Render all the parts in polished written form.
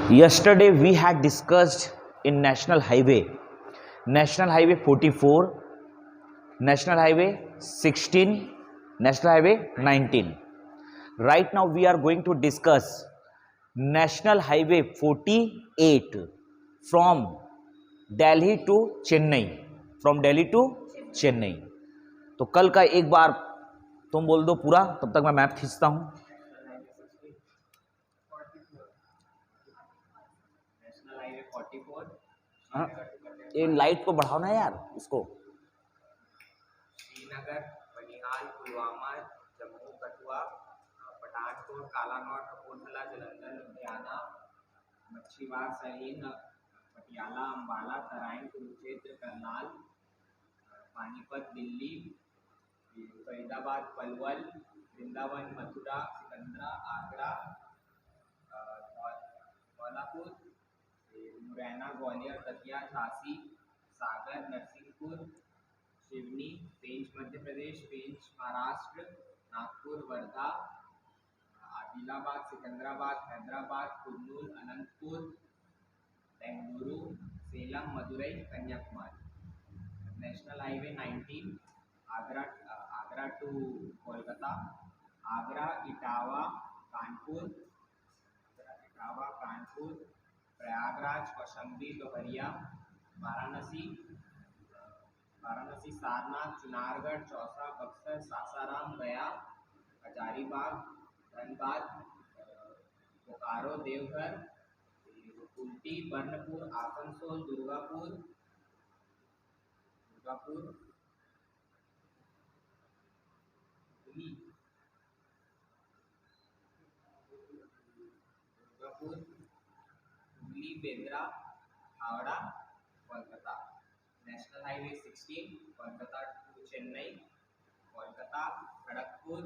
Yesterday we had discussed in National Highway 44, National Highway 16, National Highway 19. Right now we are going to discuss National Highway 48 from Delhi to Chennai. तो कल का एक बार तुम बोल दो पूरा, तब तक मैं मैप खींचता हूं। नेशनल हाईवे 44, हाँ, ये लाइट को बढ़ाओ ना यार इसको। Srinagar, Banihal, Pulwama, Jammu, Kathua, Pathankot, Kalanaur, Kapurthala, Jalandhar, Ludhiana, Machhiwara, Salim, Patiala, Ambala, Tarain, Kurukshetra, Karnal, Panipat, Delhi, Faridabad, Palwal, Vrindavan, Mathura, Sikandra, Agra, Dholpur, Morena, Gwalior, Datia, Jhansi, Sagar, Narsinghpur, Seoni, Pench Madhya Pradesh, Pench Maharashtra, Nagpur, Wardha, Adilabad, Secunderabad, Hyderabad, Kurnool, Anantapur, Bengaluru, Salem, Madurai, Kanyakumari. National highway 19, Agra to Kolkata, Agra, Etawah, Kanpur, Prayagraj, Kaushambi, Lohariya, Varanasi, Sarnath, Chunargarh, Chausa, Buxar, Sasaram, Gaya, Hazaribagh, Dhanbad, Bokaro, Deoghar, Kulti, Burnpur, Asansol, Durgapur, Hooghly, Bendra, Howrah, Kolkata. National highway 16, Kolkata to Chennai, Kolkata Kharagpur,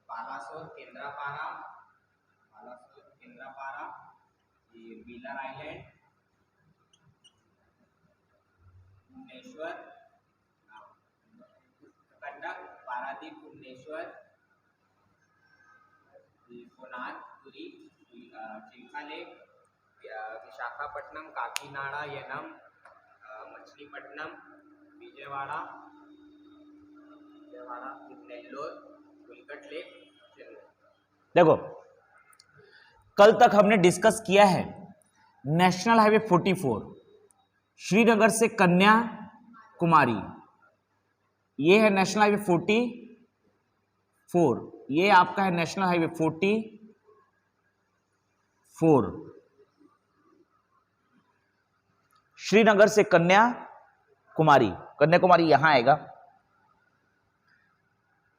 Balasore, Kendrapara, Wheeler island, Bhubaneswar, Cuttack, Paradip, Bhubaneswar, Konark, Puri, Chilika lake, Visakhapatnam, Kakinada, Yanam, Machilipatnam, Vijayawada, Nellore, Pulicat lake, Chennai. देखो, कल तक हमने डिस्कस किया है नेशनल हाईवे 44 श्रीनगर से कन्याकुमारी। ये है नेशनल हाईवे 44, ये आपका है नेशनल हाईवे 44 श्रीनगर से कन्याकुमारी। कन्याकुमारी यहां आएगा,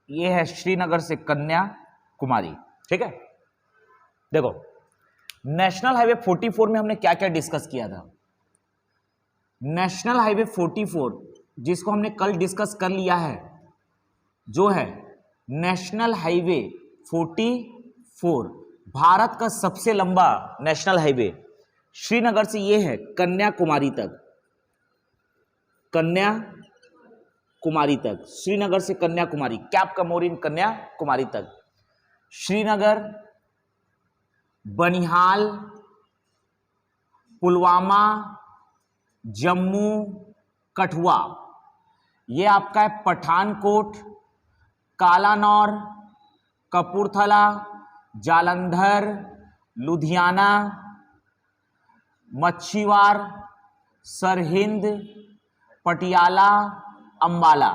ये है श्रीनगर से कन्याकुमारी, ठीक है। देखो, नेशनल हाईवे 44 में हमने क्या क्या डिस्कस किया था। नेशनल हाईवे 44 जिसको हमने कल डिस्कस कर लिया है, जो है नेशनल हाईवे 44 भारत का सबसे लंबा नेशनल हाईवे श्रीनगर से ये है कन्याकुमारी तक, श्रीनगर से कन्याकुमारी, कैप कमोरिन कन्याकुमारी तक। श्रीनगर, बनिहाल, पुलवामा, जम्मू, कठुआ, ये आपका है पठानकोट, कालानौर, कपूरथला, जालंधर, लुधियाना, मच्छीवाड़, सरहिंद, पटियाला, अंबाला,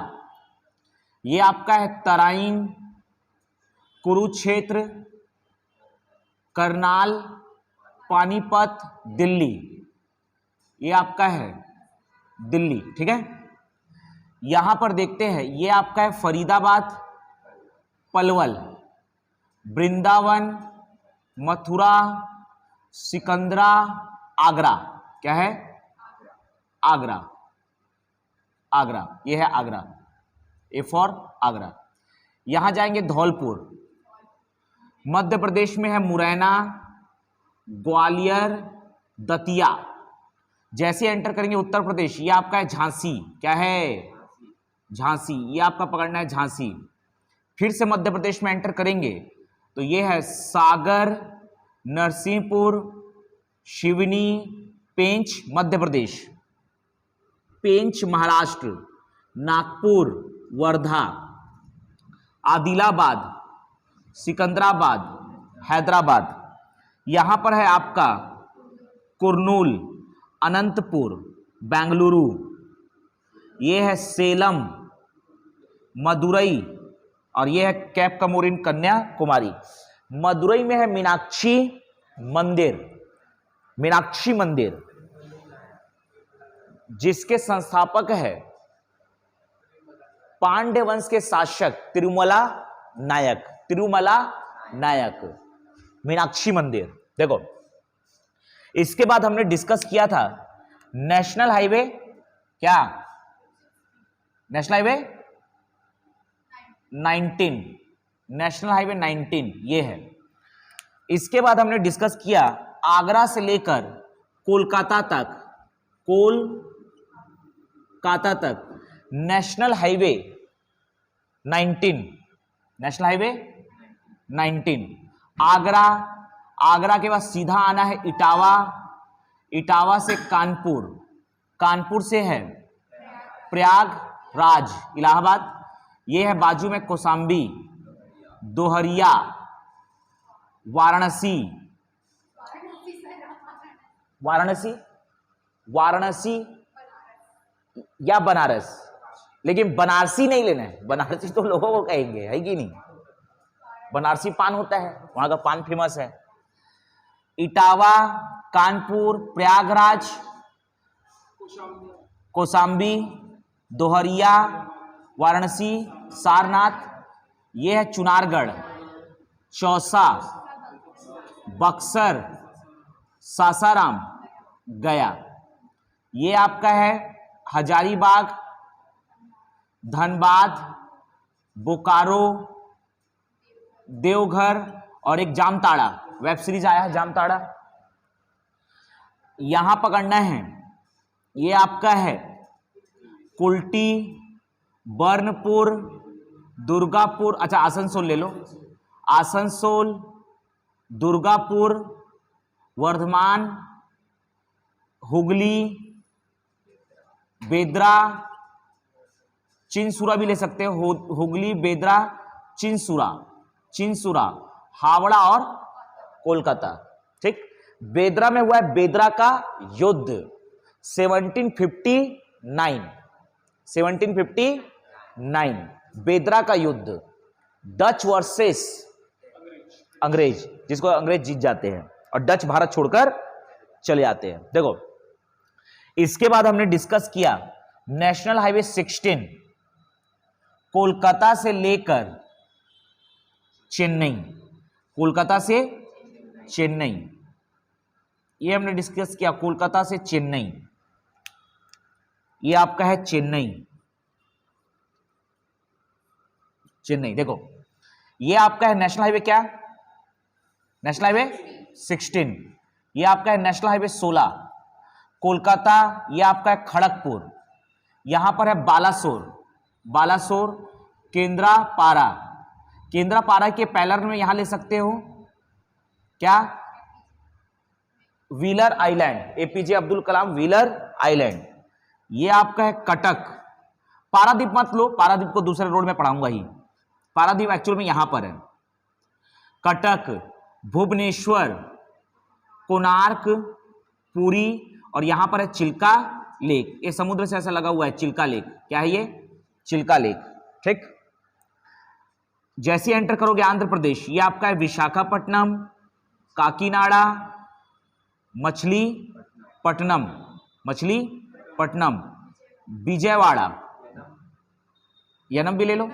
ये आपका है तराइन, कुरुक्षेत्र, करनाल, पानीपत, दिल्ली, ये आपका है दिल्ली, ठीक है। यहां पर देखते हैं, ये आपका है फरीदाबाद, पलवल, वृंदावन, मथुरा, सिकंदरा, आगरा। क्या है? आगरा, ये है आगरा, ए फॉर आगरा। यहां जाएंगे धौलपुर, मध्य प्रदेश में है मुरैना, ग्वालियर, दतिया। जैसे एंटर करेंगे उत्तर प्रदेश, ये आपका है झांसी। क्या है? झांसी, ये आपका पकड़ना है झांसी। फिर से मध्य प्रदेश में एंटर करेंगे तो ये है सागर, नरसिंहपुर, शिवनी, पेंच मध्य प्रदेश, पेंच महाराष्ट्र, नागपुर, वर्धा, आदिलाबाद, सिकंदराबाद, हैदराबाद। यहां पर है आपका कुर्नूल, अनंतपुर, बेंगलुरु, ये है सेलम, मदुरई, और ये है कैप कमोरिन कन्याकुमारी। मदुरई में है मीनाक्षी मंदिर, मीनाक्षी मंदिर, जिसके संस्थापक है पांड्य वंश के शासक तिरुमला नायक, तिरुमला नायक, मीनाक्षी मंदिर। देखो, इसके बाद हमने डिस्कस किया था नेशनल हाईवे, क्या नेशनल हाईवे 19, नेशनल हाईवे 19 ये है। इसके बाद हमने डिस्कस किया आगरा से लेकर कोलकाता तक, कोलकाता तक national highway 19, national highway 19। Agra, Agra के बाद सीधा आना है इटावा, इटावा से कानपुर, कानपुर से है प्रयागराज इलाहाबाद, ये है बाजू में कौसाम्बी, दोहरिया, वाराणसी, वाराणसी, वाराणसी या बनारस, लेकिन बनारसी नहीं लेना है, बनारसी तो लोगों को कहेंगे, है कि नहीं, बनारसी पान होता है, वहां का पान फेमस है। इटावा, कानपुर, प्रयागराज, कौसाम्बी, दोहरिया, वाराणसी, सारनाथ, ये है चुनारगढ़, चौसा, बक्सर, सासाराम, गया, ये आपका है हजारीबाग, धनबाद, बोकारो, देवघर, और एक जामताड़ा, वेब सीरीज आया है जामताड़ा, यहां पकड़ना है। ये आपका है कुल्टी, बर्नपुर, दुर्गापुर, अच्छा आसनसोल ले लो, आसनसोल, दुर्गापुर, वर्धमान, हुगली, बेदरा, चिंसुरा भी ले सकते हो, हुगली, बेदरा, चिंसुरा, चिंसुरा, हावड़ा और कोलकाता। ठीक, बेदरा में हुआ है बेदरा का युद्ध 1759, 1759 बेदरा का युद्ध, डच वर्सेस अंग्रेज, जिसको अंग्रेज जीत जाते हैं और डच भारत छोड़कर चले जाते हैं। देखो, इसके बाद हमने डिस्कस किया नेशनल हाईवे 16 कोलकाता से लेकर चेन्नई, कोलकाता से चेन्नई, ये हमने डिस्कस किया, कोलकाता से चेन्नई, ये आपका है चेन्नई, चेन्नई। देखो, ये आपका है नेशनल हाईवे, क्या नेशनल हाईवे 16, ये आपका है नेशनल हाईवे 16 कोलकाता, ये आपका है खड़गपुर, यहां पर है बालासोर, बालासोर, केंद्रापारा, केंद्रापारा के पैलर में यहां ले सकते हो क्या, wheeler island, APJ Abdul Kalam wheeler island, ये आपका है कटक, पारादीप मत लो, पारादीप को दूसरे रोड में पढ़ाऊंगा ही, पारादीप एक्चुअल में यहां पर है, कटक, भुवनेश्वर, कोणार्क, पुरी, और यहां पर है चिल्का लेक, ये समुद्र से ऐसा लगा हुआ है चिल्का लेक, क्या है ये, चिल्का लेक। ठीक, जैसे एंटर करोगे आंध्र प्रदेश, ये आपका है विशाखापट्टनम, काकीनाडा, मछलीपट्टनम, मछलीपट्टनम, विजयवाड़ा, यनम भी ले लो,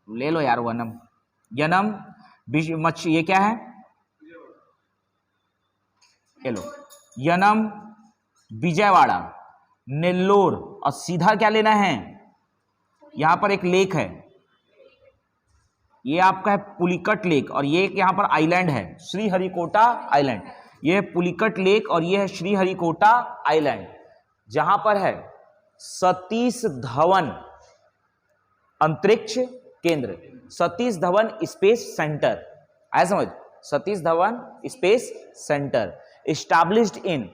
ले लो यार वनम, यनम, ये क्या है, ये लो यनम, विजयवाड़ा, नेल्लोर, और सीधा क्या लेना है, यहां पर एक लेक है, ये आपका है पुलिकट लेक, और ये यहां पर आइलैंड है श्रीहरिकोटा आइलैंड, ये है पुलिकट लेक और ये है श्रीहरिकोटा आइलैंड, जहां पर है सतीश धवन अंतरिक्ष केंद्र, सतीश धवन स्पेस सेंटर, आया समझ, Satish Dhawan space centre, established in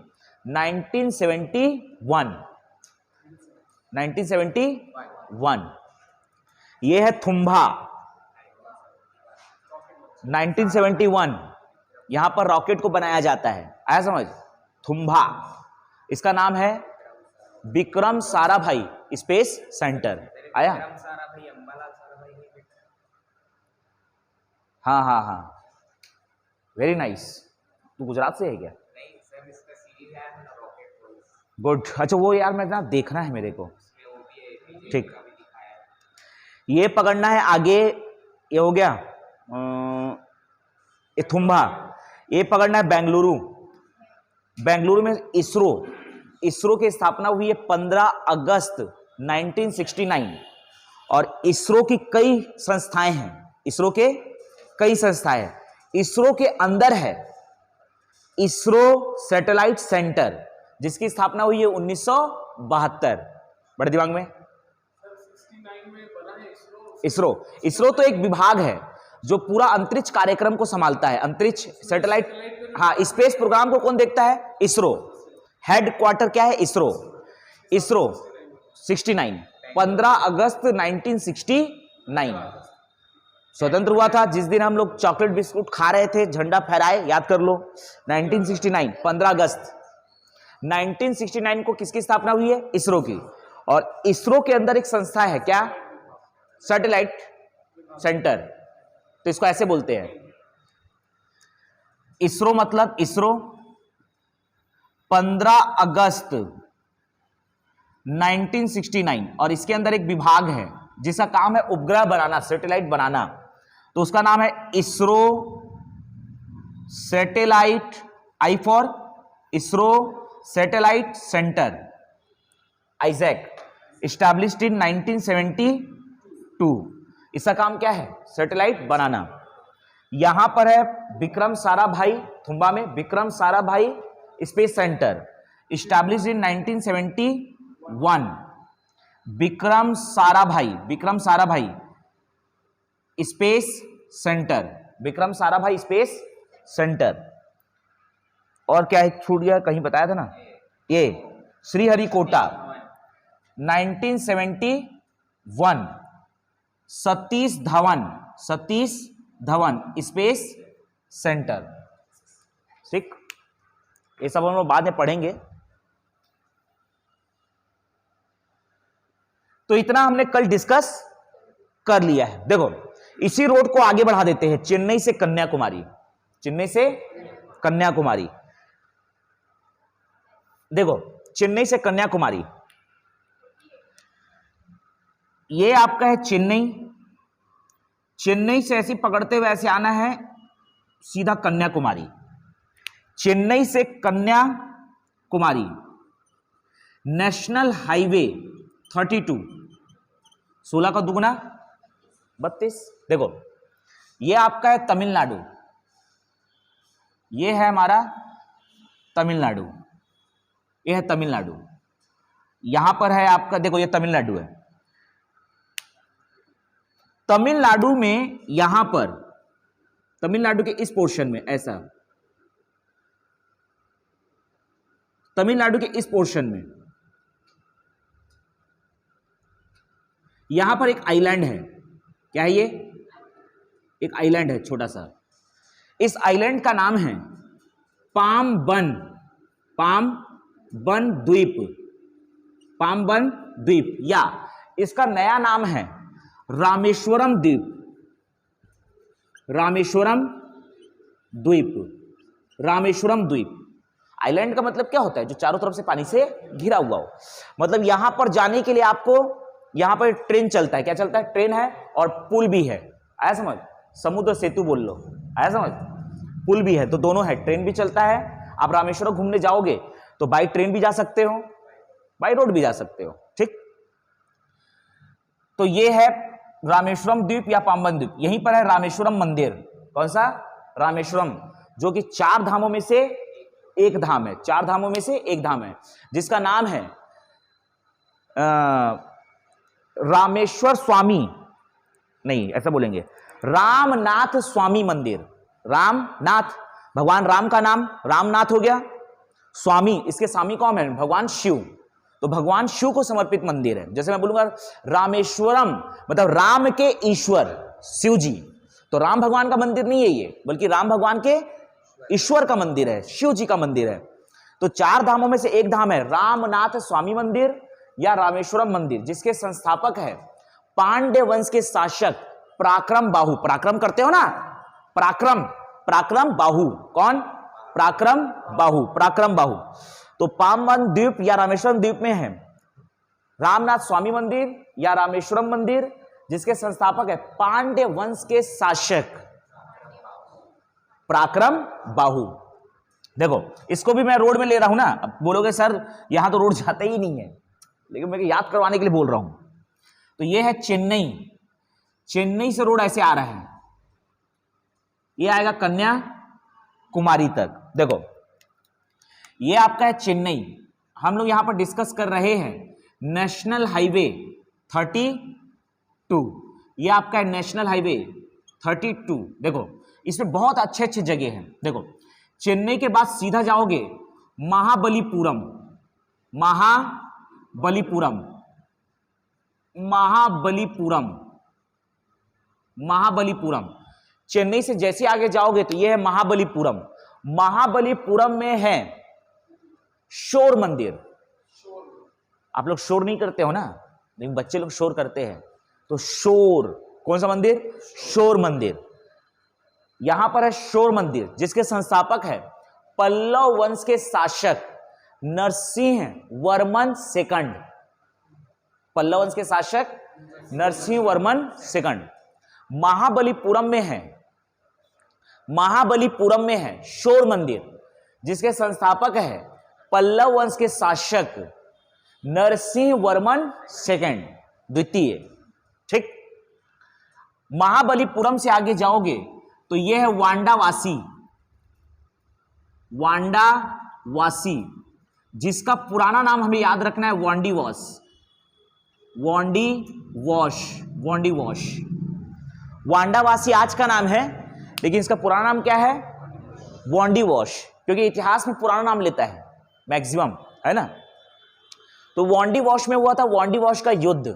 1971। ये है थुम्बा, 1971 यहां पर रॉकेट को बनाया जाता है, आया समझ, थुम्बा। इसका नाम है विक्रम साराभाई स्पेस सेंटर, आया। साराभाई अंबालाल साराभाई नहीं बेटा? हाँ हाँ हाँ, वेरी नाइस। तू गुजरात से है क्या? नहीं सर, इसका सीरीज है ना रॉकेट फोर्स, गुड। अच्छा वो यार मैं ना देखना है मेरे को, इसमें वो भी है, बीजेपी ठीक। का भी दिखाया है। ये पकड़ना है आगे, ये हो गया ये थुम्बा। ये पकड़ना है बेंगलुरु, बेंगलुरु में इसरो, इसरो की स्थापना हुई है 15 अगस्त 1969। और इसरो की कई संस्थाएं हैं, इसरो के कई संस्थाएं हैं। इसरो के अंदर है इसरो सैटेलाइट सेंटर, जिसकी स्थापना हुई है 1972। बड़े दिमाग में इसरो, इसरो तो एक विभाग है जो पूरा अंतरिक्ष कार्यक्रम को संभालता है, अंतरिक्ष सैटेलाइट, हाँ स्पेस प्रोग्राम को कौन देखता है? इसरो। हेड क्वार्टर क्या है? इसरो। इसरो 69, 15 अगस्त 1969 स्वतंत्र हुआ था। जिस दिन हम लोग चॉकलेट बिस्कुट खा रहे थे, झंडा फहराए, याद कर लो, 1969 15 अगस्त 1969 को किसकी स्थापना हुई है? इसरो की। और इसरो के अंदर एक संस्था है, क्या? Satellite centre. तो इसको ऐसे बोलते हैं, इसरो मतलब इसरो 15 अगस्त 1969। और इसके अंदर एक विभाग है जिसका काम है उपग्रह बनाना, सैटेलाइट बनाना। तो उसका नाम है ISRO satellite, I for ISRO satellite centre, Isaac, established in 1972। इसका काम क्या है? सैटेलाइट बनाना। यहां पर है विक्रम साराभाई, थुम्बा में Vikram Sarabhai space centre, established in 1971। Vikram Sarabhai space centre, Vikram Sarabhai space centre. और क्या है, छूट गया, कहीं बताया था ना, ये श्रीहरिकोटा 1971। सतीश धवन स्पेस सेंटर, ठीक। ये सब हम लोग बाद में पढ़ेंगे। तो इतना हमने कल डिस्कस कर लिया है। देखो इसी रोड को आगे बढ़ा देते हैं, चेन्नई से कन्याकुमारी, चेन्नई से कन्याकुमारी। देखो चेन्नई से कन्याकुमारी, ये आपका है चेन्नई। चेन्नई से ऐसे पकड़ते हुए ऐसे आना है सीधा कन्याकुमारी। चेन्नई से कन्याकुमारी नेशनल हाईवे 32, 16 का दुगुना 32। देखो ये आपका है तमिलनाडु, ये है हमारा तमिलनाडु, ये है तमिलनाडु। यहां पर है आपका, देखो ये तमिलनाडु है। तमिलनाडु में यहां पर, तमिलनाडु के इस पोर्शन में ऐसा, तमिलनाडु के इस पोर्शन में यहां पर एक आइलैंड है। क्या है ये? एक आइलैंड है छोटा सा। इस आइलैंड का नाम है पामबन द्वीप, पामबन द्वीप, या इसका नया नाम है रामेश्वरम द्वीप, रामेश्वरम द्वीप। आइलैंड का मतलब क्या होता है? जो चारों तरफ से पानी से घिरा हुआ हो। मतलब यहां पर जाने के लिए आपको, यहां पर ट्रेन चलता है, क्या चलता है? ट्रेन है और पुल भी है, आया समझ? समुद्र सेतु बोल लो, आया समझ? पुल भी है, तो दोनों है, ट्रेन भी चलता है। आप रामेश्वरम घूमने जाओगे तो बाई ट्रेन भी जा सकते हो, बाई रोड भी जा सकते हो, ठीक। तो ये है रामेश्वरम द्वीप या पाम्बन द्वीप। यहीं पर है रामेश्वरम मंदिर। कौन सा? रामेश्वरम, जो कि 4 धामों में से एक धाम है, 4 धामों में से एक धाम है, जिसका नाम है रामेश्वर स्वामी नहीं, ऐसा बोलेंगे रामनाथ स्वामी मंदिर। रामनाथ, भगवान राम का नाम रामनाथ हो गया। स्वामी, इसके स्वामी कौन है? भगवान शिव। तो भगवान शिव को समर्पित मंदिर है। जैसे मैं बोलूंगा रामेश्वरम, मतलब राम के ईश्वर शिव जी, तो राम भगवान का मंदिर नहीं है ये, बल्कि राम भगवान के ईश्वर का मंदिर है, शिव जी का मंदिर है। तो 4 धामों में से एक धाम है रामनाथ स्वामी मंदिर या रामेश्वरम मंदिर, जिसके संस्थापक है पांड्य वंश के शासक पराक्रम बाहु। पराक्रम करते हो ना, पराक्रम, पराक्रम बाहु। कौन? पराक्रम बाहु, पराक्रम बाहु। तो पामवन द्वीप या रामेश्वरम द्वीप में है रामनाथ स्वामी मंदिर या रामेश्वरम मंदिर, जिसके संस्थापक है पांड्य वंश के शासक पराक्रम बाहु। देखो, इसको भी मैं रोड में ले रहा हूं ना। अब बोलोगे सर यहां तो रोड जाते ही नहीं है, लेकिन मैं याद करवाने के लिए बोल रहा हूं। तो ये है चेन्नई, चेन्नई से रोड ऐसे आ रहा है, ये आएगा कन्याकुमारी तक। देखो, ये आपका है चेन्नई। हम लोग यहां पर डिस्कस कर रहे हैं नेशनल हाईवे 32, ये आपका है नेशनल हाईवे 32। देखो, इसमें बहुत अच्छे अच्छे जगह हैं। देखो, चेन्नई के बाद सीधा जाओगे महाबलीपुरम, महाबलीपुरम, महाबलीपुरम, महाबलीपुरम। चेन्नई से जैसे आगे जाओगे तो यह है महाबलीपुरम। महाबलीपुरम में है शोर मंदिर। आप लोग शोर नहीं करते हो ना, लेकिन बच्चे लोग शोर करते हैं। तो शोर, कौन सा मंदिर? शोर मंदिर। यहां पर है शोर मंदिर, जिसके संस्थापक है पल्लव वंश के शासक नरसिंह वर्मन सेकंड। पल्लव वंश के शासक नरसिंह वर्मन सेकंड। महाबलीपुरम में है, महाबलीपुरम में है शोर मंदिर, जिसके संस्थापक है पल्लव वंश के शासक नरसिंह वर्मन सेकंड, द्वितीय। ठीक, महाबलीपुरम से आगे जाओगे तो यह है वांडावासी, वांडावासी, जिसका पुराना नाम हमें याद रखना है वांडी वॉश, वांडी वॉश, वांडी वॉश। वांडावासी आज का नाम है, लेकिन इसका पुराना नाम क्या है? वांडी वॉश, क्योंकि इतिहास में पुराना नाम लेता है मैक्सिमम, है ना। तो वांडी वॉश में हुआ था वांडी वॉश का युद्ध।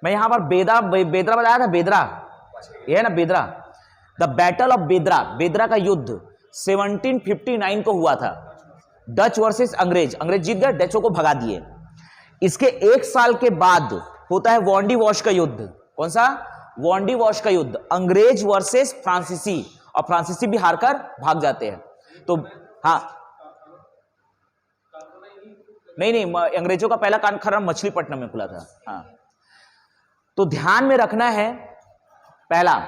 मैं यहां पर बेदरा बताया था, बेदरा, ये है ना बेदरा, द बैटल ऑफ बेदरा, बेदरा का युद्ध 1759 को हुआ था। डच वर्सेस अंग्रेज, अंग्रेज जीत गए, डचों को भगा दिए। इसके 1 साल के बाद होता है वांडी वॉश का युद्ध। कौन सा? वांडी वॉश का युद्ध, अंग्रेज वर्सेस फ्रांसीसी, और फ्रांसीसी भी हारकर भाग जाते हैं। तो हाँ, नहीं, अंग्रेजों का पहला कान खरा मछलीपट्टनम में खुला था। हाँ, तो ध्यान में रखना है, पहला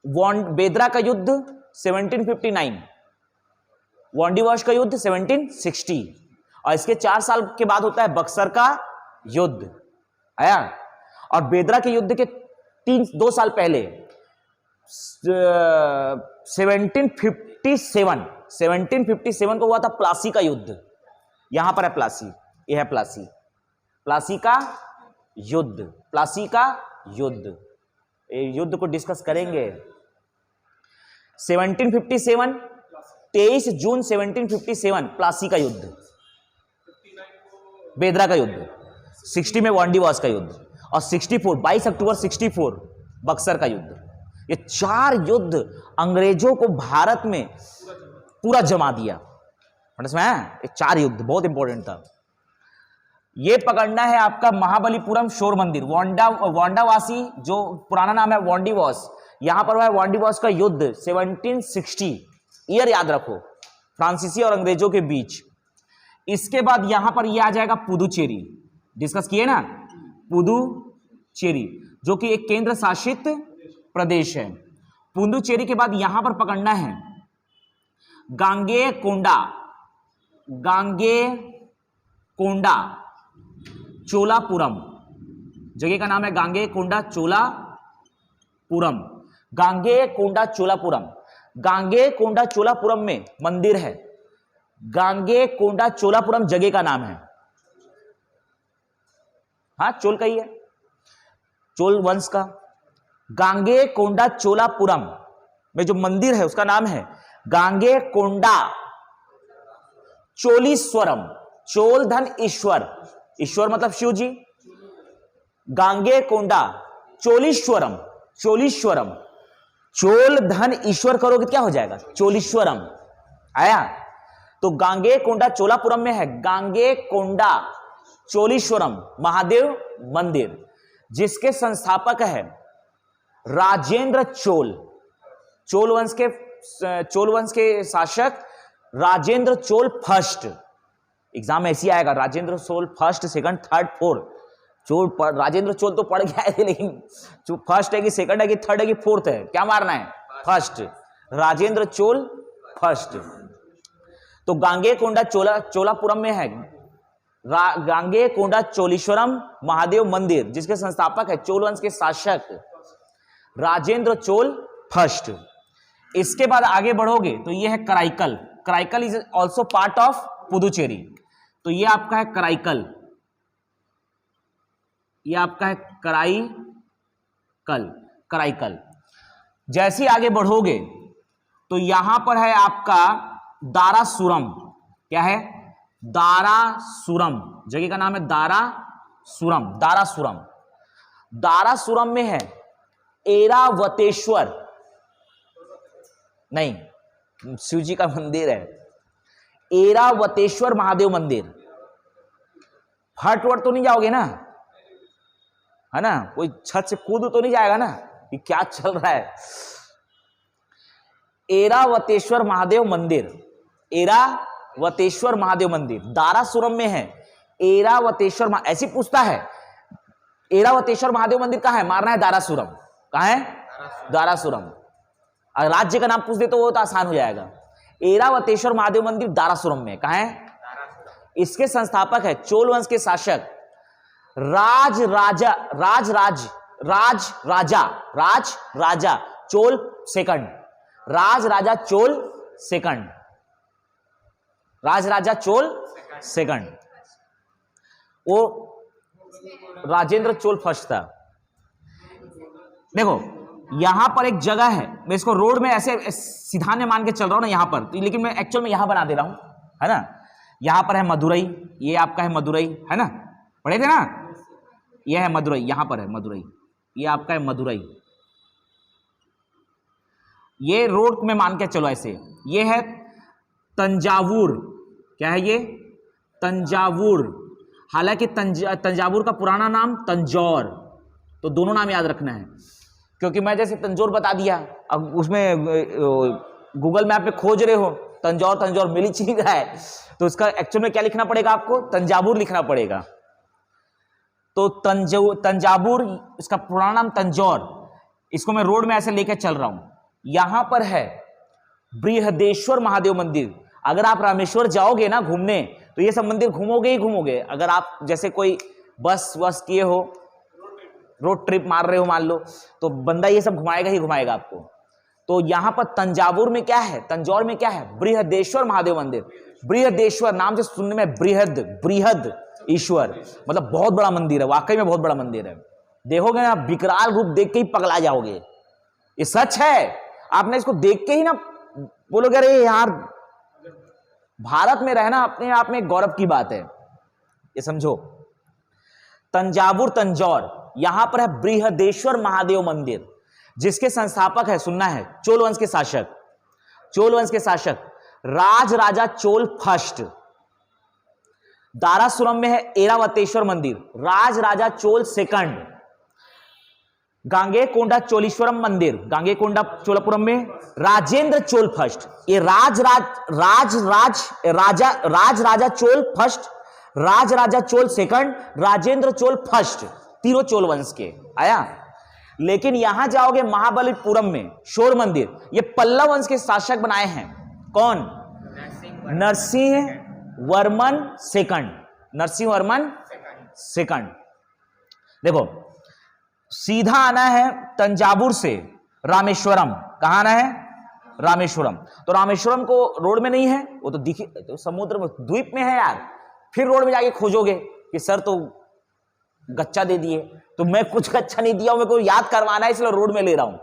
बेदरा का युद्ध 1759, वांडी वॉश का युद्ध 1760, और इसके 4 साल के बाद होता है बक्सर का युद्ध, आया। और बेदरा के युद्ध के 2 साल पहले 1757 को हुआ था प्लासी का युद्ध। यहां पर है प्लासी, यह है प्लासी, प्लासी का युद्ध, प्लासी का युद्ध। युद्ध को डिस्कस करेंगे। 1757, 23 जून 1757 प्लासी का युद्ध, बेदरा का युद्ध, 60 में वांडी वॉश का युद्ध, और 64 22 अक्टूबर 64 बक्सर का युद्ध। ये 4 युद्ध अंग्रेजों को भारत में पूरा जमा दिया। समझ में आया? ये 4 युद्ध बहुत इंपॉर्टेंट था। ये पकड़ना है आपका महाबलीपुरम शोर मंदिर, वांडावासी जो पुराना नाम है वांडी वॉश, यहां पर है वांडी वॉश का युद्ध 1760, ईयर याद रखो, फ्रांसीसी और अंग्रेजों के बीच। इसके बाद यहां पर यह आ जाएगा पुदुचेरी, डिस्कस किए ना, पुदुचेरी जो कि एक केंद्र शासित प्रदेश है। पुदुचेरी के बाद यहां पर पकड़ना है गांगेयकोंडा, गांगेयकोंडा चोलापुरम, जगह का नाम है गांगेयकोंडा चोलापुरम, गांगेयकोंडा चोलापुरम। गांगेयकोंडा चोलापुरम में मंदिर है, गांगेयकोंडा चोलापुरम जगह का नाम है। हाँ, चोल का ही है, चोल वंश का। गांगे कोंडा चोलापुरम में जो मंदिर है उसका नाम है गांगे कोंडा चोलीश्वरम। चोल धन ईश्वर, ईश्वर मतलब शिव जी। गांगे कोंडा चोलीश्वरम, चोलीश्वरम, चोल धन ईश्वर करोगे क्या हो जाएगा? चोलीश्वरम। आया? तो गांगे कोंडा चोलापुरम में है गांगे कोंडा चोलीश्वरम महादेव मंदिर, जिसके संस्थापक है राजेंद्र चोल। चोल वंश के शासक राजेंद्र चोल फर्स्ट। एग्जाम ऐसी आएगा, Rajendra Chola first, second, third, fourth. Rajendra Chola तो पढ़ गया है, लेकिन जो फर्स्ट है कि सेकंड है कि थर्ड है कि फोर्थ है, क्या मारना है? फर्स्ट। राजेंद्र चोल फर्स्ट। तो गांगे कोंडा चोलापुरम में है गांगे कोंडा चोलीश्वरम महादेव मंदिर, जिसके संस्थापक है चोल वंश के शासक राजेंद्र चोल फर्स्ट। इसके बाद आगे बढ़ोगे तो ये है Karaikal. Karaikal is also part of Puducherry. तो ये आपका है कराईकल, ये आपका है कराईकल। जैसे आगे बढ़ोगे तो यहां पर है आपका दारासुरम। क्या है? दारासुरम। जगह का नाम है दारासुरम। दारासुरम में है एरावतेश्वर, नहीं शिव जी का मंदिर है, एरावतेश्वर महादेव मंदिर। फट वट तो नहीं जाओगे ना, है ना? कोई छत से कूद तो नहीं जाएगा ना कि क्या चल रहा है? एरावतेश्वर महादेव मंदिर, एरावतेश्वर महादेव मंदिर दारासुरम में है। एरावतेश्वर ऐसी पूछता है एरावतेश्वर महादेव मंदिर कहां है? मारना है दारासुरम। कहां है? दारासुरम। अगर राज्य का नाम पूछ दे तो वो तो आसान हो जाएगा। एरावतेश्वर महादेव मंदिर दारासुरम में कहां है? इसके संस्थापक है चोल वंश के शासक राज राजा चोल सेकंड। राज राजा चोल सेकंड। वो राजेंद्र चोल फर्स्ट था। देखो यहां पर एक जगह है, मैं इसको रोड में ऐसे सीधा में मान के चल रहा हूं ना यहां पर, तो लेकिन मैं एक्चुअल में यहां बना दे रहा हूं, है ना? यहां पर है मदुरई, ये आपका है मदुरई, है ना? पढ़े थे ना? ये है मदुरई, यहां पर है मदुरई, ये आपका है मदुरई। ये रोड में मान के चलो ऐसे। ये है तंजावुर। क्या है ये? तंजावुर। हालांकि तंजावुर का पुराना नाम तंजौर, तो दोनों नाम याद रखना है, क्योंकि मैं जैसे तंजौर बता दिया, अब उसमें गूगल मैप में खोज रहे हो तंजौर मिल ही रहा है, तो इसका एक्चुअल में क्या लिखना पड़ेगा आपको? तंजावुर लिखना पड़ेगा। तो तंजावुर, इसका पुराना नाम तंजौर। इसको मैं रोड में ऐसे लेकर चल रहा हूं। यहां पर है बृहदेश्वर महादेव मंदिर। अगर आप रामेश्वर जाओगे ना घूमने, तो ये सब मंदिर घूमोगे ही घूमोगे। अगर आप जैसे कोई बस किए हो, रोड ट्रिप मार रहे हो मान लो, तो बंदा ये सब घुमाएगा ही घुमाएगा आपको। तो यहां पर तंजावुर में क्या है? तंजौर में क्या है? बृहदेश्वर महादेव मंदिर। बृहदेश्वर नाम से सुनने में बृहद ईश्वर, मतलब बहुत बड़ा मंदिर है, वाकई में बहुत बड़ा मंदिर है। देखोगे ना, विकराल रूप देख के ही पगला जाओगे। ये सच है, आपने इसको देख के ही ना बोलोगे अरे यार, भारत में रहना अपने आप में गौरव की बात है। ये समझो, तंजौर, यहां पर है बृहदेश्वर महादेव मंदिर, जिसके संस्थापक है, सुनना है, चोल वंश के शासक राज राजा चोल फर्स्ट। दारासुरम में है एरावतेश्वर मंदिर, राज राजा चोल सेकंड। गांगे कोंडा चोलीश्वरम मंदिर, गांगे कोंडा चोलापुरम में राजेंद्र चोल फर्स्ट। ये राज राजा चोल फर्स्ट, राज राजा चोल सेकंड, राजेंद्र चोल फर्स्ट, तीनों चोल वंश के। आया? लेकिन यहां जाओगे महाबलीपुरम में शोर मंदिर, ये पल्लव वंश के शासक बनाए हैं। कौन? नरसिंह वर्मन सेकंड। देखो सीधा आना है तंजावुर से रामेश्वरम। कहां आना है? रामेश्वरम। तो रामेश्वरम को रोड में नहीं है, वो तो दिखे, तो समुद्र में, द्वीप में है यार। फिर रोड में जाके खोजोगे कि सर तो गच्चा दे दिए, तो मैं कुछ गच्चा नहीं दिया हूं, मेरे को याद करवाना है इसलिए रोड में ले रहा हूं।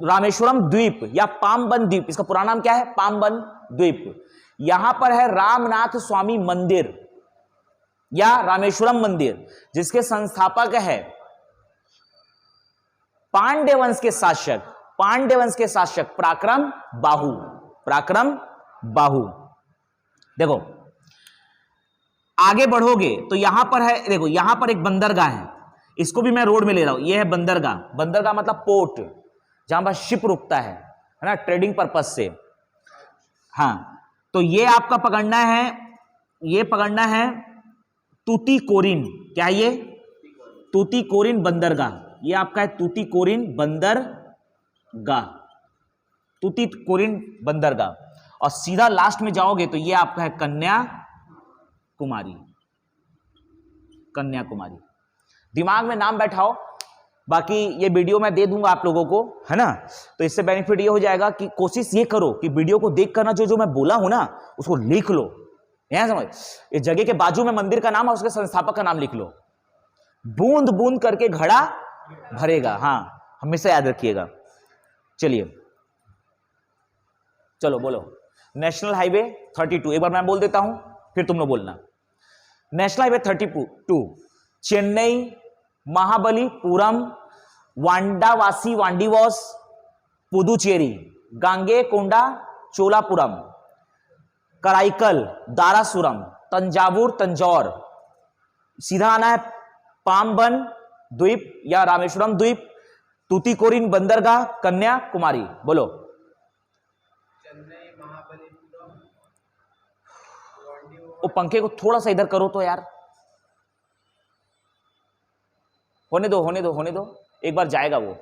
रामेश्वरम द्वीप या पामबन द्वीप, इसका पूरा नाम क्या है? पामबन द्वीप। यहां पर है रामनाथ स्वामी मंदिर या रामेश्वरम मंदिर, जिसके संस्थापक है पांड्य वंश के शासक पराक्रम बाहु। देखो आगे बढ़ोगे तो यहां पर है, देखो यहां पर एक बंदरगाह है, इसको भी मैं रोड में ले रहा हूं। यह है बंदरगाह मतलब पोर्ट, जहां पर शिप रुकता है ना, ट्रेडिंग पर्पस से। हाँ, तो ये आपका पकड़ना है तूतीकोरिन। क्या है ये? तूतीकोरिन बंदरगाह। ये आपका है तूतीकोरिन बंदरगाह। और सीधा लास्ट में जाओगे तो ये आपका है कन्याकुमारी। दिमाग में नाम बैठाओ, बाकी ये वीडियो मैं दे दूंगा आप लोगों को, है ना। तो इससे बेनिफिट ये हो जाएगा कि कोशिश ये करो कि वीडियो को देख करना जो मैं बोला हूं ना उसको लिख लो। यहां समझ, इस जगह के बाजू में मंदिर का नाम और उसके संस्थापक का नाम लिख लो। बूंद बूंद करके घड़ा भरेगा। हाँ, हमेशा याद रखिएगा। चलिए, चलो बोलो। नेशनल हाईवे 32, एक बार मैं बोल देता हूं फिर तुम लोग बोलना। National highway 32 Chennai, Mahabalipuram, Wandiwash, Puducherry, Gangaikonda, Cholapuram, Karaikal, Darasuram, Tanjore. सीधा आना है पामबन द्वीप या रामेश्वरम द्वीप, तूतीकोरिन बंदरगाह, कन्याकुमारी। बोलो। चेन्नई, महाबलीपुरम, वो पंखे को थोड़ा सा इधर करो तो यार। होने दो, एक बार जाएगा वो।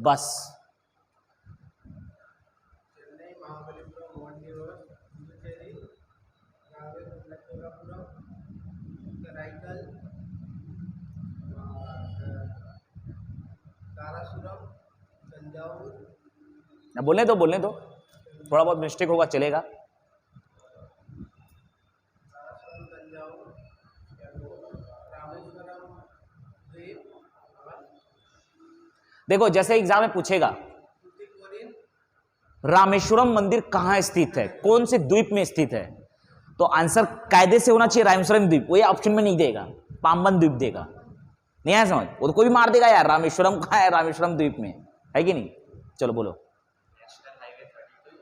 बस। चेन्नई, महाबलीपुरम, वांडीवॉस, पुदुचेरी, चोलापुरम, कराईकल, दारासुरम, तंजावुर। बोलने दो, थोड़ा बहुत मिस्टेक होगा चलेगा। देखो जैसे एग्जाम में पूछेगा रामेश्वरम मंदिर कहां स्थित है, कौन से द्वीप में स्थित है, तो आंसर कायदे से होना चाहिए रामेश्वरम द्वीप। वो ये ऑप्शन में नहीं देगा, पामबन द्वीप देगा। नहीं है समझ? वो तो कोई भी मार देगा यार, रामेश्वरम कहां है, रामेश्वरम द्वीप में है कि नहीं। चलो बोलो। नेशनल हाईवे 32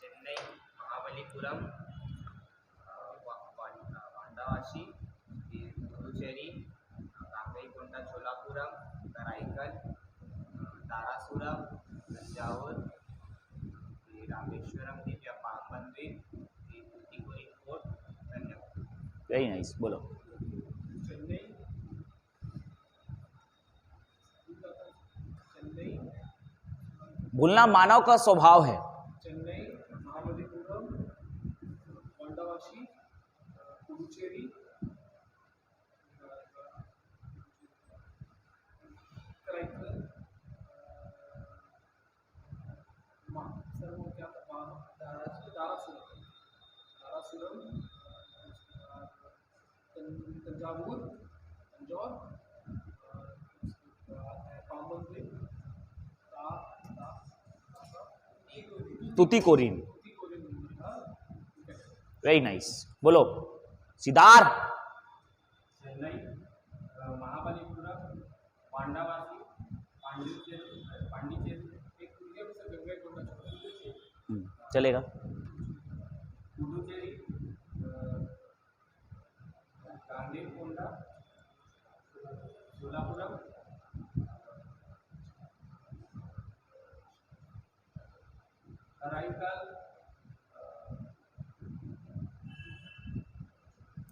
चेन्नई, महाबलीपुरम, वांडावासी, पुदुचेरी, गांगईकोंडा, चोलापुरम, कराईकल, दारासुरम, तंजावुर, रामेश्वरम द्वीप या पामबन द्वीप, Tuticorin port, Kanyakumari. Very nice. बोलो। चेन्नई, भूलना मानव का स्वभाव है। चेन्नई, महाबलीपुरम, वांडावासी, पुदुचेरी, कराईकल, दारासुरम, तंजावुर, पामबन द्वीप, तूतीकोरिन। Very nice. बोलो। सिद्धार्थ। चेन्नई, महाबलीपुरम, वांडावासी, पांडिचेरी, चलेगा। पुदुचेरी, गांगेकोंडा, चोलापुरम, कराईकल,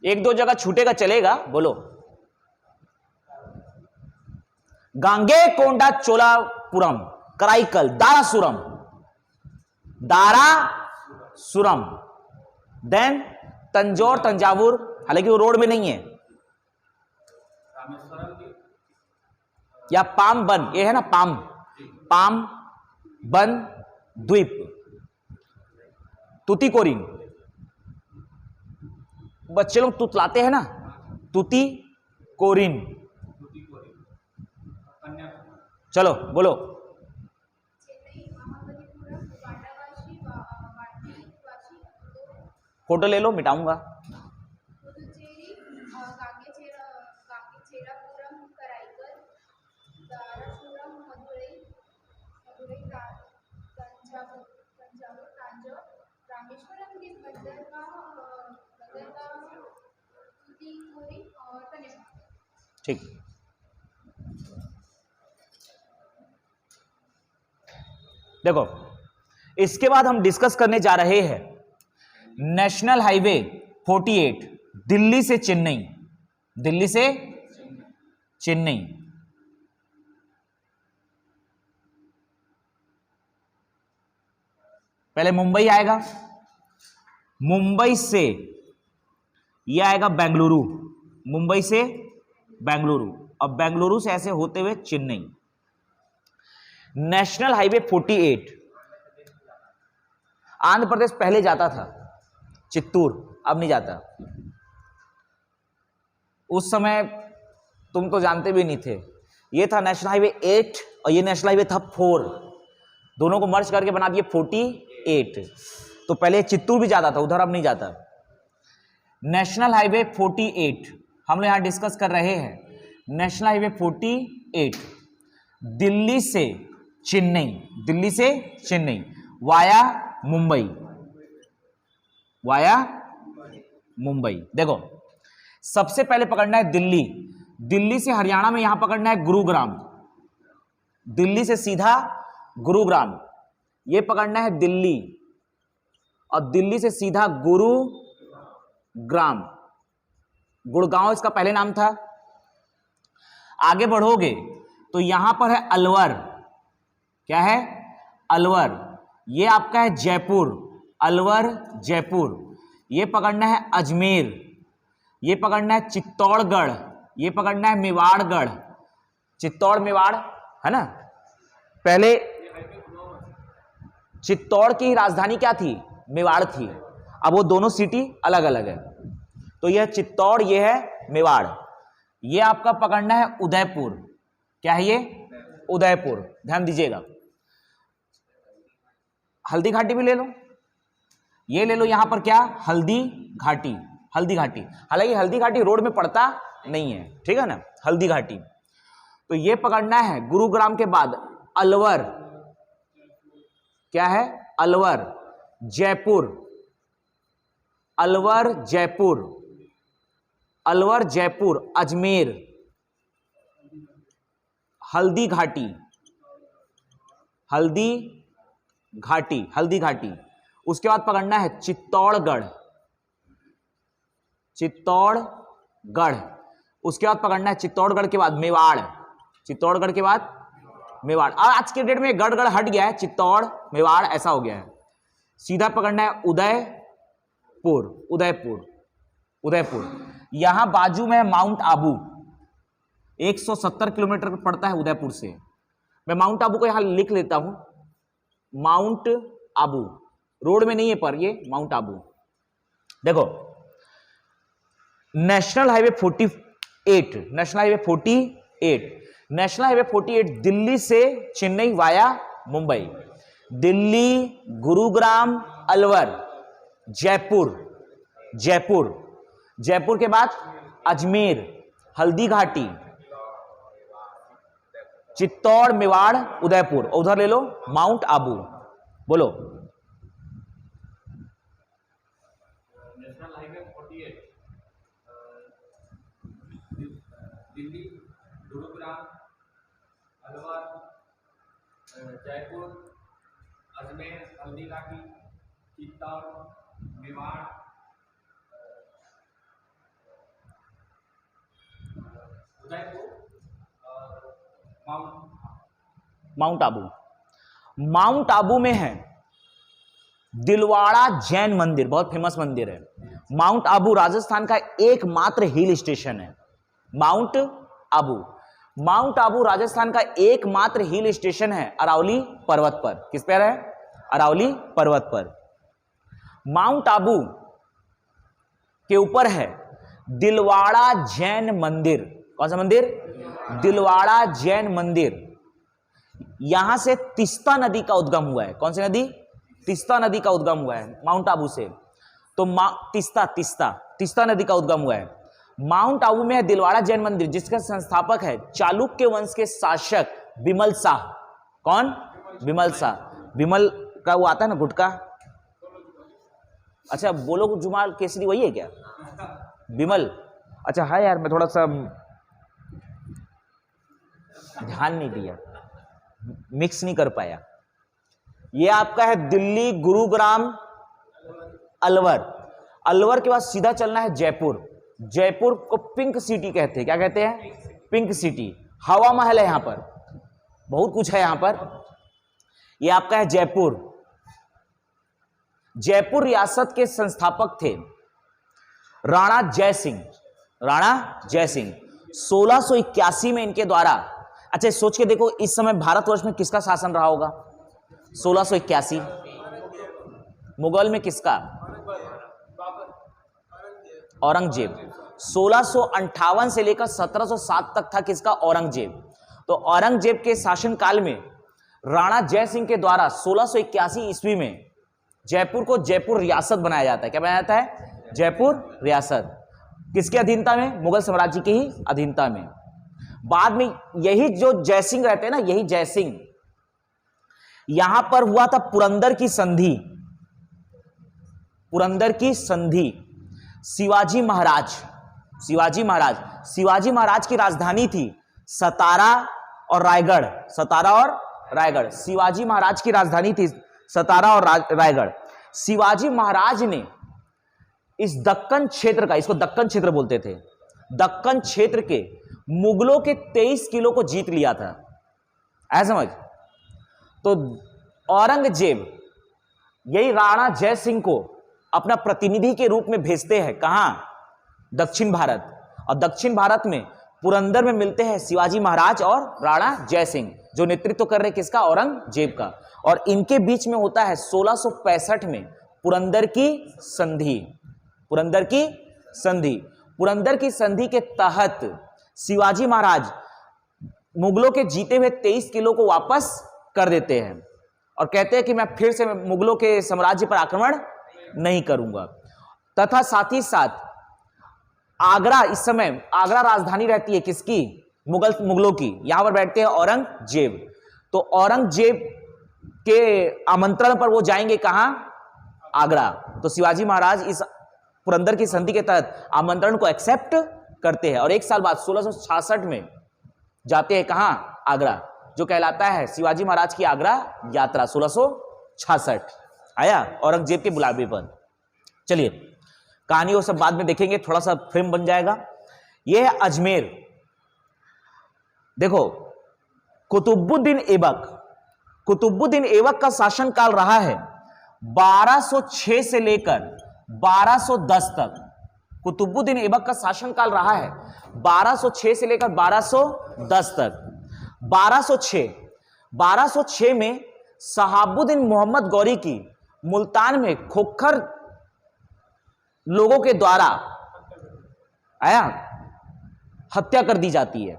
एक दो जगह छूटेगा चलेगा। बोलो। गांगेकोंडा, चोलापुरम, कराईकल, दारासुरम, देन तंजावुर, हालांकि वो रोड में नहीं है, रामेश्वरम द्वीप या पामबन, ये है ना पाम बन द्वीप, तुतीकोरिन, बच्चे लोग तुतलाते हैं ना, तुतीकोरिन। चलो बोलो। फोटो ले लो, मिटाऊंगा। ठीक, देखो इसके बाद हम डिस्कस करने जा रहे हैं नेशनल हाईवे 48 दिल्ली से चेन्नई, दिल्ली से चेन्नई। पहले मुंबई आएगा, मुंबई से यह आएगा बेंगलुरु, मुंबई से बेंगलुरु, अब बेंगलुरु से ऐसे होते हुए चेन्नई। नेशनल हाईवे 48 आंध्र प्रदेश पहले जाता था, चित्तूर, अब नहीं जाता। उस समय तुम तो जानते भी नहीं थे, ये था नेशनल हाईवे 8 और ये नेशनल हाईवे था 4, दोनों को मर्ज करके बना दिए 48। तो पहले चित्तूर भी जाता था उधर, अब नहीं जाता। नेशनल हाईवे 48 हम लोग यहां डिस्कस कर रहे हैं। नेशनल हाईवे 48 दिल्ली से चेन्नई, दिल्ली से चेन्नई वाया मुंबई, वाया मुंबई। देखो सबसे पहले पकड़ना है दिल्ली, दिल्ली से हरियाणा में यहां पकड़ना है गुरुग्राम, दिल्ली से सीधा गुरुग्राम, यह पकड़ना है दिल्ली, और दिल्ली से सीधा गुरुग्राम, गुड़गांव इसका पहले नाम था। आगे बढ़ोगे तो यहां पर है अलवर, क्या है अलवर, यह आपका है जयपुर, अलवर जयपुर। यह पकड़ना है अजमेर, यह पकड़ना है चित्तौड़गढ़, यह पकड़ना है मेवाड़गढ़, चित्तौड़ मेवाड़ है ना। पहले चित्तौड़ की राजधानी क्या थी, मेवाड़ थी, अब वो दोनों सिटी अलग अलग है। तो यह चित्तौड़, यह है मेवाड़। यह आपका पकड़ना है उदयपुर, क्या है ये उदयपुर, ध्यान दीजिएगा। हल्दी घाटी भी ले लो, ये ले लो, यहां पर क्या हल्दी घाटी, हल्दी घाटी, हालांकि हल्दी घाटी रोड में पड़ता नहीं है, ठीक है ना, हल्दी घाटी। तो ये पकड़ना है गुरुग्राम के बाद अलवर, क्या है अलवर, जयपुर, अलवर जयपुर, अलवर जयपुर, अजमेर, हल्दी घाटी, हल्दी घाटी, हल्दी घाटी। उसके बाद पकड़ना है चित्तौड़गढ़, चित्तौड़गढ़। उसके बाद पकड़ना है चित्तौड़गढ़ के बाद मेवाड़, चित्तौड़गढ़ के बाद मेवाड़। आज के डेट में गढ़ हट गया है, चित्तौड़ मेवाड़ ऐसा हो गया है। सीधा पकड़ना है उदयपुर, उदयपुर, उदयपुर। यहां बाजू में है माउंट आबू, 170 किलोमीटर पड़ता है उदयपुर से। मैं माउंट आबू को यहां लिख लेता हूं, माउंट आबू, रोड में नहीं है पर ये माउंट आबू। देखो national highway 48, national highway 48, national highway 48 Delhi से चेन्नई वाया मुंबई, दिल्ली, गुरुग्राम, अलवर, जयपुर, जयपुर, जयपुर के बाद अजमेर, हल्दी घाटी, चित्तौड़, मेवाड़, उदयपुर। उधर ले लो माउंट आबू। बोलो नेशनल हाईवे 48 दिल्ली, गुरुग्राम, अलवर, जयपुर, अजमेर, हल्दी घाटी, चित्तौड़, मेवाड़, उदयपुर और माउंट आबू। माउंट आबू में है दिलवाड़ा जैन मंदिर, बहुत फेमस मंदिर है। माउंट आबू राजस्थान का एकमात्र हिल स्टेशन है, माउंट आबू। माउंट आबू राजस्थान का एकमात्र हिल स्टेशन है अरावली पर्वत पर। किस पर है? अरावली पर्वत पर। माउंट आबू के ऊपर है दिलवाड़ा जैन मंदिर। कौन सा मंदिर? दिलवाड़ा जैन मंदिर। यहां से तीस्ता नदी का उद्गम हुआ है। कौन सी नदी? तीस्ता नदी का उद्गम हुआ है माउंट आबू से। तो तीस्ता नदी का उद्गम हुआ है। माउंट आबू में है दिलवाड़ा जैन मंदिर, जिसका संस्थापक है चालुक्य वंश के शासक बिमल शाह। कौन? बिमल शाह। बिमल का वो आता है ना गुटका। अच्छा, बोलो जुमाल केसरी वही है क्या? बिमल। अच्छा है यार, मैं थोड़ा सा ध्यान नहीं दिया, मिक्स नहीं कर पाया। ये आपका है दिल्ली, गुरुग्राम, अलवर। अलवर के बाद सीधा चलना है जयपुर। जयपुर को पिंक सिटी कहते हैं। क्या कहते हैं? Pink city. हवा महल है यहां पर, बहुत कुछ है यहां पर। ये आपका है जयपुर। जयपुर रियासत के संस्थापक थे राणा जय सिंह। राणा जय सिंह 1681 में इनके द्वारा। अच्छा सोच के देखो, इस समय भारतवर्ष में किसका शासन रहा होगा? 1681 मुगल में किसका? औरंगजेब। 1658 से लेकर 1707 तक था किसका? औरंगजेब। तो औरंगजेब के शासनकाल में राणा जय सिंह के द्वारा 1681 ईस्वी में जयपुर को जयपुर रियासत बनाया जाता है। क्या बनाया जाता है? जयपुर रियासत। किसके अधीनता में? मुगल साम्राज्य की ही अधीनता में। बाद में यही जो जयसिंह रहते हैं ना, यही जयसिंह, यहां पर हुआ था पुरंदर की संधि। पुरंदर की संधि। शिवाजी महाराज की राजधानी थी सतारा और रायगढ़। शिवाजी महाराज की राजधानी थी सतारा और रायगढ़। शिवाजी महाराज ने इस दक्कन क्षेत्र का, इसको दक्कन क्षेत्र बोलते थे, दक्कन क्षेत्र के मुगलों के 23 किलो को जीत लिया था। ऐसा समझ। तो औरंगजेब यही राणा जय सिंह को अपना प्रतिनिधि के रूप में भेजते हैं। कहां? दक्षिण भारत। और दक्षिण भारत में पुरंदर में मिलते हैं शिवाजी महाराज और राणा जय सिंह, जो नेतृत्व कर रहे किसका? औरंगजेब का। और इनके बीच में होता है 1665 में पुरंदर की संधि। पुरंदर की संधि के तहत शिवाजी महाराज मुगलों के जीते हुए 23 किलो को वापस कर देते हैं और कहते हैं कि मैं फिर से मुगलों के साम्राज्य पर आक्रमण नहीं करूंगा। तथा साथ ही साथ आगरा, इस समय आगरा राजधानी रहती है किसकी? मुगलों की। यहां पर बैठते हैं औरंगजेब। तो औरंगजेब के आमंत्रण पर वो जाएंगे कहां? आगरा। तो शिवाजी महाराज इस पुरंदर की संधि के तहत आमंत्रण को एक्सेप्ट करते हैं और एक साल बाद 1666 में जाते हैं कहां? आगरा, जो कहलाता है शिवाजी महाराज की आगरा यात्रा। 1666 आया औरंगजेब के बुलावे पर। चलिए कहानी वो सब बाद में देखेंगे, थोड़ा सा फ्रेम बन जाएगा। यह है अजमेर। देखो कुतुबुद्दीन ऐबक का शासनकाल रहा है 1206 से लेकर 1210 तक। कुतुबुद्दीन ऐबक का शासनकाल रहा है 1206 से लेकर 1210 तक। 1206 में शहाबुद्दीन मोहम्मद गौरी की मुल्तान में खोखर लोगों के द्वारा हत्या कर दी जाती है।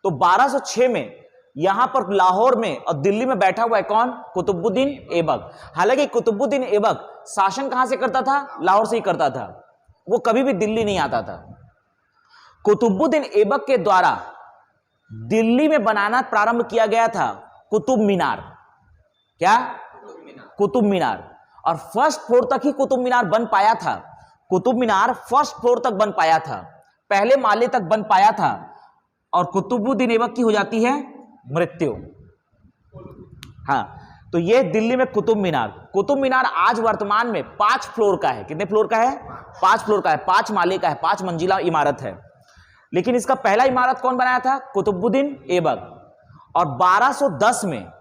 तो 1206 में यहां पर लाहौर में और दिल्ली में बैठा हुआ है कौन? कुतुबुद्दीन ऐबक। हालांकि कुतुबुद्दीन ऐबक शासन कहां से करता था? लाहौर से ही करता था, वो कभी भी दिल्ली नहीं आता था। कुतुबुद्दीन ऐबक के द्वारा दिल्ली में बनाना प्रारंभ किया गया था कुतुब मीनार। क्या? कुतुब मीनार। और फर्स्ट फ्लोर तक ही कुतुब मीनार बन पाया था। कुतुब मीनार फर्स्ट फ्लोर तक बन पाया था, पहले माले तक बन पाया था और कुतुबुद्दीन ऐबक की हो जाती है मृत्यु। हाँ, तो ये दिल्ली में कुतुब मीनार आज वर्तमान में 5 फ्लोर का है। कितने फ्लोर का है? 5 फ्लोर का है, 5 माले का है, 5 मंजिला इमारत है। लेकिन इसका पहला इमारत कौन बनाया था? कुतुबुद्दीन ऐबक। और 1210 में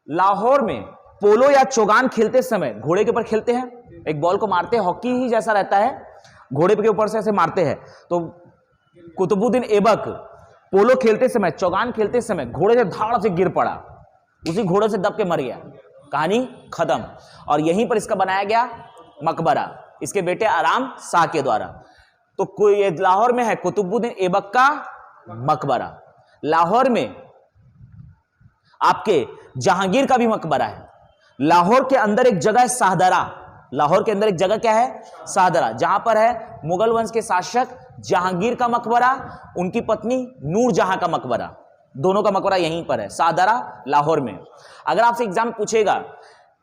लाहौर में पोलो या चौगान खेलते समय, घोड़े के ऊपर खेलते हैं, एक बॉल को मारते हैं, हॉकी ही जैसा रहता है, घोड़े के ऊपर से ऐसे मारते हैं। तो कुतुबुद्दीन ऐबक पोलो खेलते समय, चौगान खेलते समय घोड़े से धाड़ से गिर पड़ा, उसी घोड़े से दब के मर गया, कहानी खत्म। और यहीं पर इसका बनाया गया मकबरा इसके बेटे आराम शाह के द्वारा। तो कोई लाहौर में है कुतुबुद्दीन ऐबक का मकबरा। लाहौर में आपके जहांगीर का भी मकबरा है। लाहौर के अंदर एक जगह है शाहदरा, लाहौर के अंदर एक जगह क्या है, शाहदरा, जहां पर है मुगल वंश के शासक जहांगीर का मकबरा, उनकी पत्नी नूरजहां का मकबरा, दोनों का मकबरा यहीं पर है, शाहदरा लाहौर में। अगर आपसे एग्जाम पूछेगा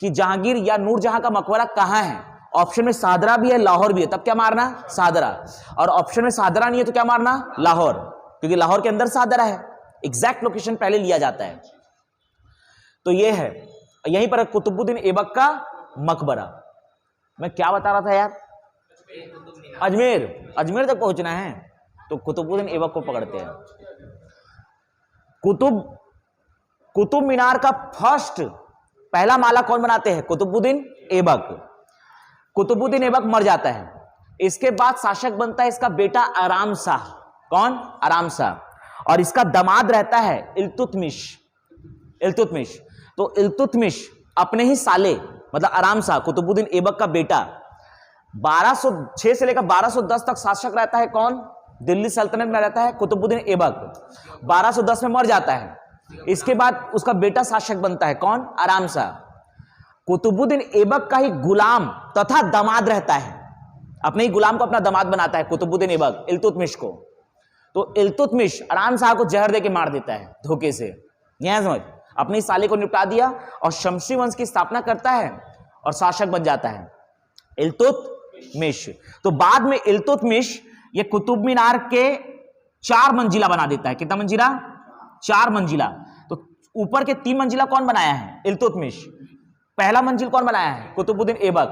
कि जहांगीर या नूरजहां का मकबरा कहां है, ऑप्शन में शाहदरा भी है लाहौर भी है, तब क्या मारना, शाहदरा। और ऑप्शन में शाहदरा नहीं है तो क्या मारना, लाहौर, क्योंकि लाहौर के अंदर शाहदरा है, एग्जैक्ट लोकेशन पहले लिया जाता है। तो ये है, यहीं पर कुतुबुद्दीन ऐबक का मकबरा। मैं क्या बता रहा था यार, अजमेर, अजमेर तक पहुंचना है तो कुतुबुद्दीन ऐबक को पकड़ते हैं। कुतुब मीनार का फर्स्ट पहला माला कौन बनाते हैं, कुतुबुद्दीन ऐबक। कुतुबुद्दीन ऐबक मर जाता है, इसके बाद शासक बनता है इसका बेटा आराम शाह। कौन, आराम शाह। और इसका दामाद रहता है इल्तुतमिश। इल्तुतमिश, तो इल्तुतमिश अपने ही साले मतलब आराम शाह कुतुबुद्दीन ऐबक का बेटा 1206 से लेकर 1210 तक शासक रहता है। कौन, दिल्ली सल्तनत में रहता है कुतुबुद्दीन ऐबक। 1210 में मर जाता है, इसके बाद उसका बेटा शासक बनता है। कौन, आराम शाह। कुतुबुद्दीन ऐबक का ही गुलाम तथा दामाद रहता है, अपने ही गुलाम को अपना दामाद बनाता है कुतुबुद्दीन ऐबक इल्तुतमिश को। तो इल्तुतमिश आराम शाह को जहर देके मार देता है धोखे से, यहां समझ, अपनी साले को निपटा दिया और शमशी वंश की स्थापना करता है और शासक बन जाता है इल्तुतमिश। तो बाद में इल्तुतमिश ये कुतुब मीनार के 4 मंजिला बना देता है। कितना मंजिला, 4 मंजिला। तो ऊपर के 3 मंजिला कौन बनाया है, इल्तुतमिश। पहला मंजिल कौन बनाया है, कुतुबुद्दीन ऐबक।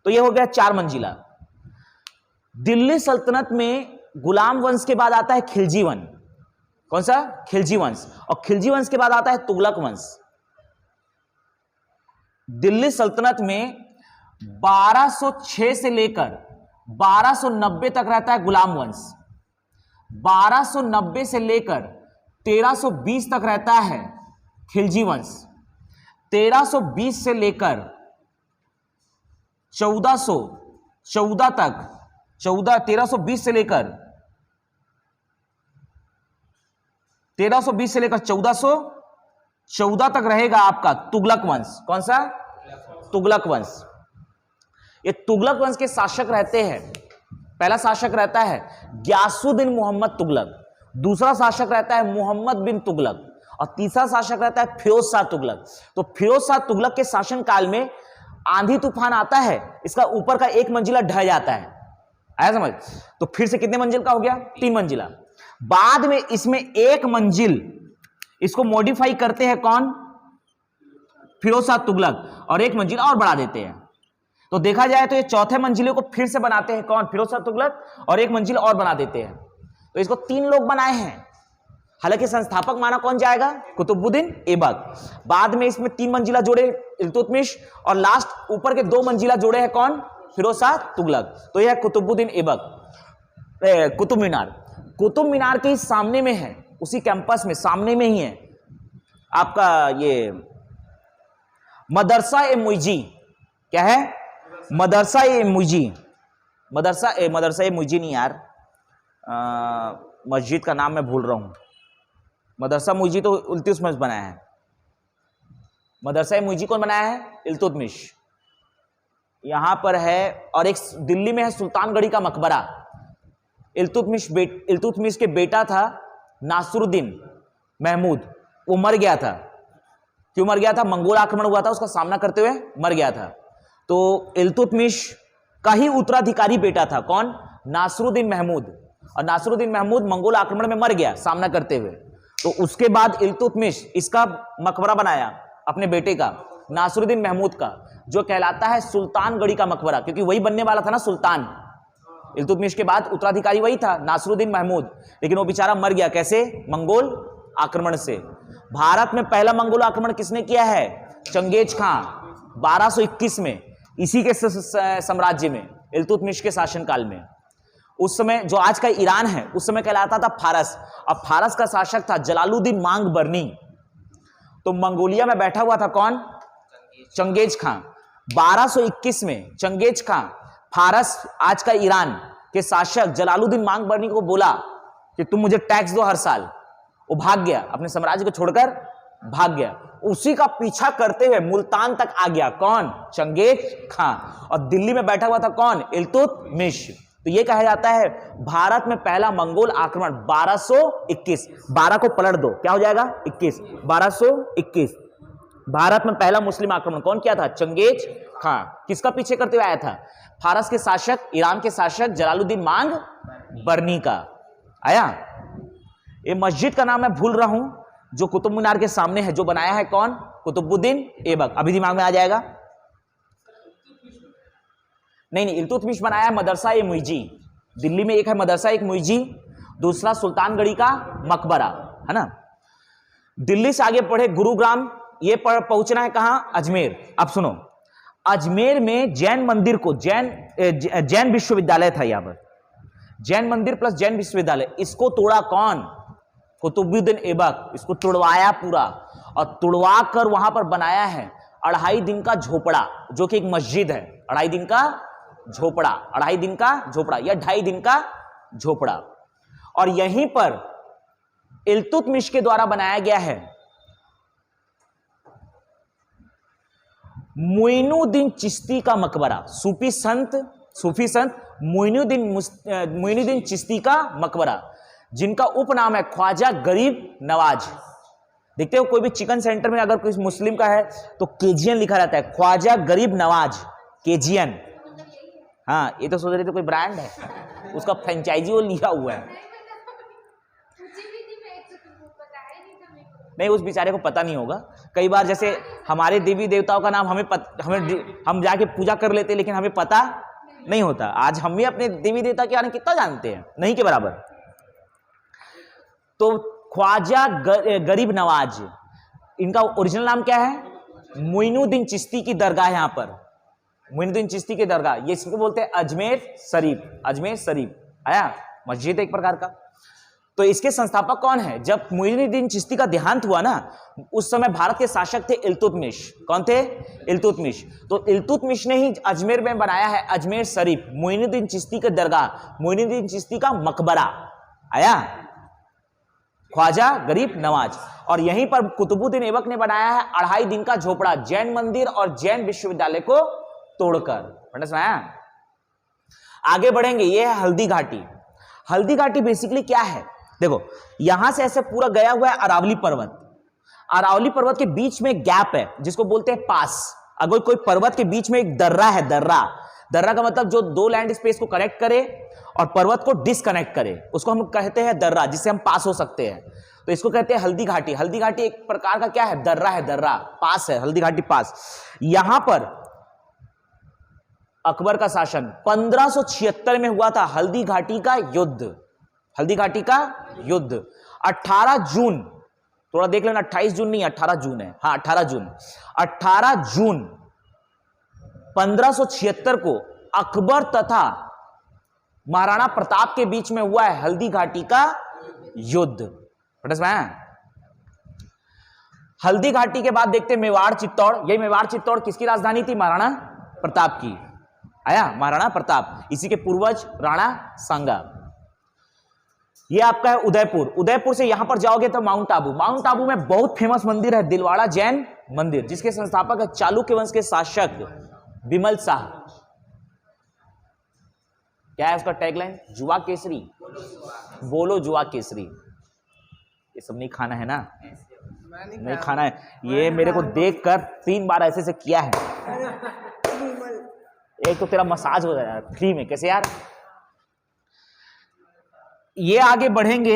तो ये हो गया 4 मंजिला। दिल्ली सल्तनत में गुलाम वंश के बाद आता है खिलजी वंश। कौन सा, खिलजी वंश। और खिलजी वंश के बाद आता है तुगलक वंश। दिल्ली सल्तनत में 1206 से लेकर 1290 तक रहता है गुलाम वंश। 1290 से लेकर 1320 तक रहता है खिलजी वंश। 1320 से लेकर 1414 तक 1320 से लेकर 1414 तक रहेगा आपका तुगलक वंश। कौन सा, तुगलक वंश। ये तुगलक वंश के शासक रहते हैं, पहला शासक रहता है गियासुद्दीन मोहम्मद तुगलक, दूसरा शासक रहता है मोहम्मद बिन तुगलक और तीसरा शासक रहता है फिरोज शाह तुगलक। तो फिरोज शाह तुगलक के शासन काल में आंधी तूफान आता है, इसका ऊपर का 1 मंजिला ढह जाता है, आया समझ। तो फिर से कितने मंजिल का हो गया, 3 मंजिला। बाद में इसमें 1 मंजिल इसको मॉडिफाई करते हैं कौन, फिरोज शाह तुगलक, और 1 मंजिल और बढ़ा देते हैं। तो देखा जाए तो ये चौथे मंजिले को फिर से बनाते हैं कौन, फिरोज शाह तुगलक, और 1 मंजिल और बना देते हैं। तो इसको 3 लोग बनाए हैं, हालांकि संस्थापक माना कौन जाएगा, कुतुबुद्दीन ऐबक। बाद में इसमें 3 मंजिला जोड़े इल्तुतमिश, और लास्ट ऊपर के 2 मंजिला जोड़े हैं कौन, फिरोज शाह तुगलक। तो यह है कुतुबुद्दीन ऐबक। कुतुब मीनार, कुतुब मीनार के सामने में है, उसी कैंपस में सामने में ही है आपका ये मदरसा ए मुइजी। क्या है, मदरसा ए मुइजी। मदरसा ए मुइजी नहीं यार, मस्जिद का नाम मैं भूल रहा हूं। मदरसा मुइजी तो इल्तुतमिश बनाया है, मदरसा ए मुइजी कौन बनाया है, इल्तुतमिश। यहां पर है, और एक दिल्ली में है सुल्तानगढ़ी का मकबरा। इल्तुतमिश के बेटा था नासरुद्दीन महमूद, वो मर गया था। क्यों मर गया था, मंगोल आक्रमण हुआ था, उसका सामना करते हुए मर गया था। तो इल्तुतमिश का ही उत्तराधिकारी बेटा था कौन, नासरुद्दीन महमूद, और नासरुद्दीन महमूद मंगोल आक्रमण में मर गया सामना करते हुए। तो उसके बाद इल्तुतमिश इसका मकबरा बनाया अपने बेटे का, नासरुद्दीन महमूद का, जो कहलाता है सुल्तानगढ़ी का मकबरा, क्योंकि वही बनने वाला था ना सुल्तान। इल्तुतमिश के बाद उत्तराधिकारी वही था नासरुद्दीन महमूद, लेकिन वो बेचारा मर गया। कैसे, मंगोल आक्रमण से। भारत में पहला मंगोल आक्रमण किसने किया है, चंगेज खां, 1221 में, इसी के साम्राज्य में, इल्तुतमिश के शासनकाल में। उस समय जो आज का ईरान है उस समय कहलाता था फारस। अब फारस का शासक था जलालुद्दीन मांग बर्नी। तो मंगोलिया में बैठा हुआ था कौन? चंगेज खां। 1221 में चंगेज खां फारस आज का ईरान के शासक जलालुद्दीन मांग बर्नी को बोला कि तुम मुझे टैक्स दो हर साल। वो भाग गया, अपने साम्राज्य को छोड़कर भाग गया। उसी का पीछा करते हुए मुल्तान तक आ गया कौन? चंगेज खां। और दिल्ली में बैठा हुआ था कौन? इल्तुतमिश। तो यह कहा जाता है भारत में पहला मंगोल आक्रमण 1221। 12 को पलट दो, क्या हो जाएगा? 21। 1221 भारत में पहला मुस्लिम आक्रमण कौन किया था? चंगेज खां। किसका पीछे करते हुए आया था? फारस के शासक, ईरान के शासक जलालुद्दीन मांग बर्नी का। आया? ये मस्जिद का नाम मैं भूल रहा हूं जो कुतुब मीनार के सामने है, जो बनाया है कौन? कुतुबुद्दीन ऐबक। अभी दिमाग में आ जाएगा? नहीं, इल्तुतमिश बनाया है मदरसा ए मुइजी। दिल्ली में एक है मदरसा एक मुइजी, दूसरा सुल्तानगढ़ी का मकबरा, है ना। दिल्ली से आगे पढ़े गुरुग्राम, ये पहुंचना है कहां? अजमेर। अब सुनो, अजमेर में जैन मंदिर को जैन विश्वविद्यालय था। यहां पर जैन मंदिर प्लस जैन विश्वविद्यालय, इसको तोड़ा कौन? कुतुबुद्दीन ऐबक। इसको तुड़वाया पूरा, और तुड़वा कर वहां पर बनाया है 2.5 दिन का झोपड़ा, जो कि एक मस्जिद है। 2.5 दिन का झोपड़ा, 2.5 दिन का झोपड़ा या 2.5 दिन का झोपड़ा। और यहीं पर इल्तुतमिश के द्वारा बनाया गया है मोइनुद्दीन चिश्ती का मकबरा। सूफी संत मोइनुद्दीन चिश्ती का मकबरा, जिनका उपनाम है ख्वाजा गरीब नवाज। देखते हो कोई भी चिकन सेंटर में अगर कोई मुस्लिम का है तो केजीएन लिखा रहता है, ख्वाजा गरीब नवाज, केजीएन। हाँ, ये तो सोच रहे थे कोई ब्रांड है, उसका फ्रेंचाइजी वो लिया हुआ है। नहीं, उस बेचारे को पता नहीं होगा। कई बार जैसे हमारे देवी देवताओं का नाम हम जाके पूजा कर लेते, लेकिन हमें पता नहीं होता। आज हम भी अपने देवी देवता के बारे में कितना जानते हैं? नहीं के बराबर। तो ख्वाजा गरीब नवाज, इनका ओरिजिनल नाम क्या है? मोइनुद्दीन चिश्ती की दरगाह है। यहां पर मोइनुद्दीन चिश्ती की दरगाह, ये इसको बोलते हैं अजमेर शरीफ। अजमेर शरीफ आया, मस्जिद एक प्रकार का। तो इसके संस्थापक कौन है? जब मोइनुद्दीन चिश्ती का देहांत हुआ ना, उस समय भारत के शासक थे इल्तुतमिश। कौन थे? इल्तुतमिश। तो इल्तुतमिश ने ही अजमेर में बनाया है अजमेर शरीफ, मोइनुद्दीन चिश्ती का दरगाह, मोइनुद्दीन चिश्ती का मकबरा। आया? ख्वाजा गरीब नवाज। और यहीं पर कुतुबुद्दीन ऐबक ने बनाया है 2.5 दिन का झोपड़ा, जैन मंदिर और जैन विश्वविद्यालय को तोड़कर। समझा? आगे बढ़ेंगे, ये है हल्दी घाटी। हल्दी घाटी बेसिकली क्या है? देखो, यहां से ऐसे पूरा गया हुआ है अरावली पर्वत। अरावली पर्वत के बीच में गैप है जिसको बोलते हैं पास। अगर कोई पर्वत के बीच में एक दर्रा है, दर्रा का मतलब जो 2 लैंड स्पेस को कनेक्ट करे और पर्वत को डिसकनेक्ट करे, उसको हम कहते हैं दर्रा, जिससे हम पास हो सकते हैं। तो इसको कहते हैं हल्दी घाटी। हल्दी घाटी एक प्रकार का क्या है? दर्रा, पास है, हल्दी घाटी पास। यहां पर अकबर का शासन 1576 में हुआ था हल्दी घाटी का युद्ध। हल्दी घाटी का युद्ध 18 जून, थोड़ा देख लेना, 28 जून नहीं 18 जून है। हाँ, 18 जून 1576 को अकबर तथा महाराणा प्रताप के बीच में हुआ है हल्दी घाटी का युद्ध। हल्दी घाटी के बाद देखते मेवाड़ चित्तौड़। यही मेवाड़ चित्तौड़ किसकी राजधानी थी? महाराणा प्रताप की। आया? महाराणा प्रताप। इसी के पूर्वज राणा सांगा। ये आपका है उदयपुर। उदयपुर से यहां पर जाओगे तो माउंट आबू। माउंट आबू में बहुत फेमस मंदिर है दिलवाड़ा जैन मंदिर, जिसके संस्थापक है चालुक्य वंश के शासक बिमल शाह। क्या है उसका टैगलाइन? जुआ केसरी, बोलो जुआ केसरी। ये सब नहीं खाना है ना? नहीं खाना है। ये मेरे को देखकर 3 बार ऐसे से किया है। एक तो तेरा मसाज हो जाएगा फ्री में। कैसे यार? ये आगे बढ़ेंगे,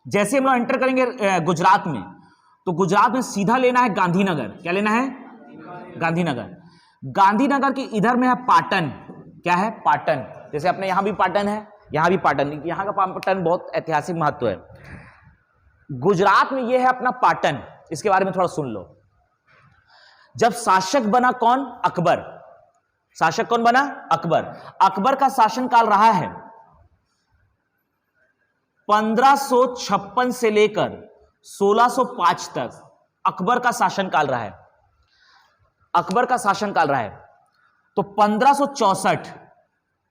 जैसे हम लोग एंटर करेंगे गुजरात में, तो गुजरात में सीधा लेना है गांधीनगर। क्या लेना है? गांधीनगर। गांधीनगर के इधर में है पाटन। क्या है? पाटन। जैसे अपने यहां भी पाटन है, यहां भी पाटन। यहां का पाटन बहुत ऐतिहासिक महत्व है। गुजरात में यह है अपना पाटन। इसके बारे में थोड़ा सुन लो। जब शासक बना कौन? अकबर। शासक कौन बना? अकबर। अकबर का शासन काल रहा है 1556 से लेकर 1605 तक अकबर का शासनकाल रहा है। अकबर का शासनकाल रहा है। तो 1562,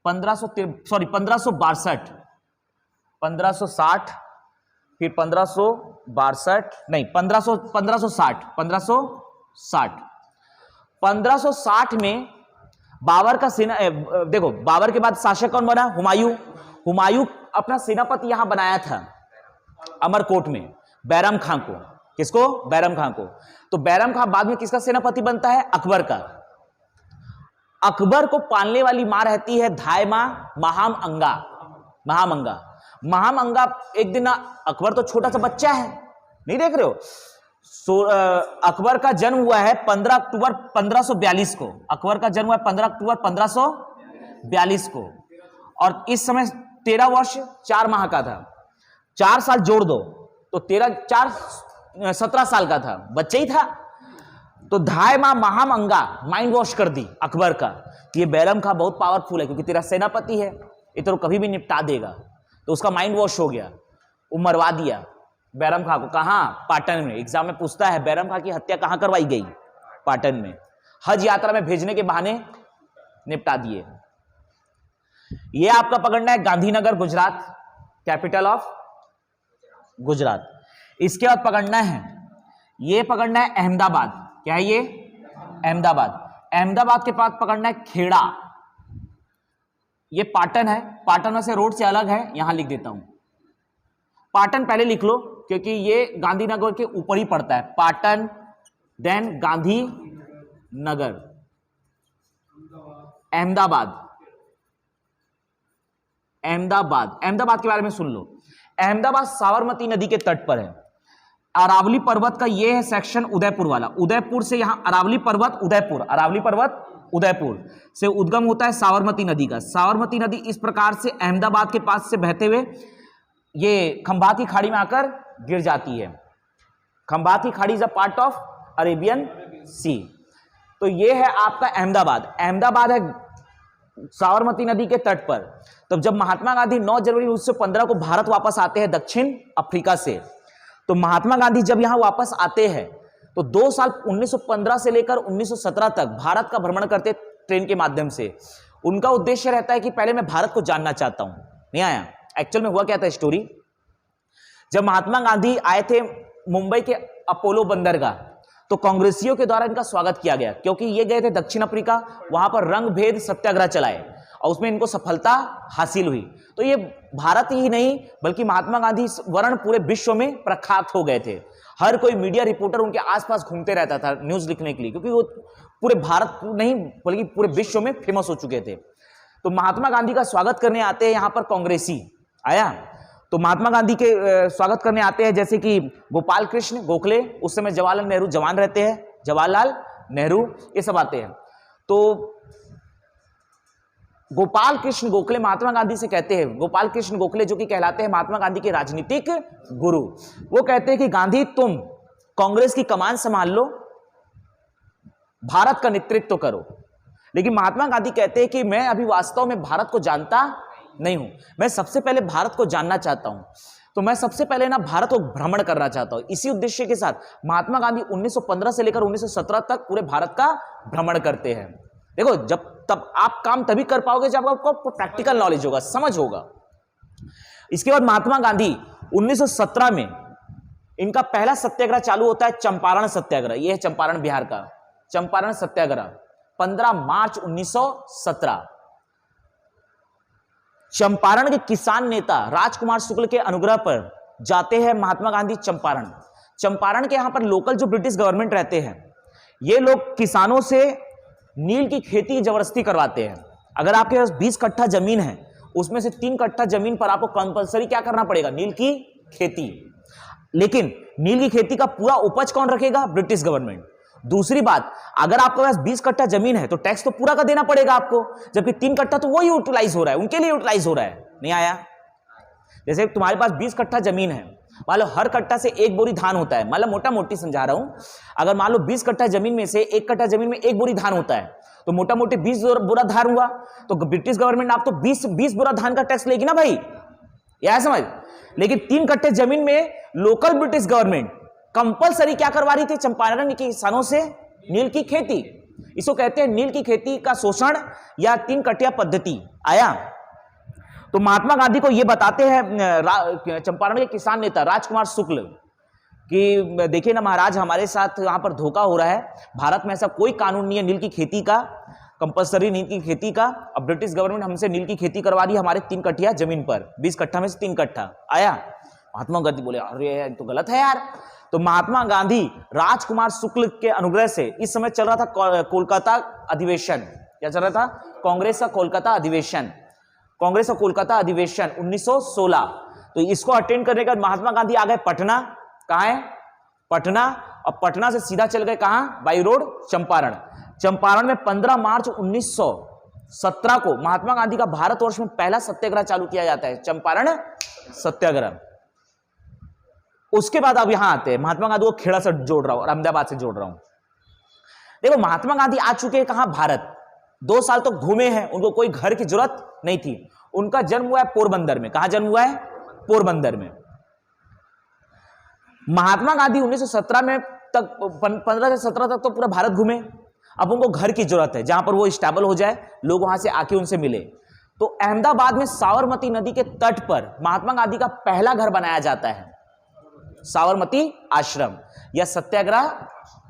1562, 1560, फिर 1562 नहीं 1560 में बाबर का सेना, देखो बाबर के बाद शासक कौन बना? हुमायूं। हुमायूं अपना सेनापति यहां बनाया था अमरकोट में बैरम खां को। किसको? बैरम खां को। तो बैरम खां बाद में किसका सेनापति बनता है? अकबर का। अकबर को पालने वाली मां रहती है धाय मां महामंगा। महामंगा, महामंगा एक दिन, अकबर तो छोटा सा बच्चा है, नहीं देख रहे हो? अकबर का जन्म हुआ है 15 अक्टूबर 1542 को। अकबर का जन्म हुआ है 15 अक्टूबर 1542 को, और इस समय 13 वर्ष 4 माह का था। 4 साल जोड़ दो तो 17 साल का था, बच्चा ही था। तो धाय मां महामंगा माइंड वॉश कर दी अकबर का कि ये बैरम खां बहुत पावरफुल है, क्योंकि तेरा सेनापति है, ये तो कभी भी निपटा देगा। तो उसका माइंड वॉश हो गया, वो मरवा दिया बैरम खां को। कहां? पाटन में। एग्जाम में पूछता है बैरम खां की हत्या कहां करवाई गई? पाटन में। हज यात्रा में भेजने के बहाने निपटा दिए। ये आपका पकड़ना है गांधीनगर, गुजरात, कैपिटल ऑफ गुजरात। इसके बाद पकड़ना है, ये पकड़ना है अहमदाबाद। क्या है ये? अहमदाबाद। अहमदाबाद के पास पकड़ना है खेड़ा। ये पाटन है, पाटन में से रोड से अलग है, यहां लिख देता हूं। पाटन पहले लिख लो क्योंकि ये गांधीनगर के ऊपर ही पड़ता है। पाटन, देन गांधीनगर, अहमदाबाद। अहमदाबाद, अहमदाबाद के बारे में सुन लो। अहमदाबाद साबरमती नदी के तट पर है। अरावली पर्वत का ये है सेक्शन उदयपुर वाला। उदयपुर से यहां अरावली पर्वत, उदयपुर, अरावली पर्वत उदयपुर से उद्गम होता है साबरमती नदी का। साबरमती नदी इस प्रकार से अहमदाबाद के पास से बहते हुए ये खंभात की खाड़ी में आकर गिर जाती है। खंभात की खाड़ी is a part of Arabian sea. तो ये है आपका अहमदाबाद। अहमदाबाद है साबरमती नदी के तट पर। तब जब महात्मा गांधी 9 जनवरी 1915 को भारत वापस आते हैं दक्षिण अफ्रीका से, तो महात्मा गांधी जब यहां वापस आते हैं तो 2 साल 1915 से लेकर 1917 तक भारत का भ्रमण करते ट्रेन के माध्यम से। उनका उद्देश्य रहता है कि पहले मैं भारत को जानना चाहता हूं। नहीं आया? एक्चुअल में हुआ क्या था स्टोरी? जब महात्मा गांधी आए थे मुंबई के अपोलो बंदरगाह, तो कांग्रेसियों के द्वारा इनका स्वागत किया गया, क्योंकि ये गए थे दक्षिण अफ्रीका, वहां पर रंग भेद सत्याग्रह चलाए और उसमें इनको सफलता हासिल हुई। तो ये भारत ही नहीं बल्कि महात्मा गांधी वर्ण पूरे विश्व में प्रख्यात हो गए थे। हर कोई मीडिया रिपोर्टर उनके आसपास घूमते रहता था न्यूज लिखने के लिए, क्योंकि वो पूरे भारत नहीं बल्कि पूरे विश्व में फेमस हो चुके थे। तो महात्मा गांधी का स्वागत करने आते हैं यहां पर कांग्रेसी। आया? तो महात्मा गांधी के स्वागत करने आते हैं जैसे कि गोपाल कृष्ण गोखले, उस समय जवाहरलाल नेहरू जवान रहते हैं, जवाहरलाल नेहरू, ये सब आते हैं। तो गोपाल कृष्ण गोखले महात्मा गांधी से कहते हैं, गोपाल कृष्ण गोखले जो कि कहलाते हैं महात्मा गांधी के राजनीतिक गुरु, वो कहते हैं कि गांधी तुम कांग्रेस की कमान संभाल लो, भारत का नेतृत्व करो। लेकिन महात्मा गांधी कहते हैं कि मैं अभी वास्तव में भारत को जानता नहीं हूं, मैं सबसे पहले भारत को जानना चाहता हूं। तो मैं सबसे पहले ना भारत को भ्रमण करना चाहता हूं। इसी उद्देश्य के साथ महात्मा गांधी 1915 से लेकर 1917 तक पूरे भारत का भ्रमण करते हैं। देखो, जब तब आप काम तभी कर पाओगे जब आपको प्रैक्टिकल नॉलेज होगा, समझ होगा। इसके बाद महात्मा गांधी 1917 में इनका पहला सत्याग्रह चालू होता है, चंपारण सत्याग्रह। यह है चंपारण बिहार का चंपारण सत्याग्रह, 15 मार्च 1917। चंपारण के किसान नेता राजकुमार शुक्ल के अनुग्रह पर जाते हैं महात्मा गांधी चंपारण। चंपारण के यहां पर लोकल जो ब्रिटिश गवर्नमेंट रहते हैं, ये लोग किसानों से नील की खेती जबरदस्ती करवाते हैं। अगर आपके पास 20 कट्ठा जमीन है, उसमें से 3 कट्ठा जमीन पर आपको कंपलसरी क्या करना पड़ेगा? नील की खेती। लेकिन नील की खेती का पूरा उपज कौन रखेगा? British government. दूसरी बात, अगर आपके पास 20 कट्ठा जमीन है तो टैक्स तो पूरा का देना पड़ेगा आपको, जबकि 3 कट्ठा तो वो यूटिलाइज हो रहा है, उनके लिए यूटिलाइज हो रहा है। नहीं आया? जैसे तुम्हारे पास 20 कट्ठा जमीन है, मान लो हर कट्टा से 1 बोरी धान होता है, मतलब मोटा मोटी समझा रहा हूं। अगर मान लो 20 कट्ठा जमीन में से 1 कट्ठा जमीन में 1 बोरी धान होता है, तो मोटा मोटी 20 बोरा धान हुआ, तो ब्रिटिश गवर्नमेंट आप तो 20 बोरा धान का टैक्स लेगी ना भाई। यह समझ। लेकिन 3 कट्टे जमीन में लोकल ब्रिटिश गवर्नमेंट कंपलसरी क्या करवा रही थी? चंपारण के किसानों से नील की खेती। इसको कहते हैं नील की खेती का शोषण या 3 कट्टिया पद्धति। आया तो महात्मा गांधी को यह बताते हैं चंपारण के किसान नेता राजकुमार शुक्ल कि देखिए ना महाराज, हमारे साथ यहां पर धोखा हो रहा है। भारत में ऐसा कोई कानून नहीं है नील की खेती का, कंपलसरी नील की खेती का। अब ब्रिटिश गवर्नमेंट हमसे नील की खेती करवा रही है हमारे 3 कट्टिया जमीन पर, 20 कट्ठा में से 3 कट्ठा। आया महात्मा गांधी बोले अरे तो गलत है यार। तो महात्मा गांधी राजकुमार शुक्ल के अनुग्रह से, इस समय चल रहा था कोलकाता अधिवेशन। क्या चल रहा था? कांग्रेस का कोलकाता अधिवेशन, कांग्रेस का कोलकाता अधिवेशन 1916। तो इसको अटेंड करने के बाद महात्मा गांधी आ गए पटना। कहां है? पटना। और पटना से सीधा चल गए कहां? By road Champaran. चंपारण में 15 मार्च 1917 को महात्मा गांधी का भारतवर्ष में पहला सत्याग्रह चालू किया जाता है, चंपारण सत्याग्रह। उसके बाद अब यहां आते हैं, महात्मा गांधी को खेड़ा से जोड़ रहा हूं और अहमदाबाद से जोड़ रहा हूं। देखो महात्मा गांधी आ चुके हैं कहां? भारत। 2 साल तो घूमे हैं, उनको कोई घर की जरूरत नहीं थी। उनका जन्म हुआ है पोरबंदर में। कहां जन्म हुआ है? पोरबंदर में। महात्मा गांधी 1917 में तक 15 से 17 तक तो पूरा भारत घूमे। अब उनको घर की जरूरत है जहां पर वो स्टेबल हो जाए, लोग वहां से आके उनसे मिले। तो अहमदाबाद में साबरमती नदी के तट पर महात्मा गांधी का पहला घर बनाया जाता है, साबरमती आश्रम या सत्याग्रह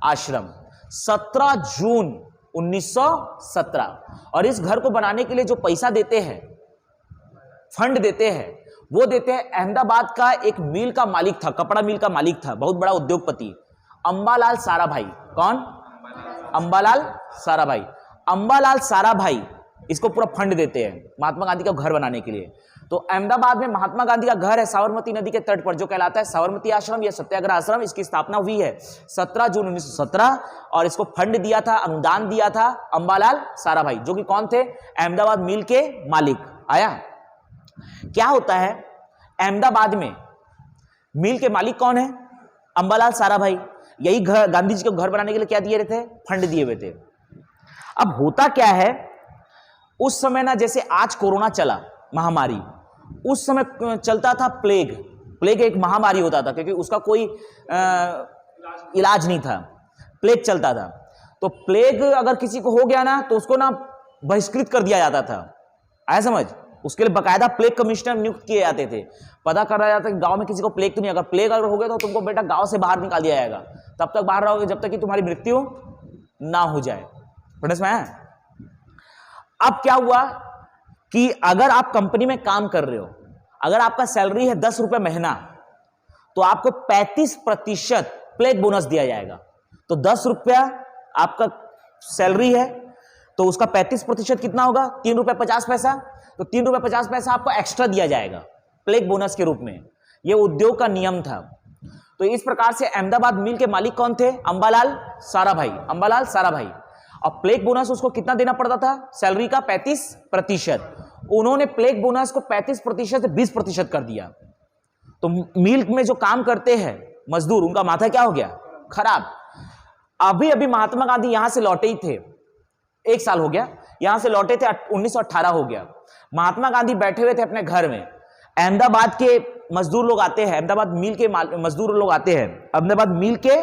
आश्रम, 17 जून 1917। और इस घर को बनाने के लिए जो पैसा देते हैं, फंड देते हैं, वो देते हैं अहमदाबाद का एक मिल का मालिक था, कपड़ा मिल का मालिक था, बहुत बड़ा उद्योगपति, अंबालाल साराभाई। कौन? अंबालाल साराभाई। अंबालाल साराभाई इसको पूरा फंड देते हैं महात्मा गांधी का घर बनाने के लिए। तो अहमदाबाद में महात्मा गांधी का घर है साबरमती नदी के तट पर, जो कहलाता है साबरमती आश्रम या सत्याग्रह आश्रम। इसकी स्थापना हुई है 17 जून 1917 और इसको फंड दिया था, अनुदान दिया था अंबालाल साराभाई, जो कि कौन थे? अहमदाबाद मिल के मालिक। आया क्या होता है अहमदाबाद में मिल के मालिक कौन है? अंबालाल साराभाई। यही घर गांधी जी को घर बनाने के लिए क्या दिए रहे थे? फंड दिए हुए थे। अब होता क्या है, उस समय ना जैसे आज कोरोना चला महामारी, उस समय चलता था प्लेग। प्लेग एक महामारी होता था क्योंकि उसका कोई इलाज नहीं था, प्लेग चलता था। तो प्लेग अगर किसी को हो गया ना तो उसको ना बहिष्कृत कर दिया जाता था। आया समझ? उसके लिए बकायदा प्लेग कमिश्नर नियुक्त किए जाते थे, पता करा जाता कि गांव में किसी को प्लेग तो नहीं, अगर प्लेग अगर हो गया तो तुमको बेटा गांव से बाहर निकाल दिया जाएगा, तब तक बाहर रहोगे जब तक कि तुम्हारी मृत्यु ना हो जाए। समझ में आया? अब क्या हुआ कि अगर आप कंपनी में काम कर रहे हो, अगर आपका सैलरी है 10 रुपए महीना, तो आपको 35% प्लेग बोनस दिया जाएगा। तो 10 रुपया आपका सैलरी है तो उसका 35% कितना होगा? 3 रुपये 50 पैसा। तो 3 रुपये 50 पैसा आपको एक्स्ट्रा दिया जाएगा प्लेग बोनस के रूप में। यह उद्योग का नियम था। तो इस प्रकार से अहमदाबाद मिल के मालिक कौन थे? अंबालाल साराभाई। अंबालाल साराभाई। और प्लेग बोनस उसको कितना देना पड़ता था? सैलरी का 35%। उन्होंने प्लेग बोनस को 35% से 20% कर दिया। तो मिल में जो काम करते हैं मजदूर, उनका माथा क्या हो गया? खराब। अभी अभी महात्मा गांधी यहां से लौटे ही थे, 1 साल हो गया, यहां से लौटे थे, 1918 हो गया। महात्मा गांधी बैठे हुए थे अपने घर में। अहमदाबाद के मजदूर लोग आते हैं, अहमदाबाद मिल के मजदूर लोग आते हैं, अहमदाबाद मिल के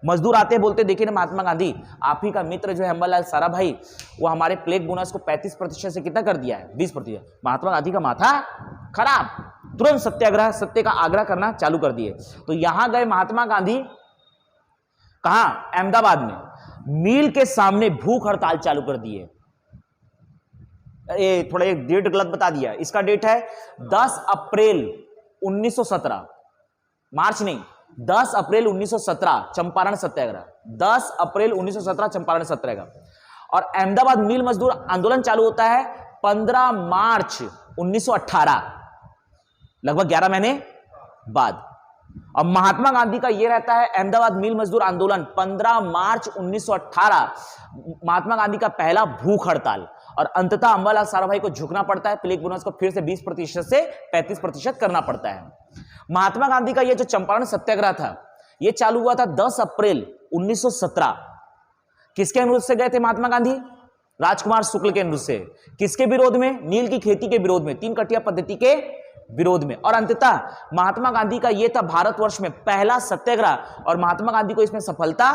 मजदूर आते हैं, बोलते देखिए ना महात्मा गांधी, आप ही का मित्र जो है अंबालाल साराभाई, वो हमारे प्लेग बोनस को 35% से कितना कर दिया है? 20%। महात्मा गांधी का माथा खराब, तुरंत सत्याग्रह, सत्य का आग्रह करना चालू कर दिए। तो यहां गए महात्मा गांधी, कहां? अहमदाबाद में मिल के सामने भूख हड़ताल चालू कर दिए। थोड़ा एक डेट गलत बता दिया, इसका डेट है 10 अप्रैल 1917, मार्च नहीं, 10 अप्रैल 1917 चंपारण सत्याग्रह, 10 अप्रैल 1917 चंपारण सत्याग्रह। और अहमदाबाद मिल मजदूर आंदोलन चालू होता है 15 मार्च 1918, लगभग 11 महीने बाद। और महात्मा गांधी का यह रहता है अहमदाबाद मिल मजदूर आंदोलन 15 मार्च 1918, महात्मा गांधी का पहला भूख हड़ताल। और अंततः अंबालाल साराभाई को झुकना पड़ता है, प्लेग बोनस को फिर से 20% से 35% करना पड़ता है। महात्मा गांधी का यह जो चंपारण सत्याग्रह था, यह चालू हुआ था 10 अप्रैल 1917। किसके अनुरोध से गए थे महात्मा गांधी? राजकुमार शुक्ल के अनुरोध से। किसके विरोध में? नील की खेती के विरोध में, 3 कट्टिया पद्धति के विरोध में। और अंततः महात्मा गांधी का यह था भारतवर्ष में पहला सत्याग्रह, और महात्मा गांधी को इसमें सफलता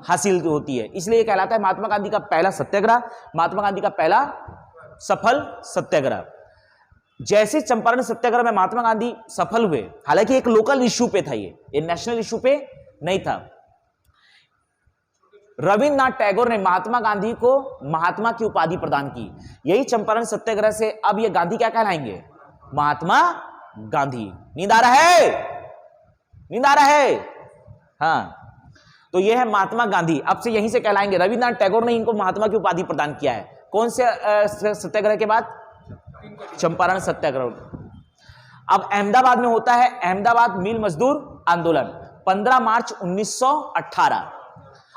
हासिल होती है, इसलिए कहलाता है महात्मा गांधी का पहला सत्याग्रह, महात्मा गांधी का पहला सफल सत्याग्रह। जैसे चंपारण सत्याग्रह में महात्मा गांधी सफल हुए, हालांकि एक लोकल इश्यू पे था, ये नेशनल इश्यू पे नहीं था। रविन्द्रनाथ टैगोर ने महात्मा गांधी को महात्मा की उपाधि प्रदान की। यही चंपारण सत्याग्रह से अब ये गांधी क्या कहलाएंगे? महात्मा गांधी। नींद आ रहा है? नींद आ रहा है? हाँ, तो ये है महात्मा गांधी, अब से यहीं से कहलाएंगे। रविन्द्रनाथ टैगोर ने इनको महात्मा की उपाधि प्रदान किया है। कौन से सत्याग्रह के बाद? चंपारण सत्याग्रह। अब अहमदाबाद में होता है अहमदाबाद मिल मजदूर आंदोलन 15 मार्च 1918,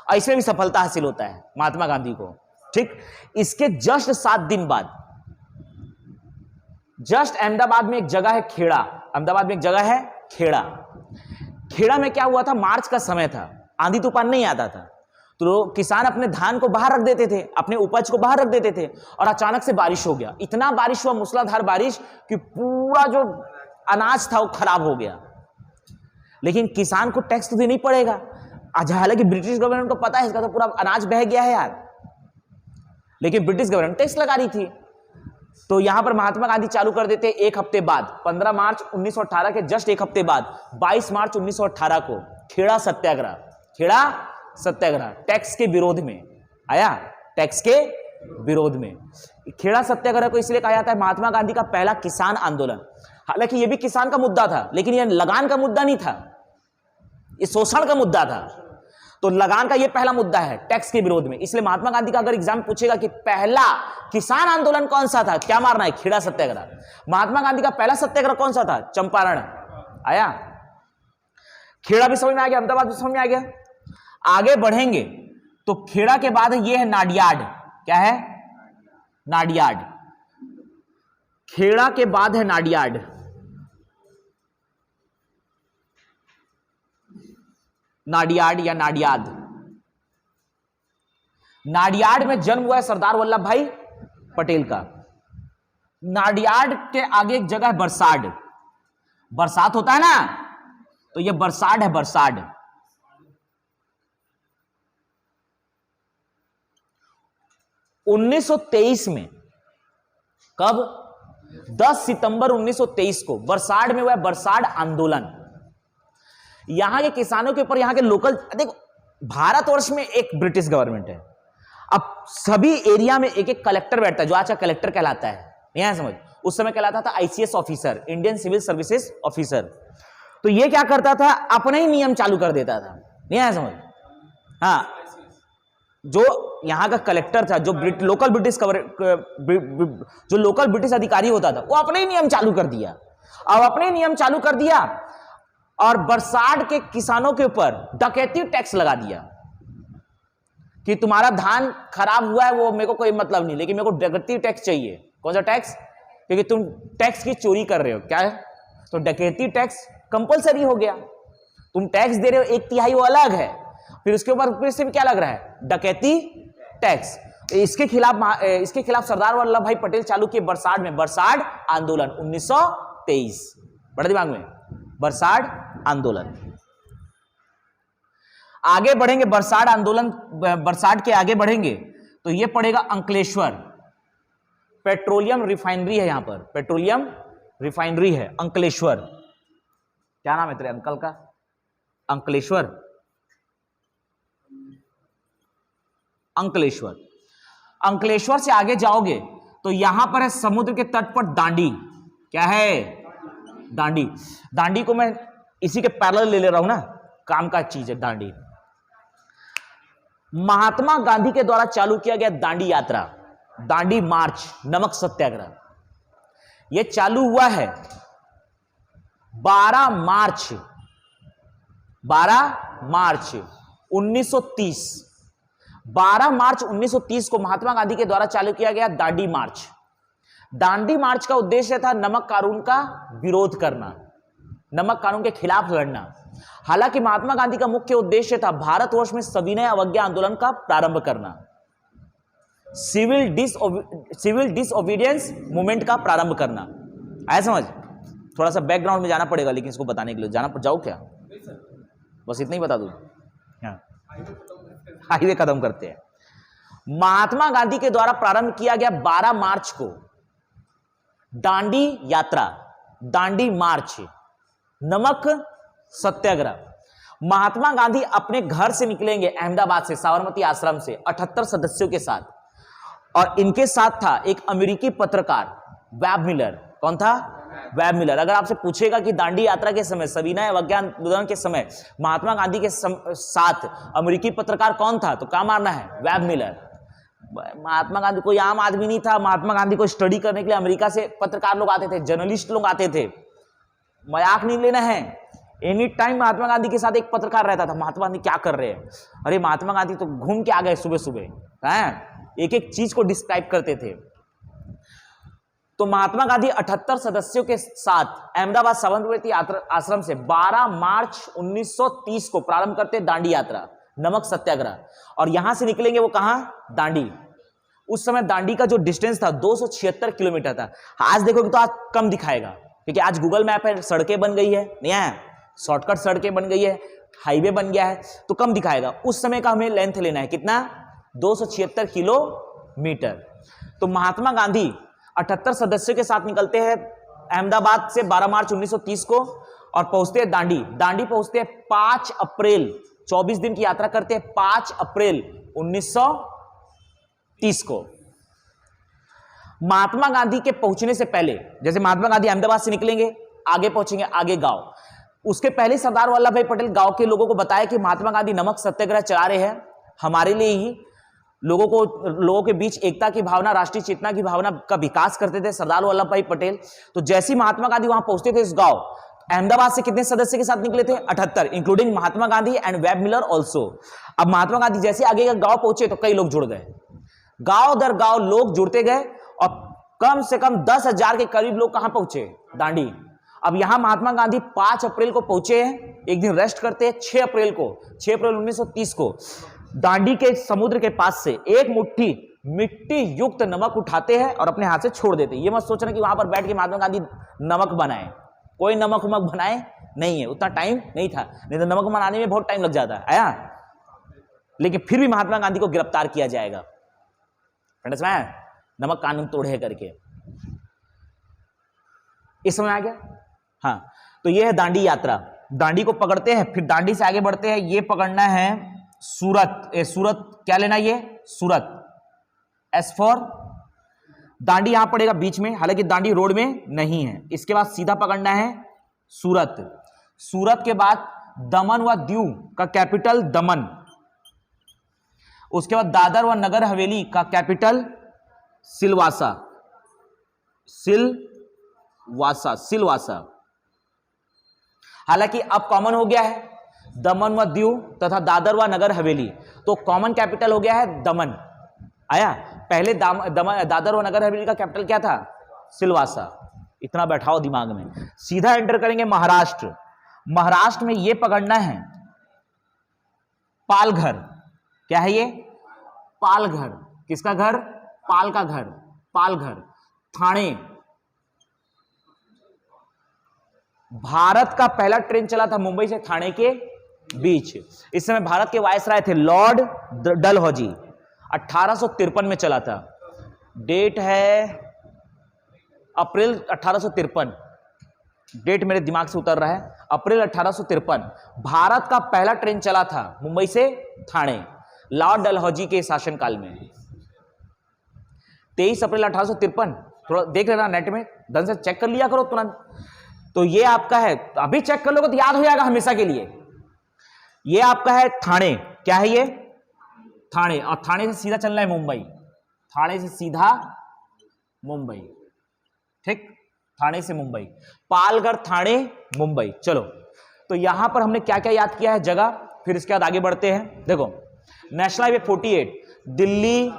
और इसमें भी सफलता हासिल होता है महात्मा गांधी को। ठीक, इसके जस्ट 7 दिन बाद जस्ट अहमदाबाद में एक जगह है खेड़ा, अहमदाबाद में एक जगह है खेड़ा। खेड़ा में क्या हुआ था? मार्च का समय था, आंधी तूफान नहीं आता था, तो किसान अपने धान को बाहर रख देते थे, अपने उपज को बाहर रख देते थे, और अचानक से बारिश हो गया। इतना बारिश हुआ, मूसलाधार बारिश, कि पूरा जो अनाज था वो खराब हो गया। लेकिन किसान को टैक्स तो देना ही पड़ेगा, हालांकि ब्रिटिश गवर्नमेंट को पता है इसका तो पूरा अनाज बह गया है यार, लेकिन ब्रिटिश गवर्नमेंट टैक्स लगा रही थी। तो यहां पर महात्मा गांधी चालू कर देते एक हफ्ते बाद, 15 मार्च 1918 के जस्ट एक हफ्ते बाद 22 मार्च 1918 को खेड़ा सत्याग्रह, खेड़ा सत्याग्रह टैक्स के विरोध में आया, टैक्स के विरोध में। खेड़ा सत्याग्रह को इसलिए कहा जाता है महात्मा गांधी का पहला किसान आंदोलन। हालांकि यह भी किसान का मुद्दा था, लेकिन यह लगान का मुद्दा नहीं था, यह शोषण का मुद्दा था। तो लगान का यह पहला मुद्दा है टैक्स के विरोध में। इसलिए महात्मा गांधी का अगर एग्जाम पूछेगा कि पहला किसान आंदोलन कौन सा था, क्या मारना है? खेड़ा सत्याग्रह। महात्मा गांधी का पहला सत्याग्रह कौन सा था? चंपारण। आया, खेड़ा भी समझ में आ गया, अहमदाबाद भी समझ में आ गया। आगे बढ़ेंगे तो खेड़ा के बाद यह है नाडियाड। क्या है? नाडियाड। खेड़ा के बाद है नाडियाड। नाडियाड या नाडियाद। नाडियाड में जन्म हुआ है सरदार वल्लभ भाई पटेल का। नाडियाड के आगे एक जगह है बरसाड। बरसात होता है ना, तो यह बरसाड है, बरसाड। 1923 में, कब? 10 सितंबर 1923 को बरसाड में हुआ है बरसाड आंदोलन। यहां के किसानों के ऊपर, यहां के लोकल, देखो भारतवर्ष में एक ब्रिटिश गवर्नमेंट है, अब सभी एरिया में एक एक कलेक्टर बैठता है, जो आज का कलेक्टर कहलाता है, यहां समझ। उस समय कहलाता था ICS officer, Indian civil services officer. तो ये क्या करता था? अपने ही नियम चालू कर देता था, नहीं समझ। हाँ, जो यहां का कलेक्टर था, जो लोकल ब्रिटिश अधिकारी होता था, वो अपने ही नियम चालू कर दिया। अब अपने नियम चालू कर दिया और बरसाड के किसानों के ऊपर डकैती टैक्स लगा दिया कि तुम्हारा धान खराब हुआ है, वो मेरे को कोई मतलब नहीं, लेकिन मेरे को डकैती टैक्स चाहिए। कौन सा टैक्स? क्योंकि तुम टैक्स की चोरी कर रहे हो। क्या है? तो डकैती टैक्स कंपलसरी हो गया। तुम टैक्स दे रहे हो 1/3, वो अलग है, फिर उसके ऊपर फिर से क्या लग रहा है? डकैती टैक्स। इसके खिलाफ सरदार वल्लभ भाई पटेल चालू किए बरसाड में बरसाड आंदोलन 1923। बड़ा दिमाग में, बरसाड आंदोलन। आगे बढ़ेंगे बरसाड आंदोलन, बरसाड के आगे बढ़ेंगे तो यह पड़ेगा अंकलेश्वर। पेट्रोलियम रिफाइनरी है, यहां पर पेट्रोलियम रिफाइनरी है अंकलेश्वर। क्या नाम है तेरे अंकल का? अंकलेश्वर। अंकलेश्वर। अंकलेश्वर से आगे जाओगे तो यहां पर है समुद्र के तट पर दांडी। क्या है? दांडी। दांडी को मैं इसी के पैरेलल ले रहा हूं ना, काम का चीज है दांडी। महात्मा गांधी के द्वारा चालू किया गया दांडी यात्रा, दांडी मार्च, नमक सत्याग्रह, यह चालू हुआ है 12 मार्च 1930। 12 मार्च 1930 को महात्मा गांधी के द्वारा चालू किया गया दांडी मार्च। दांडी मार्च का उद्देश्य था नमक कानून का विरोध करना, नमक कानून के खिलाफ लड़ना। हालांकि महात्मा गांधी का मुख्य उद्देश्य था भारतवर्ष में सविनय अवज्ञा आंदोलन का प्रारंभ करना, सिविल डिसओबीडियंस मूवमेंट का प्रारंभ करना। आया समझ? थोड़ा सा बैकग्राउंड में जाना पड़ेगा लेकिन इसको बताने के लिए जाना जाओ क्या, बस इतना ही बता दूं। हाँ, हाईवे खत्म करते हैं। महात्मा गांधी के द्वारा प्रारंभ किया गया 12 मार्च को दांडी यात्रा, दांडी मार्च, नमक सत्याग्रह। महात्मा गांधी अपने घर से निकलेंगे अहमदाबाद से, साबरमती आश्रम से 78 सदस्यों के साथ, और इनके साथ था एक अमेरिकी पत्रकार वेब मिलर। कौन था? Web Miller. अगर आपसे पूछेगा कि दांडी यात्रा के समय, सविनय अवज्ञा आंदोलन के समय महात्मा गांधी के साथ अमेरिकी पत्रकार कौन था, तो क्या मानना है? Web Miller. महात्मा गांधी कोई आम आदमी नहीं था। महात्मा गांधी को स्टडी करने के लिए अमेरिका से पत्रकार लोग आते थे, जर्नलिस्ट लोग आते थे। मजाक नहीं लेना है। एनी टाइम महात्मा गांधी के साथ एक पत्रकार रहता था। महात्मा गांधी क्या कर रहे हैं? अरे महात्मा गांधी तो घूम के आ गए सुबह सुबह, हैं? एक एक चीज को डिस्क्राइब करते थे। तो महात्मा गांधी 78 सदस्यों के साथ अहमदाबाद साबरमती आश्रम से 12 मार्च 1930 को प्रारंभ करते दांडी यात्रा, नमक सत्याग्रह। और यहां से निकलेंगे वो कहां? दांडी। उस समय दांडी का जो डिस्टेंस था 276 किलोमीटर था। आज देखोगे तो आज कम दिखाएगा, क्योंकि आज गूगल मैप है, सड़कें बन गई है, नहीं है, शॉर्टकट सड़कें बन गई है, हाईवे बन गया है, तो कम दिखाएगा। उस समय का हमें लेंथ लेना है, कितना? 276 किलोमीटर। तो महात्मा गांधी 78 सदस्यों के साथ निकलते हैं अहमदाबाद से 12 मार्च 1930 को और पहुंचते हैं दांडी। दांडी पहुंचते हैं 5 अप्रैल, 24 दिन की यात्रा करते हैं 5 अप्रैल 1930 को। महात्मा गांधी के पहुंचने से पहले, जैसे महात्मा गांधी अहमदाबाद से निकलेंगे, आगे पहुंचेंगे, आगे गांव, उसके पहले सरदार वल्लभ भाई पटेल गांव के लोगों को बताया कि महात्मा गांधी नमक सत्याग्रह चला रहे हैं हमारे लिए ही। लोगों के बीच एकता की भावना, राष्ट्रीय चेतना की भावना का विकास करते थे सरदार वल्लभ भाई पटेल। तो जैसे ही महात्मा गांधी वहां पहुंचते थे इस गांव, अहमदाबाद से कितने सदस्य के साथ निकले थे? 78, including Mahatma Gandhi and web Miller also. अब महात्मा गांधी जैसे आगे का गांव पहुंचे तो कई लोग जुड़ गए, गांव दर गांव लोग जुड़ते गए और कम से कम 10,000 के करीब लोग कहां पहुंचे? दांडी। अब यहां महात्मा गांधी 5 अप्रैल को पहुंचे हैं, एक दिन रेस्ट करते हैं। 6 अप्रैल 1930 को दांडी के समुद्र के पास से एक मुट्ठी मिट्टी युक्त नमक उठाते हैं और अपने हाथ से छोड़ देते हैं। ये मत सोचना कि वहां पर बैठ के महात्मा गांधी नमक बनाए, कोई नमक वमक बनाए नहीं है, उतना टाइम नहीं था, नहीं तो नमक बनाने में बहुत टाइम लग जाता है आया। लेकिन फिर भी महात्मा गांधी को गिरफ्तार किया जाएगा, नमक कानून तोड़े करके। इस समय आ गया। हाँ, तो ये है दांडी यात्रा। दांडी को पकड़ते हैं, फिर दांडी से आगे बढ़ते हैं। ये पकड़ना है सूरत। सूरत क्या लेना? ये सूरत, एस फॉर दांडी यहां पड़ेगा बीच में, हालांकि दांडी रोड में नहीं है। इसके बाद सीधा पकड़ना है सूरत। सूरत के बाद दमन व दीव का कैपिटल दमन, उसके बाद दादर व नगर हवेली का कैपिटल सिलवासा, सिलवासा। हालांकि अब कॉमन हो गया है दमन व दीव तथा दादर व नगर हवेली, तो कॉमन कैपिटल हो गया है दमन। आया? पहले दादर व नगर हवेली का कैपिटल क्या था? सिलवासा। इतना बैठाओ दिमाग में। सीधा एंटर करेंगे महाराष्ट्र। महाराष्ट्र में यह पकड़ना है पालघर। क्या है ये? पालघर। किसका घर? पाल का घर, पालघर। ठाणे, भारत का पहला ट्रेन चला था मुंबई से ठाणे के बीच। इस समय भारत के वायसराय थे लॉर्ड डलहौजी। 1853 में चला था। डेट है अप्रैल 1853। डेट मेरे दिमाग से उतर रहा है, अप्रैल 1853 भारत का पहला ट्रेन चला था मुंबई से ठाणे, लॉर्ड डलहौजी के शासनकाल में। 23 अप्रैल 1853। थोड़ा देख लेना नेट में, ढंग से चेक कर लिया करो तुरंत। तो ये आपका है, अभी चेक कर लोगे तो याद हो जाएगा हमेशा के लिए। ये आपका है ठाणे। क्या है ये? ठाणे। और ठाणे से सीधा चलना है मुंबई, ठाणे से सीधा मुंबई। ठीक, ठाणे से मुंबई, पालघर, ठाणे, मुंबई। चलो, तो यहां पर हमने क्या क्या याद किया है जगह, फिर इसके बाद आगे बढ़ते हैं। देखो, नेशनल हाईवे 48 दिल्ली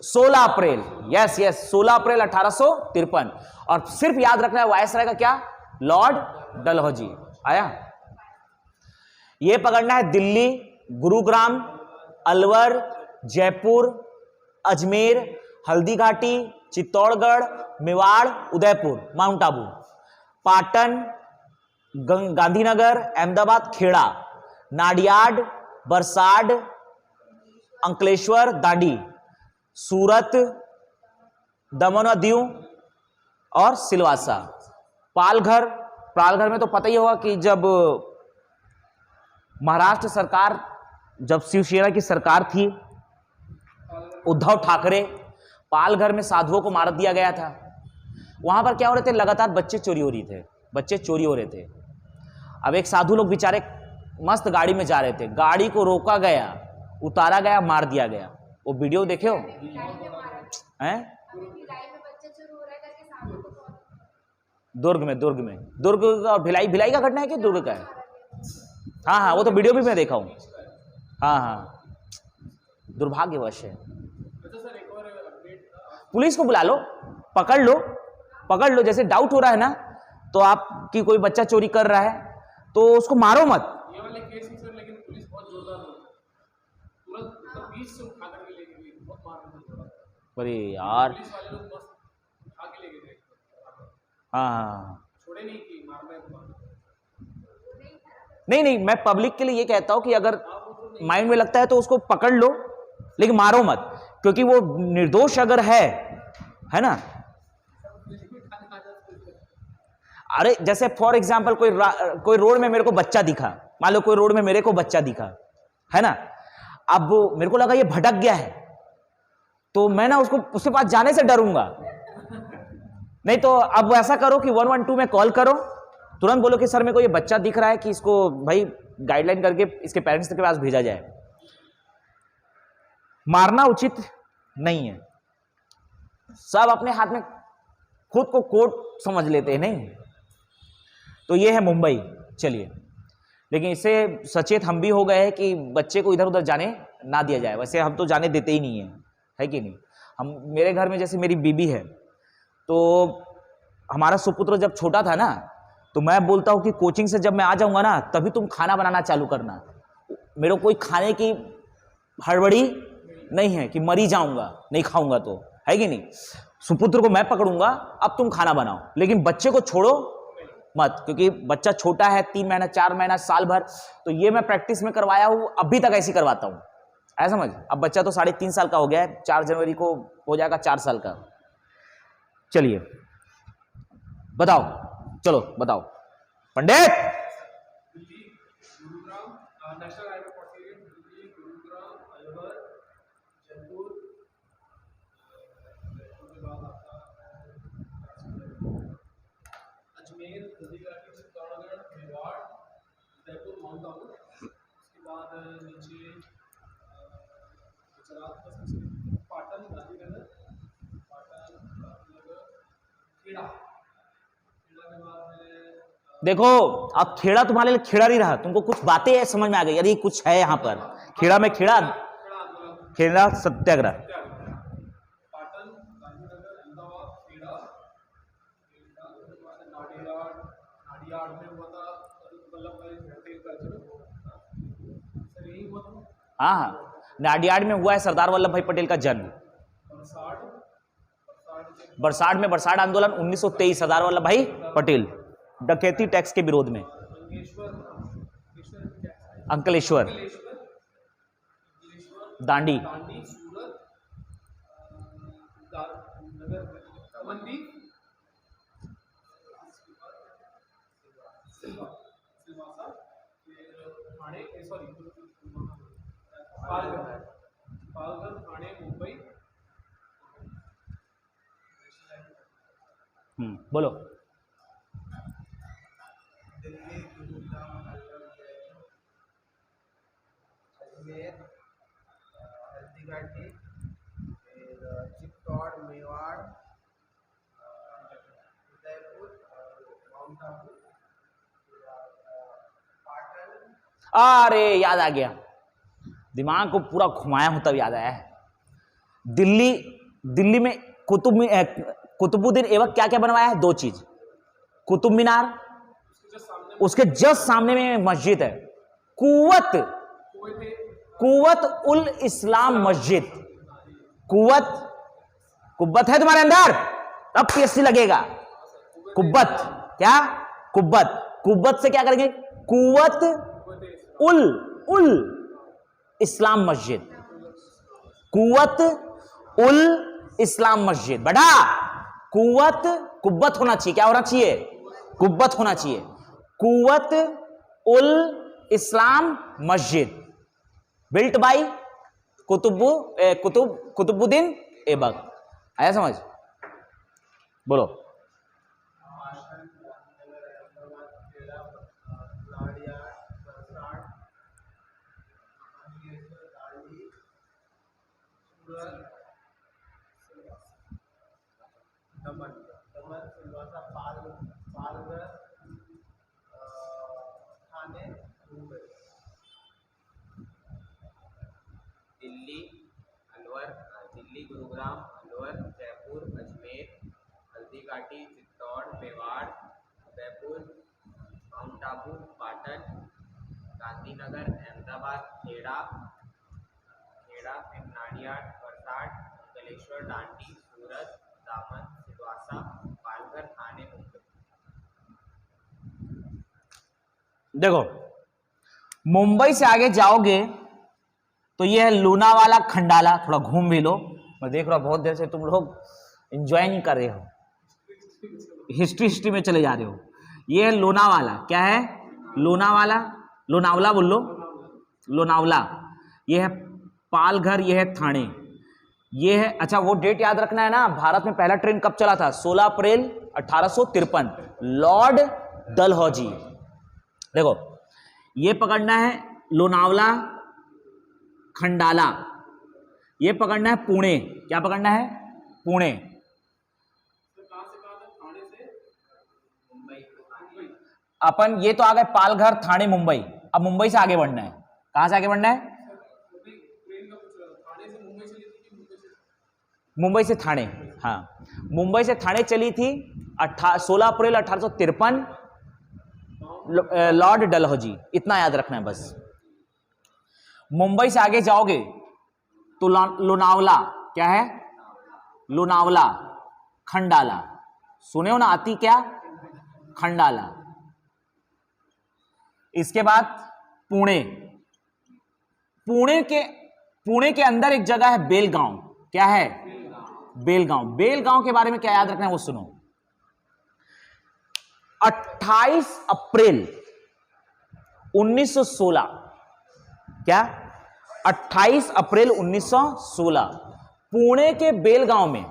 16 अप्रैल, यस 16 अप्रैल 1853। और सिर्फ याद रखना है वायसराय का क्या? लॉर्ड डलहौजी। आया? यह पकड़ना है दिल्ली, गुरुग्राम, अलवर, जयपुर, अजमेर, हल्दीघाटी, चित्तौड़गढ़, मेवाड़, उदयपुर, माउंट आबू। पाटन, गांधीनगर, अहमदाबाद, खेड़ा, नाडियाड, बरसाड, अंकलेश्वर, दांडी, सूरत, दमन और दीव और सिलवासा। पालघर, पालघर में तो पता ही होगा कि जब महाराष्ट्र सरकार, जब शिवसेना की सरकार थी, उद्धव ठाकरे, पालघर में साधुओं को मार दिया गया था। वहां पर क्या हो रहे थे, लगातार बच्चे चोरी हो रही थे, बच्चे चोरी हो रहे थे। अब एक साधु लोग बेचारे मस्त गाड़ी में जा रहे थे, गाड़ी को रोका गया, उतारा गया, मार दिया गया। वो वीडियो देखे हो हैं? दुर्ग में, दुर्ग और भिलाई का घटना है कि दुर्ग का है? हाँ हाँ, वो तो वीडियो भी मैं देखा हूँ। हाँ हाँ, दुर्भाग्यवश है। पुलिस को बुला लो, पकड़ लो। जैसे डाउट हो रहा है ना, तो आपकी कोई बच्चा चोरी कर रहा है तो उसको मारो मत। ये वाले केस में सर लेकिन पुलिस बहुत जोरदार है, तुरंत 20 से उठा करके लेके गई, बहुत मार रही थी। अरे यार, पुलिस वाले लोग बस उठा के लेके गए। हाँ, छोड़े नहीं कि मारना है। नहीं, मैं पब्लिक के लिए ये कहता हूं कि अगर माइंड में लगता है तो उसको पकड़ लो, लेकिन मारो मत, क्योंकि वो निर्दोष अगर है ना। अरे जैसे फॉर एग्जाम्पल कोई रोड में मेरे को बच्चा दिखा, मान लो कोई रोड में मेरे को बच्चा दिखा, है ना, अब मेरे को लगा ये भटक गया है, तो मैं ना उसके पास जाने से डरूंगा। नहीं तो अब ऐसा करो कि 112 में कॉल करो, तुरंत बोलो कि सर मेरे को ये बच्चा दिख रहा है, कि इसको भाई गाइडलाइन करके इसके पेरेंट्स के पास भेजा जाए। मारना उचित नहीं है। सब अपने हाथ में खुद को कोर्ट समझ लेते हैं, नहीं? तो ये है मुंबई। चलिए, लेकिन इससे सचेत हम भी हो गए हैं कि बच्चे को इधर उधर जाने ना दिया जाए। वैसे हम तो जाने देते ही नहीं है कि नहीं? हम, मेरे घर में जैसे मेरी बीबी है, तो हमारा सुपुत्र जब छोटा था ना, तो मैं बोलता हूँ कि कोचिंग से जब मैं आ जाऊंगा ना, तभी तुम खाना बनाना चालू करना। मेरे को कोई खाने की हड़बड़ी नहीं है कि मरी जाऊंगा नहीं खाऊंगा, तो है कि नहीं? सुपुत्र को मैं पकड़ूंगा, अब तुम खाना बनाओ, लेकिन बच्चे को छोड़ो मत, क्योंकि बच्चा छोटा है, 3 महीना 4 महीना साल भर। तो ये मैं प्रैक्टिस में करवाया हूं, अभी तक ऐसी करवाता हूं, ऐसा समझ। अब बच्चा तो 3.5 साल का हो गया है, 4 जनवरी को हो जाएगा 4 साल का। चलिए बताओ, चलो बताओ पंडित। गुरुग्राम नेशनल हाईवे 48, दिल्ली, गुरुग्राम, अलवर, जयपुर, उसके बाद आपका अजमेर, हल्दीघाटी, चित्तौड़गढ़, मेवाड़, जयपुर, माउंट आबू, उसके बाद नीचे गुजरात का सबसे पाटन, गांधीनगर, खेड़ा के बाद देखो, अब खेड़ा तुम्हारे लिए खेड़ा नहीं रहा, तुमको कुछ बातें समझ में आ गई, अरे कुछ है यहाँ पर। खेड़ा में खेड़ा सत्याग्रह, पाटन, गांधीनगर, अहमदाबाद, खेड़ा, नाडियाड में हुआ था वल्लभ भाई पटेल का जन्म, सर यही हुआ था। हाँ, नाडियाड में हुआ है सरदार वल्लभ भाई पटेल का जन्म। बरसाड़ में बरसाड़ आंदोलन 1923, सरदार वल्लभ भाई पटेल, डकैती टैक्स के विरोध में। अंकलेश्वर, दांडी, सूरत, नगर, मंडी, सिलवासा, ठाणे, सॉरी पालघर, ठाणे, मुंबई। बोलो। दिल्ली, गुरुग्राम, अजमेर, हल्दीघाटी, चित्तौड़, मेवाड़, उदयपुर, माउंट आबू, पाटन। अरे याद आ गया, दिमाग को पूरा घुमाया हूं तब याद आया है। दिल्ली में कुतुबुद्दीन ऐबक क्या क्या बनवाया है? 2 चीज, कुतुब मीनार, उसके जस्ट सामने में मस्जिद है, कुव्वत उल इस्लाम मस्जिद। कुव्वत है तुम्हारे अंदर, अब पीएससी लगेगा। कुव्वत क्या? कुव्वत। कुव्वत से क्या करेंगे? कुव्वत उल उल इस्लाम मस्जिद। कुव्वत उल इस्लाम मस्जिद। बेटा कुव्वत, कुव्वत होना चाहिए, क्या होना चाहिए? कुव्वत होना चाहिए। कुव्वत उल इस्लाम मस्जिद बिल्ट बाई कुतुबुद्दीन ऐबक। आया समझ? बोलो। दमन दमन सिलवासा पालघर ठाणे मुंबई। दिल्ली अलवर, दिल्ली गुरुग्राम अलवर जयपुर अजमेर हल्दीघाटी चित्तौड़ मेवाड़ उदयपुर माउंट आबू पाटन गांधीनगर अहमदाबाद खेड़ा फिर नाडियाड वरसाड अंकलेश्वर डांडी सूरत दामन सिलवासा पालघर ठाणे मुंबई। देखो मुंबई से आगे जाओगे तो ये है लोनावाला खंडाला। थोड़ा घूम भी लो। मैं देख रहा हूं बहुत देर से तुम लोग एंजॉय नहीं कर रहे हो, हिस्ट्री में चले जा रहे हो। ये है लोनावाला। क्या है? लोनावाला, लोनावला बोल लो, लोनावला। ये है पालघर, ये है ठाणे, ये है। अच्छा वो डेट याद रखना है ना, भारत में पहला ट्रेन कब चला था? 16 अप्रैल 1853, लॉर्ड डलहौजी। देखो ये पकड़ना है लोनावला खंडाला, ये पकड़ना है पुणे। क्या पकड़ना है? पुणे। अपन ये तो आ गए पालघर ठाणे मुंबई। अब मुंबई से आगे बढ़ना है। कहां से आगे बढ़ना है? मुंबई से ठाणे। हाँ मुंबई से ठाणे चली थी 16 अप्रैल 1853, लॉर्ड डलहौजी। इतना याद रखना है बस। मुंबई से आगे जाओगे तो लोनावला। क्या है? लोनावला खंडाला। सुने हो ना? आती क्या? खंडाला। इसके बाद पुणे। पुणे के अंदर एक जगह है बेलगांव। क्या है? बेलगांव। बेलगांव के बारे में क्या याद रखना है वो सुनो। 28 अप्रैल 1916। क्या? 28 अप्रैल 1916 पुणे के बेलगांव में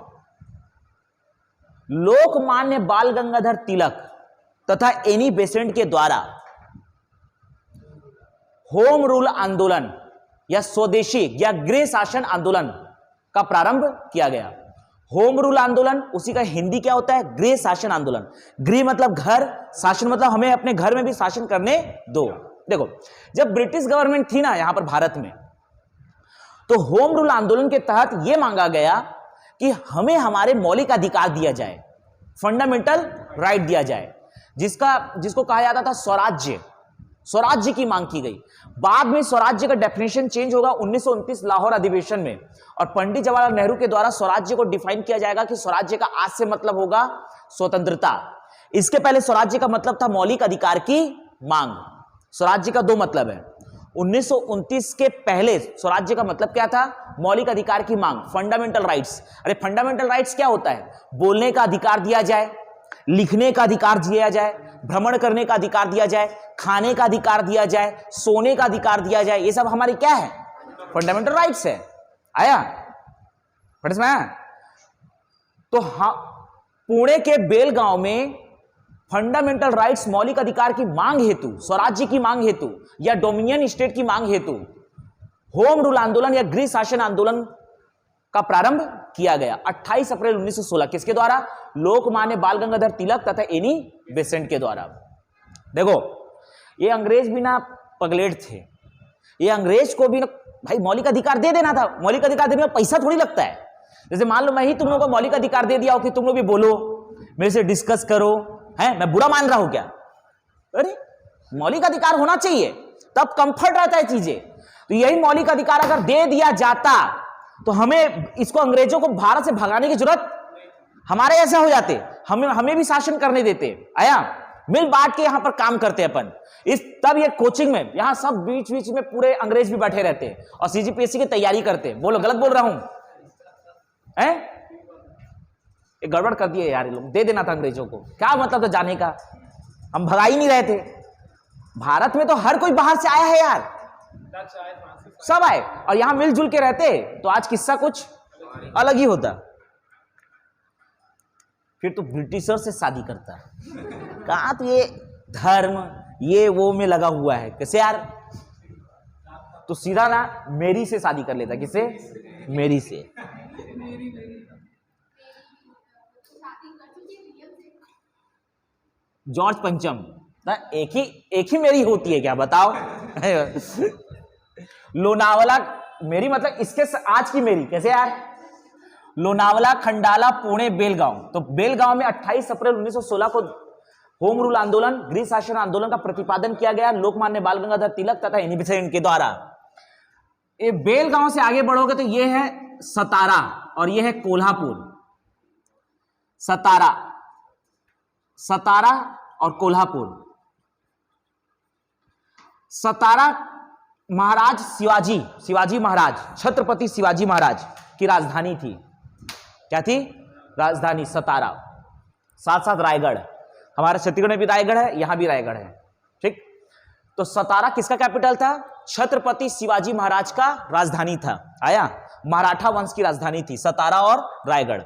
लोकमान्य बाल गंगाधर तिलक तथा एनी बेसेंट के द्वारा होम रूल आंदोलन या स्वदेशी या गृह शासन आंदोलन का प्रारंभ किया गया। होम रूल आंदोलन, उसी का हिंदी क्या होता है? गृह शासन आंदोलन। गृह मतलब घर, शासन मतलब हमें अपने घर में भी शासन करने दो। देखो जब ब्रिटिश गवर्नमेंट थी ना यहां पर भारत में, तो होम रूल आंदोलन के तहत यह मांगा गया कि हमें हमारे मौलिक अधिकार दिया जाए, फंडामेंटल राइट दिया जाए, जिसको कहा जाता था स्वराज्य। स्वराज्य की मांग की गई। बाद में स्वराज्य का डेफिनेशन चेंज होगा 1929 लाहौर अधिवेशन में, और पंडित जवाहरलाल नेहरू के द्वारा स्वराज्य को डिफाइन किया जाएगा कि स्वराज्य का आज से मतलब होगा स्वतंत्रता। इसके पहले स्वराज्य का मतलब था मौलिक अधिकार की मांग। स्वराज्य का दो मतलब है। 1929 के पहले स्वराज्य का मतलब क्या था? मौलिक अधिकार की मांग, फंडामेंटल राइट्स। अरे फंडामेंटल राइट्स क्या होता है? बोलने का अधिकार दिया जाए, लिखने का अधिकार दिया जाए, भ्रमण करने का अधिकार दिया जाए, खाने का अधिकार दिया जाए, सोने का अधिकार दिया जाए। ये सब हमारी क्या है? फंडामेंटल राइट्स है। आया समझ में? तो हाँ, पुणे के बेलगांव में फंडामेंटल राइट्स मौलिक अधिकार की मांग हेतु, स्वराज्य की मांग हेतु या डोमिनियन स्टेट की मांग हेतु होम रूल आंदोलन या गृह शासन आंदोलन का प्रारंभ किया गया 28 अप्रैल 1916। किसके द्वारा? लोकमान्य बाल गंगाधर तिलक तथा एनी बेसेंट के द्वारा। देखो ये अंग्रेज भी ना पगलेट थे। ये अंग्रेज को भी ना भाई मौलिक अधिकार दे देना था। मौलिक अधिकार देने में पैसा थोड़ी लगता है। जैसे मान लो मैं ही तुम लोगों को मौलिक अधिकार दे दिया हो कि तुम लोग भी बोलो, मेरे से डिस्कस करो, है मैं बुरा मान रहा हूं क्या? अरे मौलिक अधिकार होना चाहिए, तब कंफर्ट रहता है चीजें। तो यही मौलिक अधिकार अगर दे दिया जाता तो हमें इसको अंग्रेजों को भारत से भगाने की जरूरत हमारे ऐसा हो जाते, हमें भी शासन करने देते। आया, मिल बांट के यहां पर काम करते अपन। इस तब ये कोचिंग में यहां सब बीच बीच में पूरे अंग्रेज भी बैठे रहते और सीजीपीएससी की तैयारी करते। बोलो गलत बोल रहा हूं? ये गड़बड़ कर दिए यार, ये लोग। दे देना था अंग्रेजों को, क्या मतलब था जाने का, हम भगा ही नहीं रहे थे। भारत में तो हर कोई बाहर से आया है यार, सब आए और यहां मिलजुल के रहते तो आज किस्सा कुछ अलग ही होता। फिर तो ब्रिटिशर से शादी करता है, कहा तो ये धर्म ये वो में लगा हुआ है। कैसे यार, तो सीधा ना मेरी से शादी कर लेता। किसे? मेरी से। जॉर्ज पंचम ना, एक ही मेरी होती है क्या बताओ? लोनावला मेरी मतलब इसके आज की मेरी। कैसे यार? लोनावला, खंडाला, पुणे, बेलगांव। तो बेलगांव में 28 अप्रैल 1916 को होम रूल आंदोलन, गृह शासन आंदोलन का प्रतिपादन किया गया लोकमान्य बाल गंगाधर तिलक तथा इनके द्वारा। ये बेलगांव से आगे बढ़ोगे तो ये है सतारा और ये है कोल्हापुर। सतारा और कोल्हापुर। सतारा महाराज शिवाजी महाराज, छत्रपति शिवाजी महाराज की राजधानी थी। क्या थी? राजधानी सतारा। साथ साथ रायगढ़, हमारे छत्तीसगढ़ में भी रायगढ़ है, यहां भी रायगढ़ है। ठीक, तो सतारा किसका कैपिटल था? छत्रपति शिवाजी महाराज का राजधानी था। आया, मराठा वंश की राजधानी थी सतारा और रायगढ़।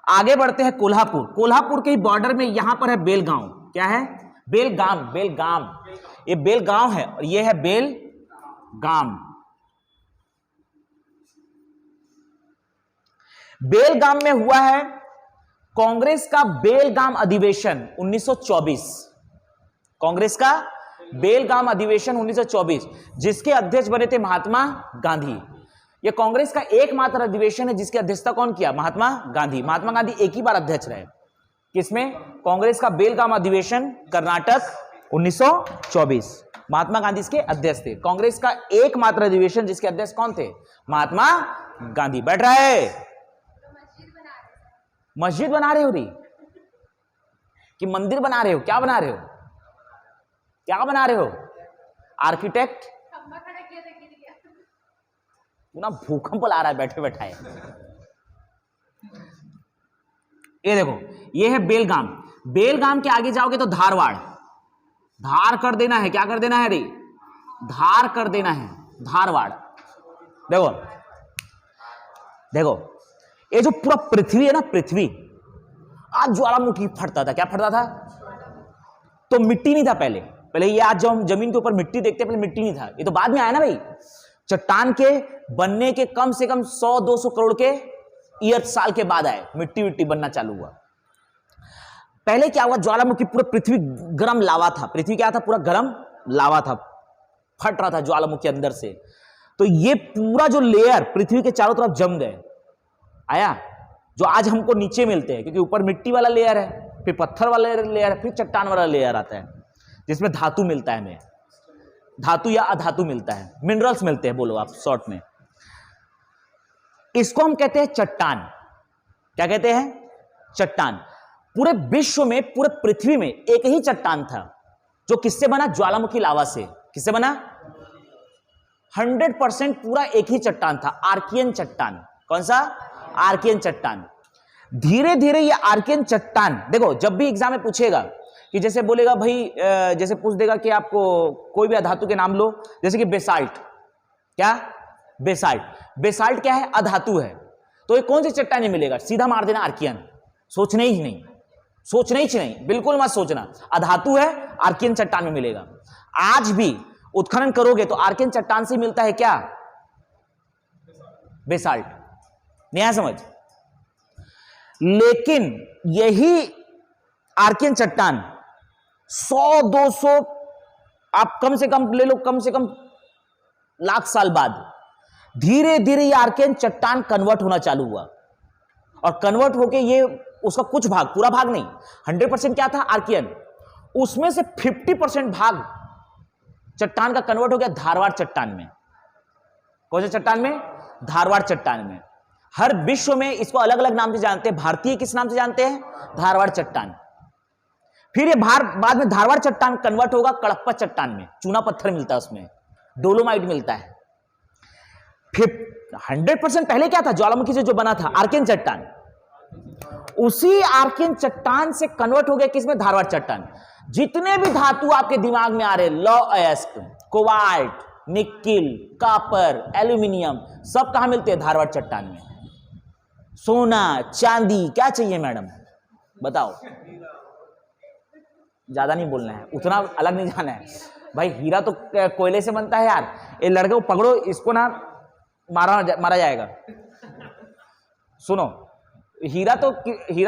आगे बढ़ते हैं कोल्हापुर। कोल्हापुर के बॉर्डर में यहां पर है बेलगांव। क्या है? बेलगाम। ये बेलगांव है और ये है बेलगाम। बेलगाम में हुआ है कांग्रेस का बेलगाम अधिवेशन 1924। कांग्रेस का बेलगाम अधिवेशन 1924, जिसके अध्यक्ष बने थे महात्मा गांधी। यह कांग्रेस का एकमात्र अधिवेशन है जिसकी अध्यक्षता कौन किया? महात्मा गांधी। महात्मा गांधी एक ही बार अध्यक्ष रहे। किसमें? कांग्रेस का बेलगाम अधिवेशन, कर्नाटक, 1924। महात्मा गांधी इसके अध्यक्ष थे। कांग्रेस का एकमात्र अधिवेशन जिसके अध्यक्ष कौन थे? महात्मा गांधी। बैठ रहा है? मस्जिद बना रहे हो री कि मंदिर बना रहे हो? क्या बना रहे हो? क्या बना रहे हो? आर्किटेक्ट? ना भूकंप ला रहा है बैठे बैठाए। ये देखो, ये है बेलगाम। बेलगाम के आगे जाओगे तो धारवाड़। धार कर देना है। क्या कर देना है रे? धार कर देना है, धारवाड़। देखो देखो, ये जो पूरा पृथ्वी है ना, पृथ्वी आज ज्वालामुखी फटता था। क्या फटता था? तो मिट्टी नहीं था पहले ये आज जो हम जमीन के ऊपर मिट्टी देखते हैं, पहले मिट्टी नहीं था। ये तो बाद में आया ना भाई। चट्टान के बनने के कम से कम 100-200 करोड़ के ईयर साल के बाद आए, मिट्टी बनना चालू हुआ। पहले क्या हुआ? ज्वालामुखी, पूरा पृथ्वी गर्म लावा था। पृथ्वी क्या था? पूरा गर्म लावा था, फट रहा था ज्वालामुखी अंदर से। तो ये पूरा जो लेयर पृथ्वी के चारों तरफ जम गए। आया, जो आज हमको नीचे मिलते हैं, क्योंकि ऊपर मिट्टी वाला लेयर है, फिर पत्थर वाला लेयर है, फिर चट्टान वाला लेयर आता है जिसमें धातु मिलता है। हमें धातु या अधातु मिलता है, मिनरल्स मिलते हैं, बोलो आप शॉर्ट में। इसको हम कहते हैं चट्टान। क्या कहते हैं? चट्टान। पूरे विश्व में, पूरे पृथ्वी में एक ही चट्टान था जो किससे बना? ज्वालामुखी लावा से। किससे बना? 100% पूरा एक ही चट्टान था, आर्कियन चट्टान। कौन सा? आर्कियन चट्टान। धीरे धीरे ये आर्कियन चट्टान, देखो जब भी एग्जाम में पूछेगा कि जैसे बोलेगा भाई, जैसे पूछ देगा कि आपको कोई भी अधातु के नाम लो, जैसे कि बेसाल्ट। क्या? बेसाल्ट। बेसाल्ट क्या है? अधातु है। तो ये कौन सी चट्टान मिलेगा? सीधा मार देना आर्कियन। सोचना ही नहीं, बिल्कुल मत सोचना। अधातु है, आर्कियन चट्टान में मिलेगा। आज भी उत्खनन करोगे तो आर्कियन चट्टान से मिलता है क्या? बेसाल्ट। नहीं आया समझ? लेकिन यही आर्कियन चट्टान 100-200 आप कम से कम ले लो, कम से कम लाख साल बाद धीरे धीरे ये आर्कियन चट्टान कन्वर्ट होना चालू हुआ। और कन्वर्ट होके ये उसका कुछ भाग, पूरा भाग नहीं, 100% क्या था? आर्कियन। उसमें से 50% भाग चट्टान का कन्वर्ट हो गया धारवाड़ चट्टान में। कौन से चट्टान में? धारवाड़ चट्टान में। हर विश्व में इसको अलग अलग नाम से जानते हैं। भारतीय किस नाम से जानते हैं? धारवाड़ चट्टान। फिर ये बाद में धारवाड़ चट्टान कन्वर्ट होगा कड़प्पा चट्टान में, चूना पत्थर मिलता है उसमें, डोलोमाइट मिलता है। फिर 100% पहले क्या था? ज्वालामुखी से जो बना था आर्कियन चट्टान, उसी आर्कियन चट्टान से कन्वर्ट हो गया किसमें? धारवाड़ चट्टान। जितने भी धातु आपके दिमाग में आ रहे, लॉ अयस्क, कोबाल्ट, निकिल, कॉपर, एल्यूमिनियम, सब कहां मिलते हैं? धारवाड़ चट्टान में। सोना, चांदी, क्या चाहिए मैडम बताओ? ज्यादा नहीं बोलना है, उतना अलग नहीं जाना है भाई। हीरा तो कोयले से बनता है यार। ये लड़के को पकड़ो, इसको ना मारा जाएगा। सुनो, हीरा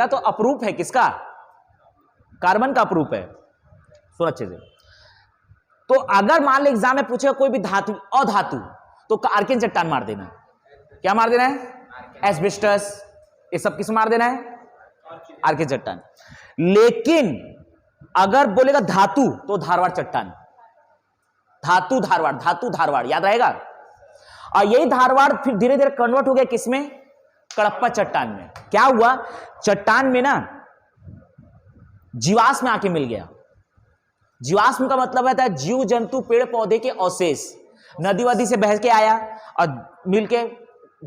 तो अपरूप है किसका? कार्बन का अपरूप है। सुनो अच्छे से। तो अगर मान लो एग्जाम में पूछेगा कोई भी धातु अधातु, तो आर्कियन चट्टान मार देना। क्या मार देना है? एस्बेस्टस, ये सब किस मार देना है? आर्कियन चट्टान। लेकिन अगर बोलेगा धातु तो धारवाड़ चट्टान। धातु धारवाड़ याद रहेगा। और यही धारवाड़ फिर धीरे धीरे कन्वर्ट हो गया किसमें? कड़प्पा चट्टान में। क्या हुआ? चट्टान में ना जीवाश्म आके मिल गया। जीवाश्म का मतलब है जीव जंतु पेड़ पौधे के अवशेष, नदी वदी से बह के आया और मिलके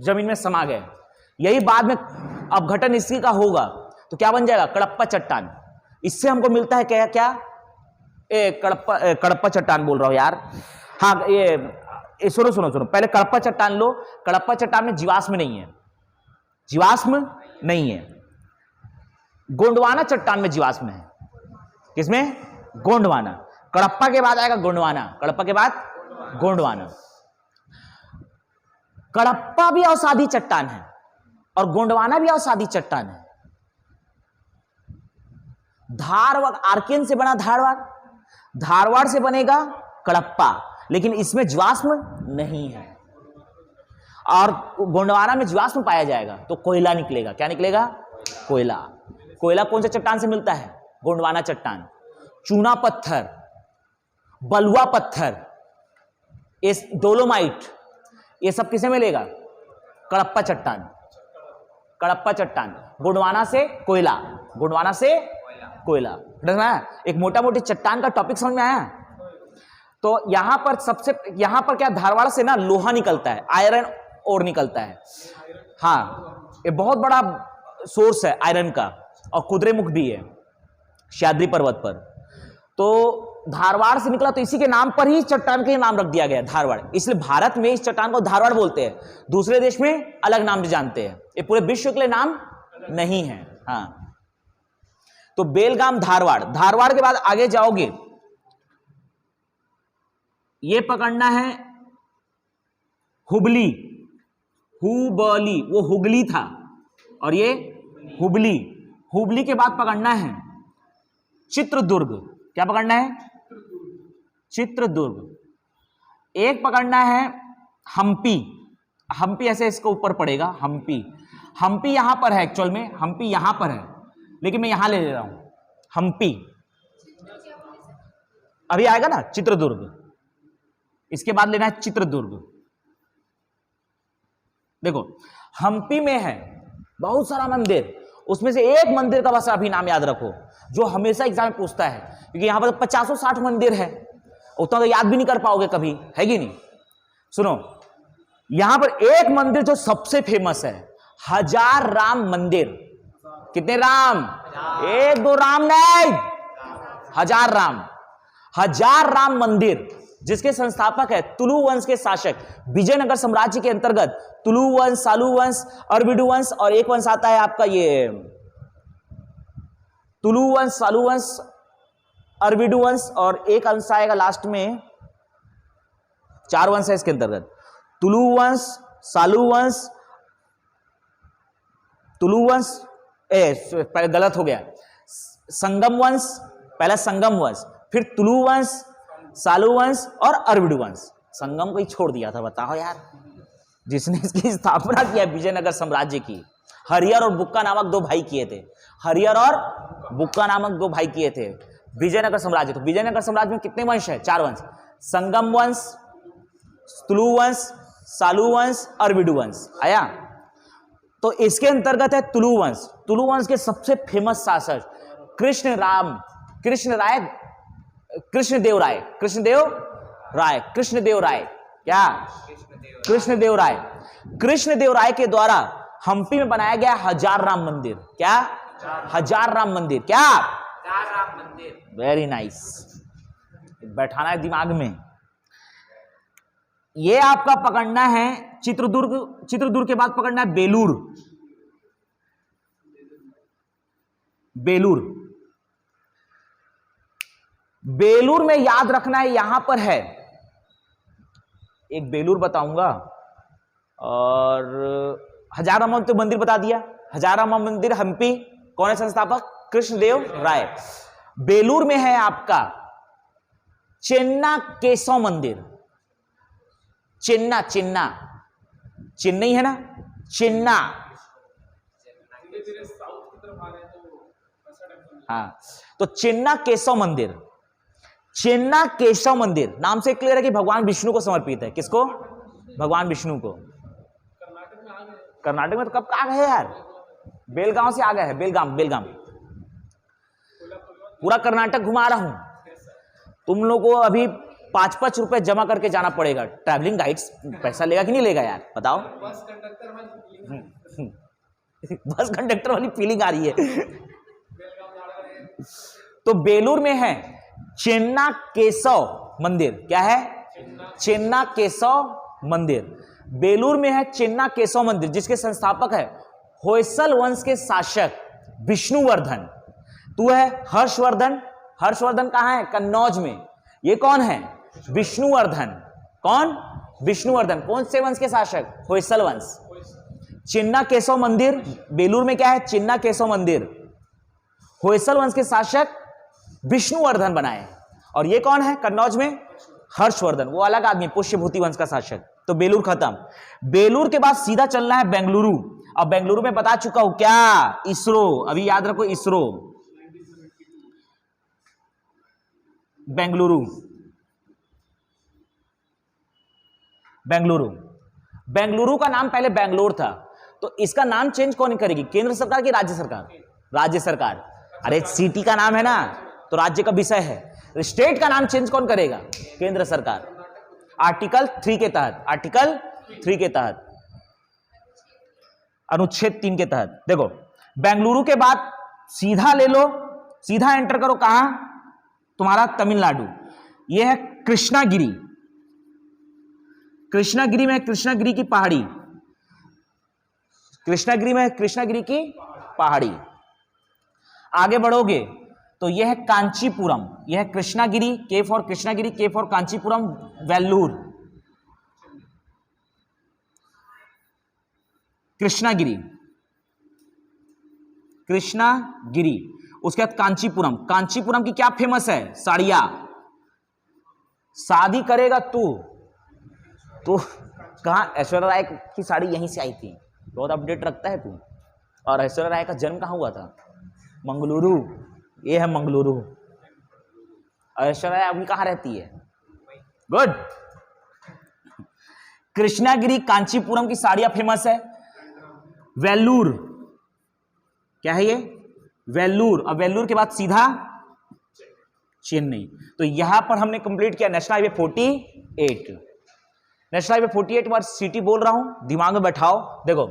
जमीन में समा गए। यही बाद में अपघटन इसकी का होगा तो क्या बन जाएगा? कड़प्पा चट्टान। इससे हमको मिलता है क्या? कड़प्पा चट्टान बोल रहा हूं यार। हाँ, ये सुनो, पहले कड़प्पा चट्टान लो। कड़प्पा चट्टान में जीवाश्म नहीं है, जीवाश्म नहीं है। गोंडवाना चट्टान में जीवाश्म है। किसमें? गोंडवाना। कड़प्पा के बाद आएगा गोंडवाना, कड़प्पा के बाद गोंडवाना। कड़प्पा भी अवसादी चट्टान है और गोंडवाना भी अवसादी चट्टान है। धारवाड़ आर्कियन से बना धारवाड़ से बनेगा कड़प्पा, लेकिन इसमें जीवाश्म नहीं है। और गोंडवाना में जीवाश्म पाया जाएगा तो कोयला निकलेगा। क्या निकलेगा? कोयला कौन से चट्टान से मिलता है? गोंडवाना चट्टान। चूना पत्थर, बलुआ पत्थर, डोलोमाइट, ये सब किसे मिलेगा? कड़प्पा चट्टान। गोंडवाना से कोयला। एक मोटा मोटी चट्टान का टॉपिक समझ में आया? तो यहां पर क्या धारवाड़ से ना लोहा निकलता है, आयरन और निकलता है। हाँ, ये बहुत बड़ा सोर्स है आयरन का, और कुद्रेमुख भी है सह्याद्री पर्वत पर। तो धारवाड़ से निकला तो इसी के नाम पर ही चट्टान के नाम रख दिया गया धारवाड़। इसलिए भारत में इस चट्टान को धारवाड़ बोलते हैं, दूसरे देश में अलग नाम से जानते हैं। ये पूरे विश्व के लिए नाम नहीं है। हाँ, तो बेलगाम धारवाड़ के बाद आगे जाओगे, ये पकड़ना है हुबली, वो हुगली था और ये हुबली के बाद पकड़ना है चित्रदुर्ग। क्या पकड़ना है? चित्रदुर्ग। एक पकड़ना है हम्पी ऐसे इसके ऊपर पड़ेगा। हम्पी यहां पर है, एक्चुअल में हम्पी यहां पर है, लेकिन मैं यहां ले रहा हूं हम्पी। अभी आएगा ना चित्रदुर्ग, इसके बाद लेना है चित्रदुर्ग। देखो, हम्पी में है बहुत सारा मंदिर, उसमें से एक मंदिर का बस अभी नाम याद रखो जो हमेशा एग्जाम में पूछता है, क्योंकि यहां पर 50-60 मंदिर है, उतना तो याद भी नहीं कर पाओगे कभी, है कि नहीं? सुनो, यहां पर एक मंदिर जो सबसे फेमस है, हजार राम मंदिर। कितने राम? 1-2 राम नहीं, हजार राम मंदिर, जिसके संस्थापक है तुलु वंश के शासक विजयनगर साम्राज्य के अंतर्गत तुलु वंश, सालू वंश, अरविडु वंश, और एक वंश आता है आपका ये तुलु वंश, सालू वंश, अरविडु वंश, और एक अंश आएगा लास्ट में, 4 वंश है इसके अंतर्गत। तुलु वंश, सालू वंश, पहले गलत हो गया, संगम वंश, पहला संगम वंश, फिर तुलु वंश, सालू वंश और अरविडु वंश। संगम को ही छोड़ दिया था, बताओ यार, जिसने इसकी स्थापना किया विजयनगर साम्राज्य की। हरिहर और बुक्का नामक 2 भाई किए थे, विजयनगर साम्राज्य। तो विजयनगर साम्राज्य में कितने वंश है? 4 वंश, संगम वंश, तुलु वंश, सालू वंश, अरविडु वंश। आया? तो इसके अंतर्गत है तुलु वंश। तुलु वंश के सबसे फेमस शासक कृष्णदेव राय क्या? कृष्णदेव राय के द्वारा हम्पी में बनाया गया हजार राम मंदिर। क्या? हजार राम मंदिर। क्या? राम मंदिर। वेरी नाइस, बैठाना है दिमाग में। ये आपका पकड़ना है चित्रदुर्ग के बाद पकड़ना है बेलूर में याद रखना है, यहां पर है एक बेलूर बताऊंगा, और हजार राम मंदिर बता दिया। हजार राम मंदिर हम्पी, कौन है संस्थापक? कृष्णदेव राय। बेलूर में है आपका चेन्ना केशव मंदिर। चेन्नई है ना, चेन्ना। धीरे धीरे साउथ की तरफ आ रहे हैं तो ऐसा टाइप का। हाँ, तो चेन्ना केशव मंदिर नाम से क्लियर है कि भगवान विष्णु को समर्पित है। किसको? भगवान विष्णु को। कर्नाटक में आ गए। कर्नाटक में तो कब आ गए यार? बेलगांव से आ गए हैं। बेलगाम पूरा कर्नाटक घुमा रहा हूं। तुम लोगों को अभी 5-5 रुपए जमा करके जाना पड़ेगा। ट्रैवलिंग गाइड्स पैसा लेगा कि नहीं लेगा यार, बताओ। बस कंडक्टर बस कंडक्टर वाली फीलिंग आ रही है। बेलगाम जा रहे हैं। तो बेलूर में है चेन्ना केशव मंदिर। क्या है? चेन्ना केशव मंदिर। बेलूर में है चेन्ना केशव मंदिर, जिसके संस्थापक है होयसल वंश के शासक विष्णुवर्धन। तू है हर्षवर्धन कहां है? कन्नौज में। ये कौन है? विष्णुवर्धन। कौन? विष्णुवर्धन। कौन से वंश के शासक? होयसल वंश। चिन्ना केशव मंदिर बेलूर में क्या है? चिन्ना केशव मंदिर होयसल वंश के शासक विष्णुवर्धन बनाए। और ये कौन है कन्नौज में? हर्षवर्धन, वो अलग आदमी, पुष्यभूति वंश का शासक। तो बेलूर खत्म। बेलूर के बाद सीधा चलना है बेंगलुरु। अब बेंगलुरु में बता चुका हूं क्या? इसरो। अभी याद रखो इसरो। बेंगलुरु का नाम पहले बेंगलोर था, तो इसका नाम चेंज कौन करेगी? केंद्र सरकार की राज्य सरकार? राज्य सरकार। अरे सिटी का नाम है ना, तो राज्य का विषय है। स्टेट का नाम चेंज कौन करेगा? केंद्र सरकार। आर्टिकल 3 के तहत, अनुच्छेद 3 के तहत। देखो बेंगलुरु के बाद सीधा ले लो, सीधा एंटर करो कहां? तुम्हारा तमिलनाडु। यह है कृष्णागिरी में कृष्णागिरी की पहाड़ी। आगे बढ़ोगे तो यह है कांचीपुरम। यह है कृष्णागिरी, के फॉर कृष्णागिरी, के फॉर कांचीपुरम, वेल्लूर। कृष्णागिरी। उसके बाद कांचीपुरम की क्या फेमस है? साड़ियां। शादी करेगा तू तो कहां? ऐश्वर्या राय की साड़ी यहीं से आई थी। बहुत अपडेट रखता है तू। और ऐश्वर्या राय का जन्म कहां हुआ था? मंगलुरु। ये है मंगलुरु। ऐश्वर्या राय अभी कहां रहती है? गुड। कृष्णागिरी, कांचीपुरम की साड़ियां फेमस है। वेल्लूर, क्या है ये? वेल्लूर। और वेल्लूर के बाद सीधा चेन्नई। तो यहां पर हमने कंप्लीट किया नेशनल हाईवे 48। नेशनल हाईवे 48 बार सिटी बोल रहा हूं, दिमाग में बैठाओ। देखो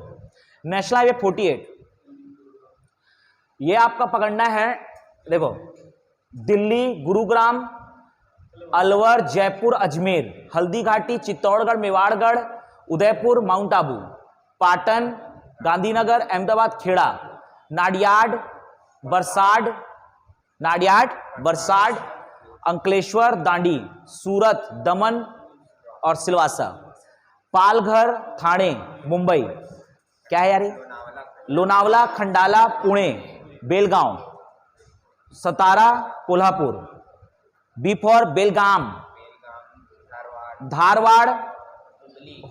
नेशनल हाईवे 48 ये आपका पकड़ना है। देखो दिल्ली, गुरुग्राम, अलवर, जयपुर, अजमेर, हल्दीघाटी, चित्तौड़गढ़, मेवाड़गढ़, उदयपुर, माउंट आबू, पाटन, गांधीनगर, अहमदाबाद, खेड़ा, नाडियाड, बरसाड, अंकलेश्वर, दांडी, सूरत, दमन और सिलवासा, पालघर, थाने, मुंबई, क्या है यार ये? लोनावला, खंडाला, पुणे, बेलगांव, सतारा, कोल्हापुर, बी फॉर बेलगाम, धारवाड़,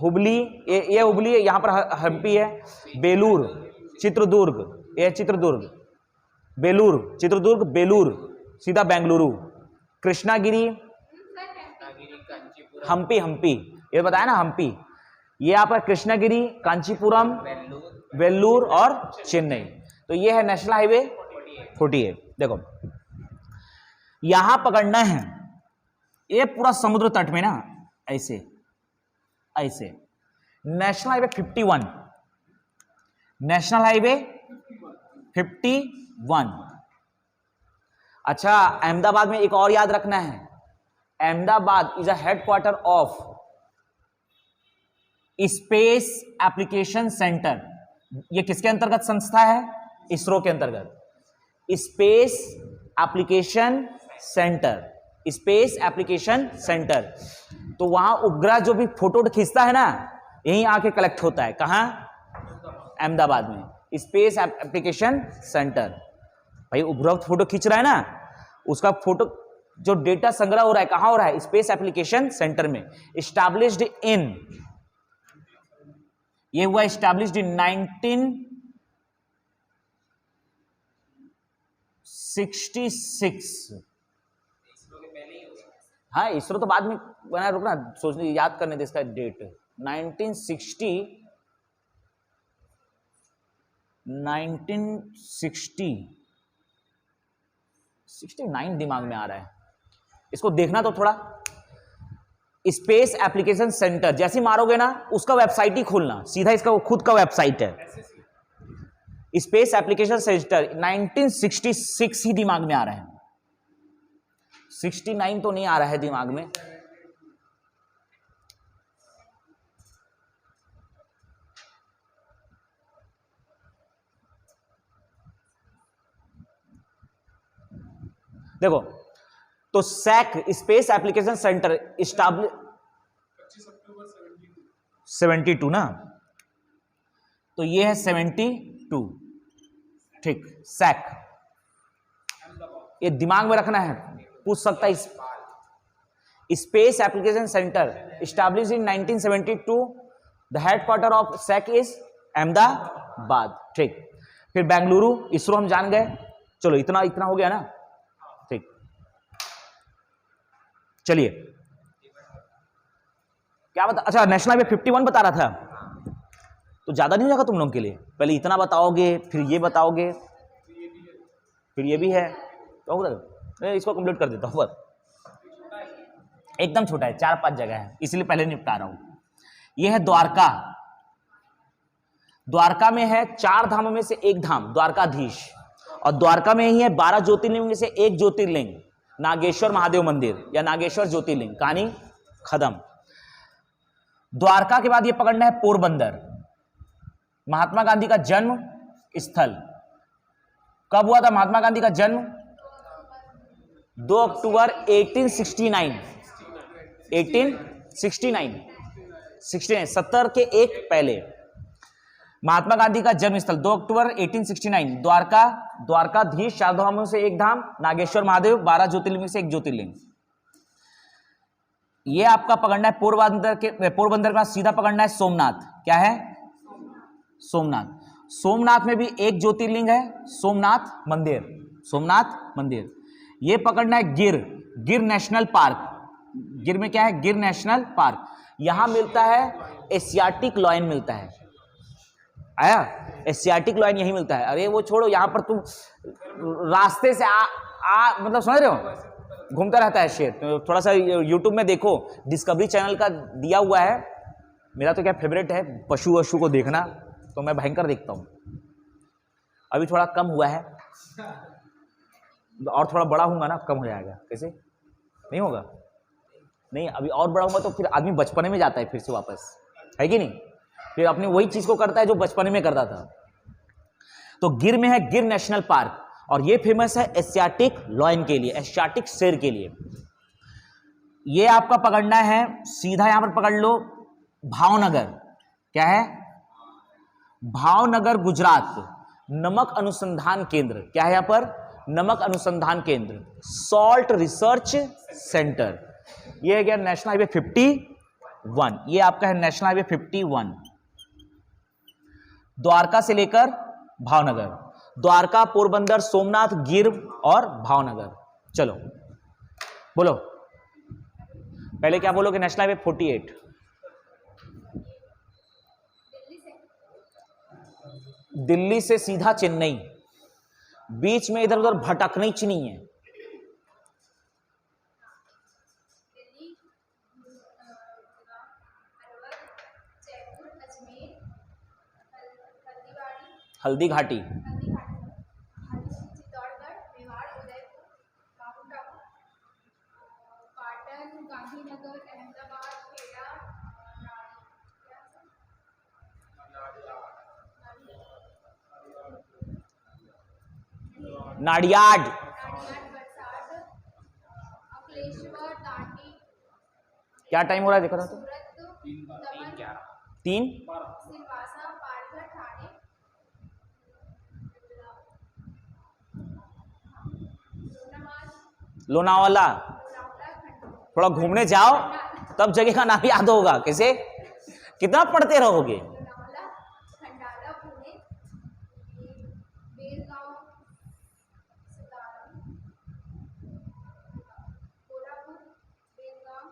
हुबली, ये हुबली है, यहां पर हम्पी है, बेलूर, चित्रदुर्ग, ये चित्रदुर्ग, बेलूर, सीधा बेंगलुरु, कृष्णागिरी, हम्पी, ये बताया ना हम्पी, ये आपका कृष्णगिरी, कांचीपुरम, वेल्लूर और चेन्नई। तो ये है नेशनल हाईवे 48। देखो यहां पकड़ना है, ये पूरा समुद्र तट में ना, ऐसे ऐसे नेशनल हाईवे 51, नेशनल हाईवे 51। अच्छा, अहमदाबाद में एक और याद रखना है, Ahmedabad is a headquarter of space application centre. ये किसके अंतर्गत संस्था है? इसरो के अंतर्गत। Space application centre, space application centre. तो वहां उपग्रह जो भी फोटो खींचता है ना, यहीं आके कलेक्ट होता है। कहां? अहमदाबाद में स्पेस एप्लीकेशन सेंटर। भाई उपग्रह फोटो खींच रहा है ना, उसका फोटो जो डेटा संग्रह हो रहा है कहां हो रहा है? स्पेस एप्लीकेशन सेंटर में। एस्टैब्लिश्ड इन, ये हुआ एस्टैब्लिश्ड इन 1966। हाँ, इसरो तो बाद में बना, रुकना सोचने याद करने दे इसका डेट। 1969 दिमाग में आ रहा है, इसको देखना तो थोड़ा। स्पेस एप्लीकेशन सेंटर जैसे मारोगे ना, उसका वेबसाइट ही खोलना सीधा, इसका खुद का वेबसाइट है। स्पेस एप्लीकेशन सेंटर 1966 ही दिमाग में आ रहा है, 69 तो नहीं आ रहा है दिमाग में। देखो तो SAC space application centre establish 25 October 72 ना, तो ये है 72। ठीक, सैक, ये दिमाग में रखना है, पूछ सकता है। Space application centre establish in 1972, the headquarter of SAC is Ahmedabad. ठीक, फिर बेंगलुरु, इसरो हम जान गए। चलो इतना इतना हो गया ना। ठीक, चलिए क्या बता, अच्छा नेशनल हाईवे 51 बता रहा था, तो ज्यादा नहीं हो जाएगा तुम लोग के लिए? पहले इतना बताओगे, फिर ये बताओगे, फिर ये भी है, तो इसको कंप्लीट कर देता हूं बस। एकदम छोटा है, 4-5 जगह है, इसलिए पहले निपटा रहा हूं। यह है द्वारका। द्वारका में है 4 धामों में से एक धाम द्वारकाधीश, और द्वारका में ही है 12 ज्योतिर्लिंग में से एक ज्योतिर्लिंग नागेश्वर महादेव मंदिर या नागेश्वर ज्योतिर्लिंग, कहानी खत्म। द्वारका के बाद यह पकड़ना है पोरबंदर, महात्मा गांधी का जन्म स्थल। कब हुआ था महात्मा गांधी का जन्म? 2 अक्टूबर 1869। 1869 70 के एक पहले महात्मा गांधी का जन्म स्थल 2 अक्टूबर 1869। द्वारका, द्वारकाधीश 4 धामों से एक धाम, नागेश्वर महादेव 12 ज्योतिर्लिंग में से एक ज्योतिर्लिंग। ये आपका पकड़ना है पोरबंदर के बाद सीधा पकड़ना है सोमनाथ। क्या है? सोमनाथ। सोमनाथ में भी एक ज्योतिर्लिंग है, सोमनाथ मंदिर, सोमनाथ मंदिर। ये पकड़ना है गिर नेशनल पार्क। गिर में क्या है? गिर नेशनल पार्क। यहां मिलता है एशियाटिक लॉयन मिलता है, आया? एशियाटिक लॉयन यही मिलता है। अरे वो छोड़ो, यहां पर तुम रास्ते से मतलब समझ रहे हो, घूमता रहता है शेर। तो थोड़ा सा यूट्यूब में देखो, डिस्कवरी चैनल का दिया हुआ है। मेरा तो क्या फेवरेट है पशु वशु को देखना, तो मैं भयंकर देखता हूं। अभी थोड़ा कम हुआ है, और थोड़ा बड़ा होगा ना कम हो जाएगा। कैसे नहीं होगा? नहीं, अभी और बड़ा होगा तो फिर आदमी बचपने में जाता है फिर से वापस, है कि नहीं? फिर अपनी वही चीज को करता है जो बचपने में करता था। तो गिर में है गिर नेशनल पार्क, और ये फेमस है एशियाटिक लॉयन के लिए, एशियाटिक शेर के लिए। ये आपका पकड़ना है सीधा, यहां पर पकड़ लो, भावनगर। क्या है? भावनगर गुजरात। नमक अनुसंधान केंद्र। क्या है यहां पर? नमक अनुसंधान केंद्र, सॉल्ट रिसर्च सेंटर। ये है गया नेशनल हाईवे 51। ये आपका है नेशनल हाईवे 51, द्वारका से लेकर भावनगर। द्वारका, पोरबंदर, सोमनाथ, गिर और भावनगर। चलो बोलो, पहले क्या बोलोगे? National highway 48। दिल्ली से सीधा चेन्नई, बीच में इधर उधर भटकनी च नहीं है। दिल्ली, अलवर, जयपुर, अजमेर, हल्दीबाड़ी, हल्दी घाटी, चित्तौड़गढ़, मेवाड़, उदयपुर, माउंट आबू, पाटन, गांधीनगर, अहमदाबाद, खेड़ा, नाडियाड, नाडियाड, बरसात, अंकलेश्वर, दांडी, क्या टाइम हो रहा है देखो ना तो, सूरत, दमन, 3, सिलवासा, पालघर, ठाणे, लोनावाला। लोनावला, थोड़ा घूमने जाओ तब जगह का नाम याद होगा। कैसे, कितना पढ़ते रहोगे। लोनावला, खंडाला, पुणे, बेलगांव, सातारा, कोल्हापुर, बेलगांव,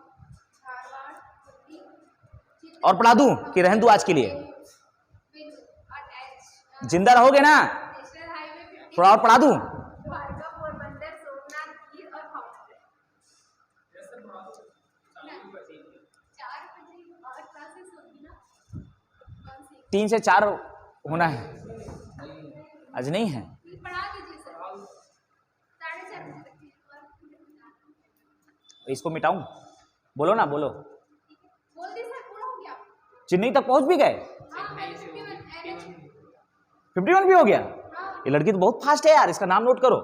धारवाड़, हुबली, और पढ़ा दूं कि रहने दूं आज के लिए? जिंदा रहोगे ना? नेशनल हाईवे 50, थोड़ा और पढ़ा दूं? द्वारका, पोरबंदर, सोमनाथ, गीर और भावनगर। 4 बजे और क्लासेस होगी ना? कौन सी? 3 से 4 होना है, आज नहीं है। पढ़ा दीजिए सर, 4:30 बजे तक की इसको मिटाऊं? बोलो ना, बोलो। बोल दी सर, पूरा हो गया। चेन्नई तक पहुंच भी गए? हाँ, मैंने 51 NH 51 भी हो गया? हाँ, ये लड़की तो बहुत फास्ट है यार, इसका नाम नोट करो।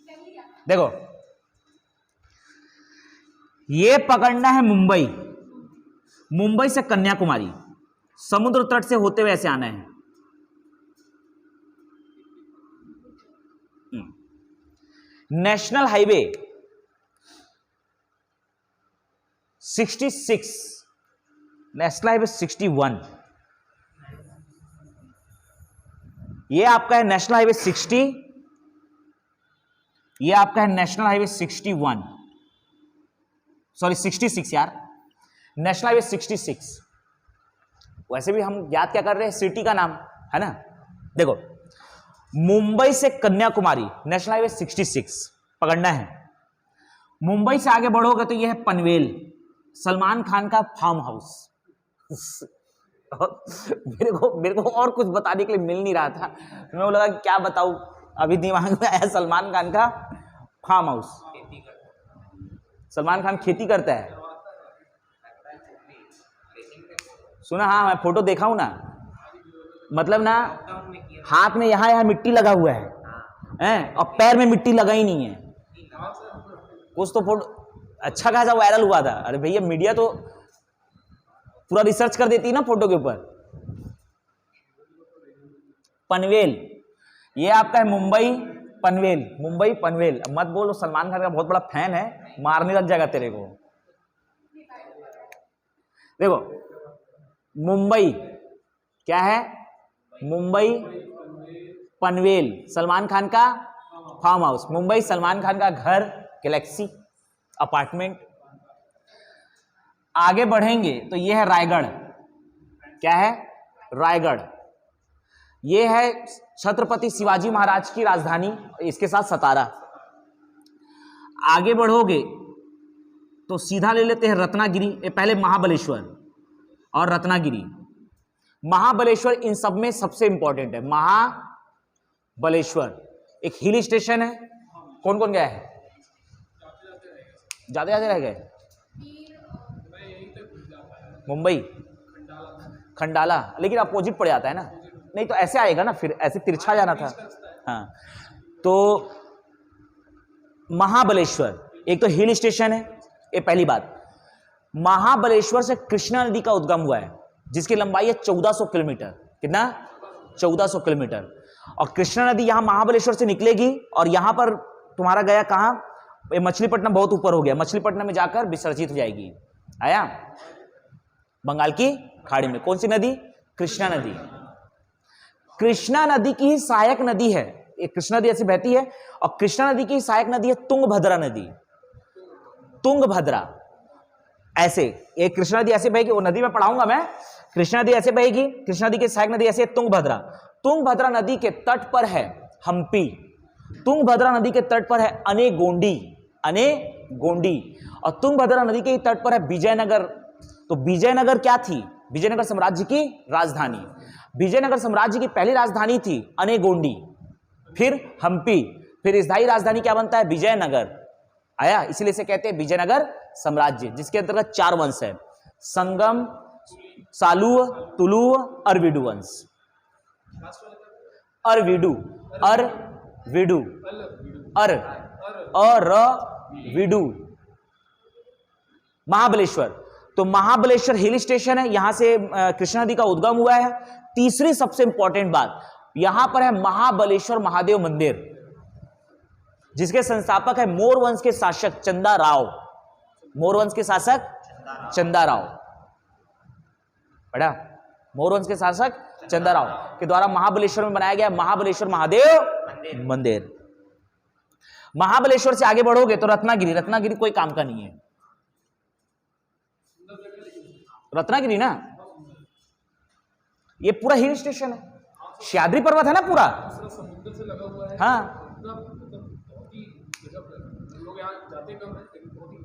चलिए क्या? देखो, ये पकड़ना है मुंबई, मुंबई से कन्याकुमारी, समुद्र तट से होते हुए ऐसे आना है। नेशनल हाईवे 66, नेशनल हाईवे 61, ये आपका है नेशनल हाईवे 60, ये आपका है नेशनल हाईवे 61, सॉरी 66 यार, नेशनल हाईवे 66। वैसे भी हम याद क्या कर रहे हैं, सिटी का नाम है ना। देखो, मुंबई से कन्याकुमारी नेशनल हाईवे 66 पकड़ना है। मुंबई से आगे बढ़ोगे तो यह है पनवेल, सलमान खान का फार्म हाउस। मेरे को और कुछ बताने के लिए मिल नहीं रहा था, मैं बोला लगा क्या बताऊं, अभी दिमाग में आया सलमान खान का फार्म हाउस। सलमान खान खेती करता है, सुना? हाँ, मैं फोटो देखा हूं ना, मतलब ना हाथ में यहाँ मिट्टी लगा हुआ है हैं, और पैर में मिट्टी लगा ही नहीं है। कुछ तो फोटो अच्छा खासा वायरल हुआ था। अरे भैया, मीडिया तो पूरा रिसर्च कर देती है ना फोटो के ऊपर। पनवेल, ये आपका है मुंबई पनवेल, मुंबई पनवेल। अब मत बोलो, सलमान खान का बहुत बड़ा फैन है, मारने लग जाएगा तेरे को। देखो, मुंबई क्या है, मुंबई पनवेल, सलमान खान का फार्म हाउस, मुंबई सलमान खान का घर, गैलेक्सी अपार्टमेंट। आगे बढ़ेंगे तो यह है रायगढ़, क्या है, रायगढ़। यह है छत्रपति शिवाजी महाराज की राजधानी, इसके साथ सतारा। आगे बढ़ोगे तो सीधा ले लेते हैं रत्नागिरी, पहले महाबलेश्वर और रत्नागिरी। महाबलेश्वर इन सब में सबसे इंपॉर्टेंट है। महाबलेश्वर एक हिल स्टेशन है। कौन कौन गया है? जाते जाते रह गए। मुंबई खंडाला, लेकिन अपोजिट पड़ जाता है ना, नहीं तो ऐसे आएगा ना, फिर ऐसे तिरछा जाना था। हाँ, तो महाबलेश्वर एक तो हिल स्टेशन है, ये पहली बात। महाबलेश्वर से कृष्णा नदी का उद्गम हुआ है, जिसकी लंबाई है 1400 किलोमीटर। कितना? 1400 किलोमीटर। और कृष्णा नदी यहां महाबलेश्वर से निकलेगी और यहां पर तुम्हारा गया कहां, ये मछलीपट्टनम बहुत ऊपर हो गया, मछलीपट्टनम में जाकर विसर्जित हो जाएगी। आया बंगाल की खाड़ी में। कौन सी नदी? कृष्णा नदी। कृष्णा नदी की ही सहायक नदी है, एक कृष्णा नदी ऐसी बहती है, और कृष्णा नदी की सहायक नदी है तुंगभद्रा नदी। तुंगभद्रा ऐसे, एक कृष्णा नदी ऐसे बहेगी, वो नदी में पढ़ाऊंगा मैं, कृष्णा नदी ऐसे बहेगी, कृष्णा नदी की सहायक नदी ऐसे तुंगभद्रा, तुंगभद्रा नदी के तट पर है हम्पी, तुंगभद्रा नदी के तट पर है अनेगोंडी, अनेगोंडी, और तुंगभद्रा नदी के तट पर है विजयनगर। तो विजयनगर क्या थी? विजयनगर साम्राज्य की राजधानी, विजयनगर साम्राज्य की पहली राजधानी थी अनेगोंडी, फिर हम्पी, फिर स्थायी राजधानी क्या बनता है? विजयनगर आया, इसलिए इसे कहते हैं विजयनगर साम्राज्य, जिसके अंतर्गत 4 वंश है, संगम, सालुव, तुलुव, अरविडु वंश। अरविडु, अरविडु, अरविडु। महाबलेश्वर, तो महाबलेश्वर हिल स्टेशन है, यहां से कृष्णा नदी का उद्गम हुआ है। तीसरी सबसे इंपॉर्टेंट बात, यहां पर है महाबलेश्वर महादेव मंदिर, जिसके संस्थापक है मोर वंश के शासक चंदा राव, मोर वंश के शासक चंदा राव, पढ़ा? मोर वंश के शासक चंदा राव के द्वारा महाबलेश्वर में बनाया गया महाबलेश्वर महादेव मंदिर। महाबलेश्वर से आगे बढ़ोगे तो रत्नागिरी, रत्नागिरी कोई काम का नहीं है, रत्नागिरी ना, ये पूरा हिल स्टेशन है, सह्याद्री पर्वत है ना पूरा, समुद्र से लगा हुआ है। हाँ, बहुत ही गजब है। लोग यहाँ जाते कम है, लेकिन बहुत ही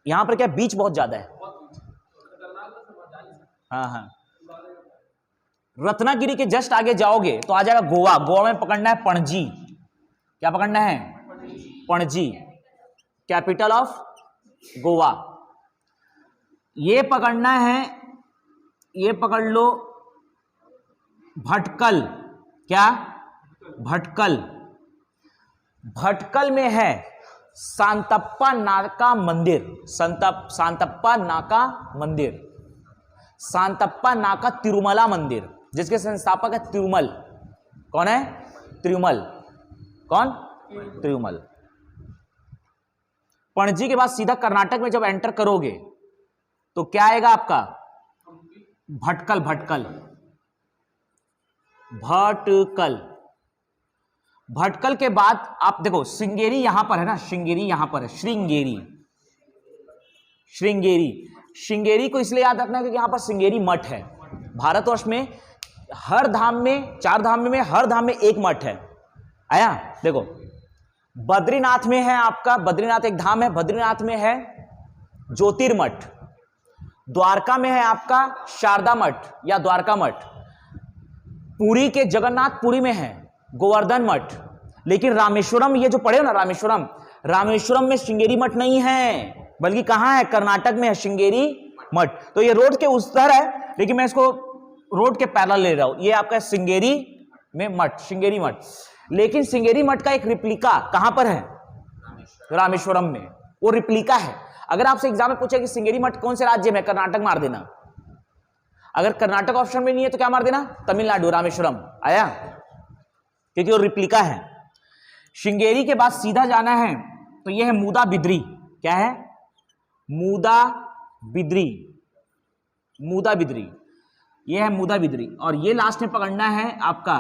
यहां पर क्या बीच बहुत ज्यादा है। खतरनाक है, समझ जा नहीं सकते। हाँ हाँ, रत्नागिरी के जस्ट आगे जाओगे तो आ जाएगा गोवा, गोवा में पकड़ना है पणजी, क्या पकड़ना है? पणजी, कैपिटल ऑफ गोवा, ये पकड़ना है, ये पकड़ लो भटकल, क्या? भटकल, भटकल में है सांतप्पा नाका मंदिर, सांतप्पा नाका मंदिर, सांतप्पा नाका तिरुमला मंदिर, जिसके संस्थापक है तिरुमल। कौन है? तिरुमल। कौन? तिरुमल। पणजी के बाद सीधा कर्नाटक में जब एंटर करोगे तो क्या आएगा आपका? भटकल, भटकल, भटकल। भटकल के बाद आप देखो श्रृंगेरी यहां पर है ना, श्रृंगेरी यहां पर है, श्रृंगेरी, श्रृंगेरी, श्रृंगेरी को इसलिए याद रखना क्योंकि यहां पर श्रृंगेरी मठ है। भारतवर्ष में हर धाम में, 4 धाम में हर धाम में एक मठ है। आया देखो, बद्रीनाथ में है आपका, बद्रीनाथ एक धाम है, बद्रीनाथ में है ज्योतिर्मठ, द्वारका में है आपका शारदा मठ या द्वारका मठ, पुरी के जगन्नाथपुरी में है गोवर्धन मठ, लेकिन रामेश्वरम, ये जो पढ़े हो ना रामेश्वरम, रामेश्वरम में श्रृंगेरी मठ नहीं है, बल्कि कहां है? कर्नाटक में है श्रृंगेरी मठ। तो ये रोड के उस तरह है, लेकिन मैं इसको रोड के पैरेलल ले रहा हूं। ये आपका श्रृंगेरी में मठ, श्रृंगेरी मठ, लेकिन श्रृंगेरी मठ का एक रिप्लिका कहां पर है? रामेश्वरम में, वो रिप्लिका है। अगर आपसे एग्जाम में पूछे कि श्रृंगेरी मठ कौन से राज्य में, कर्नाटक मार देना। अगर कर्नाटक ऑप्शन में नहीं है तो क्या मार देना? तमिलनाडु, रामेश्वरम। आया, क्योंकि वो रिप्लिका है। श्रृंगेरी के बाद सीधा जाना है तो यह है मूदा बिद्री। क्या है? मूदा बिद्री, मूदा बिद्री, यह है मूदा बिद्री। और ये लास्ट में पकड़ना है आपका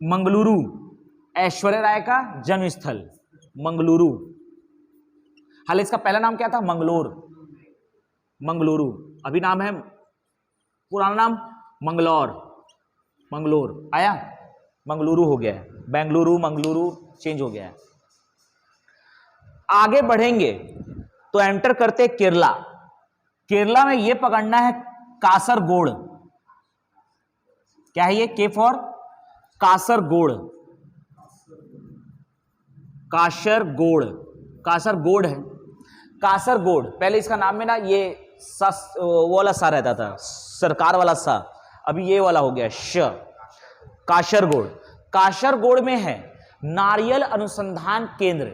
मंगलुरु, ऐश्वर्या राय का जन्म स्थल मंगलुरु। हालांकि इसका पहला नाम क्या था? मंगलोर, मंगलुरु। अभी नाम है, पुराना नाम मंगलौर, मंगलोर। आया, मंगलुरु हो गया है, बेंगलुरु, मंगलुरु चेंज हो गया है। आगे बढ़ेंगे तो एंटर करते केरला। केरला में यह पकड़ना है कासरगोड। क्या है ये? के फॉर कासरगोड, कासरगोड, कासरगोड है, कासरगोड। पहले इसका नाम में ना ये वो वाला सा रहता था, सरकार वाला सा, अभी ये वाला हो गया श। कासरगोड, कासरगोड में है नारियल अनुसंधान केंद्र,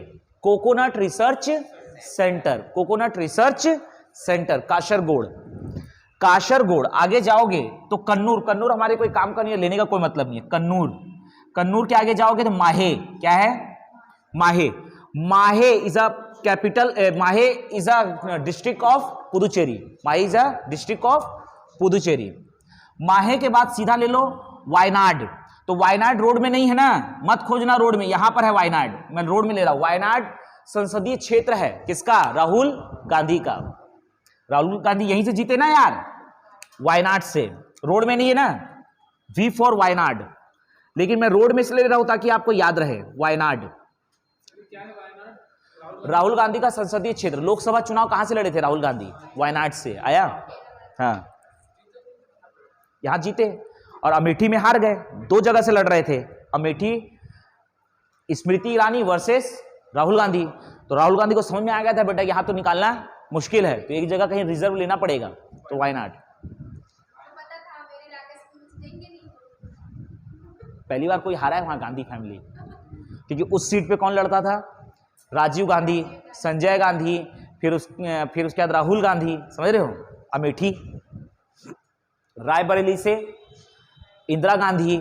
coconut research centre, coconut research centre, Kasaragod, Kasaragod. आगे जाओगे तो कन्नूर, कन्नूर हमारे कोई काम का नहीं है, लेने का कोई मतलब नहीं है। कन्नूर, कन्नूर के आगे जाओगे तो माहे। क्या है? Mahe, Mahe is a capital, Mahe is a district of Puducherry, Mahe is a district of Puducherry. Mahe के बाद सीधा ले लो वायनाड। तो वायनाड रोड में नहीं है ना, मत खोजना रोड में, यहां पर है वायनाड, मैं रोड में ले रहा हूं। वायनाड संसदीय क्षेत्र है किसका? राहुल गांधी का। राहुल गांधी यहीं से जीते ना यार, वायनाड से, रोड में नहीं है ना, वी फॉर वायनाड, लेकिन मैं रोड में से ले रहा हूं ताकि आपको याद रहे। वायनाड क्या है वायनाड? राहुल गांधी का संसदीय क्षेत्र। लोकसभा चुनाव कहां से लड़े थे राहुल गांधी? वायनाड से। आया? हाँ, यहां जीते और अमेठी में हार गए। 2 जगह से लड़ रहे थे, अमेठी स्मृति ईरानी वर्सेस राहुल गांधी। तो राहुल गांधी को समझ में आ गया था बेटा यहां तो निकालना मुश्किल है, तो एक जगह कहीं रिजर्व लेना पड़ेगा, तो वायनाड। पता था मेरे इलाके से कुछ देंगे नहीं। पहली बार कोई हारा है वहां गांधी फैमिली, क्योंकि उस सीट पे कौन लड़ता था? राजीव गांधी, संजय गांधी, फिर उसके बाद राहुल गांधी, समझ रहे हो? अमेठी। रायबरेली से इंदिरा गांधी,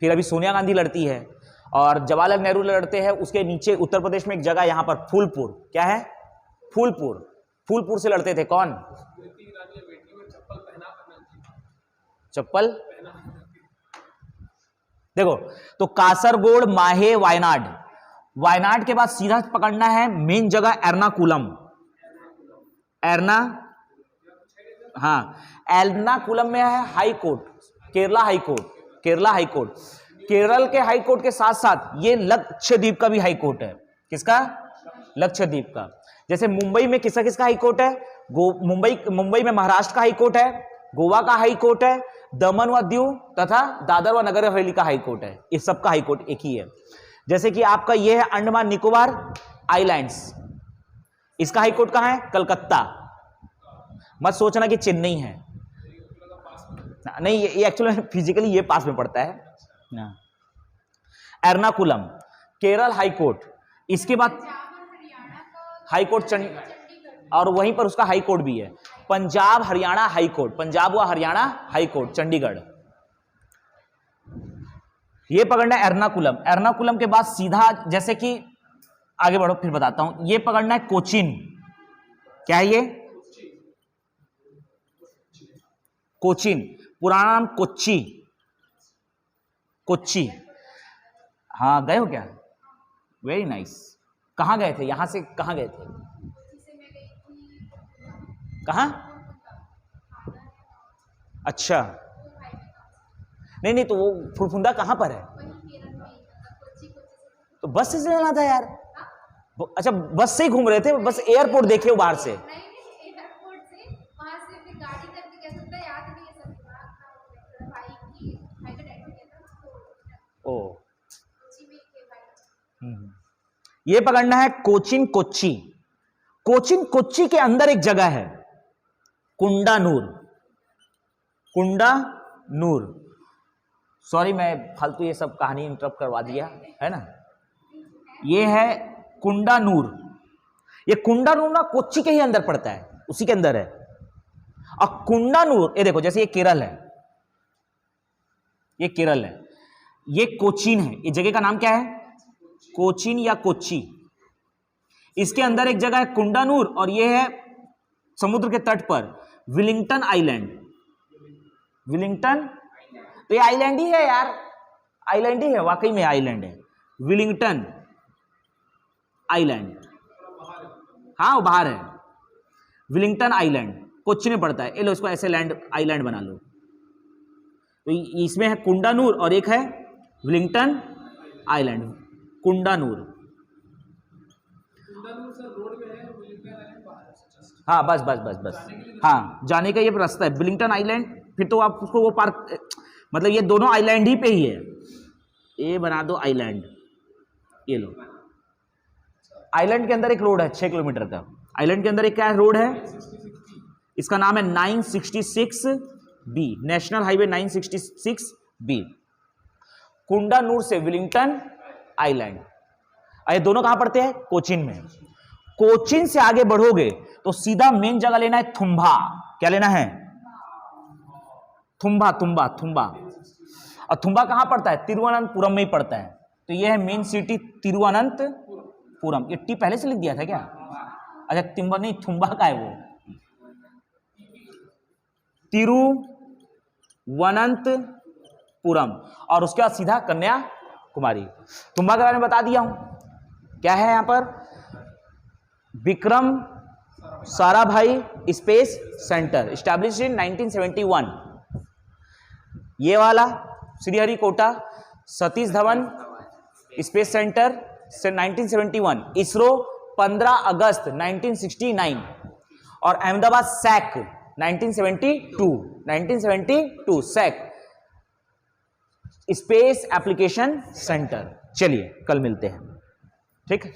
फिर अभी सोनिया गांधी लड़ती है, और जवाहरलाल नेहरू लड़ते हैं। उसके नीचे उत्तर प्रदेश में एक जगह यहां पर फूलपुर, क्या है? फूलपुर, फूलपुर से लड़ते थे कौन? स्मृति ईरानी अमेठी में चप्पल पहना करना चाहिए। चप्पल देखो, तो कासरगोड, माहे, वायनाड। वायनाड के बाद सीधा पकड़ना है मेन जगह एर्नाकुलम। हाँ, एर्नाकुलम में है high court, Kerala high court. Kerala high court, Kerala के हाई कोर्ट के साथ साथ ये लक्षद्वीप का भी हाई कोर्ट है। किसका? लक्षद्वीप का। जैसे मुंबई में किसका किसका हाई कोर्ट है? मुंबई में महाराष्ट्र का हाई कोर्ट है, गोवा का हाई कोर्ट है, दमन व दीव तथा दादर व नगर हवेली का हाई कोर्ट है। इस सब का हाई कोर्ट एक ही है। जैसे कि आपका ये है अंडमान निकोबार आइलैंड्स, इसका हाई कोर्ट कहां है? कलकत्ता। मत सोचना कि चेन्नई है, नहीं, ये एक्चुअली फिजिकली ये पास में पड़ता है। एर्नाकुलम केरल हाई कोर्ट, इसके बाद हाई कोर्ट और वहीं पर उसका हाई कोर्ट भी है। पंजाब हरियाणा हाई कोर्ट, पंजाब व हरियाणा हाई कोर्ट चंडीगढ़। ये पकड़ना है एर्नाकुलम। एर्नाकुलम के बाद सीधा, जैसे कि आगे बढ़ो फिर बताता हूं, ये पकड़ना है कोचीन। क्या है ये? कोचीन, पुराना नाम कोच्चि। कोच्चि, हाँ, गए हो क्या? Very nice. कहां गए थे? यहां से कहां गए थे? कहां? अच्छा, नहीं, तो वो फुरफुंदा कहां पर है? तो बस से जाना था यार। अच्छा, बस से ही घूम रहे थे? बस एयरपोर्ट देखे हो बाहर से? ओ, ये पकड़ना है कोचिन कोच्चि। कोचिन कोच्चि के अंदर एक जगह है कुंडानूर। कुंडानूर, सॉरी मैं फालतू ये सब कहानी इंटरप्ट करवा दिया है ना। ये है कुंडानूर। ये कुंडानूर ना कोच्चि के ही अंदर पड़ता है, उसी के अंदर है। और कुंडानूर, ये देखो, जैसे ये केरल है, ये केरल है, ये कोचीन है। ये जगह का नाम क्या है? कोचीन या कोच्चि। इसके अंदर एक जगह है कुंडानूर, और ये है समुद्र के तट पर विलिंगटन आइलैंड। विलिंगटन, तो ये आइलैंड ही है यार, आइलैंड ही है, वाकई में आइलैंड है। विलिंगटन आइलैंड, हाँ वो बाहर है। विलिंगटन आइलैंड कोच्चि में पड़ता है। ये लो, इसको ऐसे लैंड आइलैंड बना लो। तो इसमें है कुंडानूर और एक है विलिंगटन आइलैंड। कुंडानूर, सर रोड में है, विलिंगटन आइलैंड बाहर है जस्ट। हाँ, बस, हाँ, जाने का ये रास्ता है विलिंगटन आइलैंड। फिर तो आप उसको वो पार्क, मतलब ये दोनों आइलैंड ही पे ही है। ये बना दो आइलैंड, ये लो। आइलैंड के अंदर एक रोड है 6 किलोमीटर का। आइलैंड के अंदर एक क्या रोड है? इसका नाम है 966B, नेशनल हाईवे 966B। कुंडानूर से विलिंगटन आइलैंड। ये दोनों कहां पड़ते हैं? कोचीन में। कोचीन से आगे बढ़ोगे तो सीधा मेन जगह लेना है थुम्बा। क्या लेना है? थुम्बा। और थुम्बा कहां पड़ता है? तिरुवनंतपुरम में ही पड़ता है। तो ये है मेन सिटी तिरुवनंतपुरम। ये टी पहले से लिख दिया था क्या? अच्छा, तिम्बा नहीं, थुम्बा का है वो, तिरुवनंतपुरम। और उसके बाद सीधा कन्याकुमारी। थुम्बा के बारे में बता दिया हूं। क्या है यहां पर? Vikram Sarabhai space centre establish in 1971। ये वाला श्रीहरिकोटा सतीश धवन स्पेस सेंटर से 1971। इसरो 15 अगस्त 1969 और Ahmedabad SAC 1972 SAC space application centre. चलिए कल मिलते हैं, ठीक है।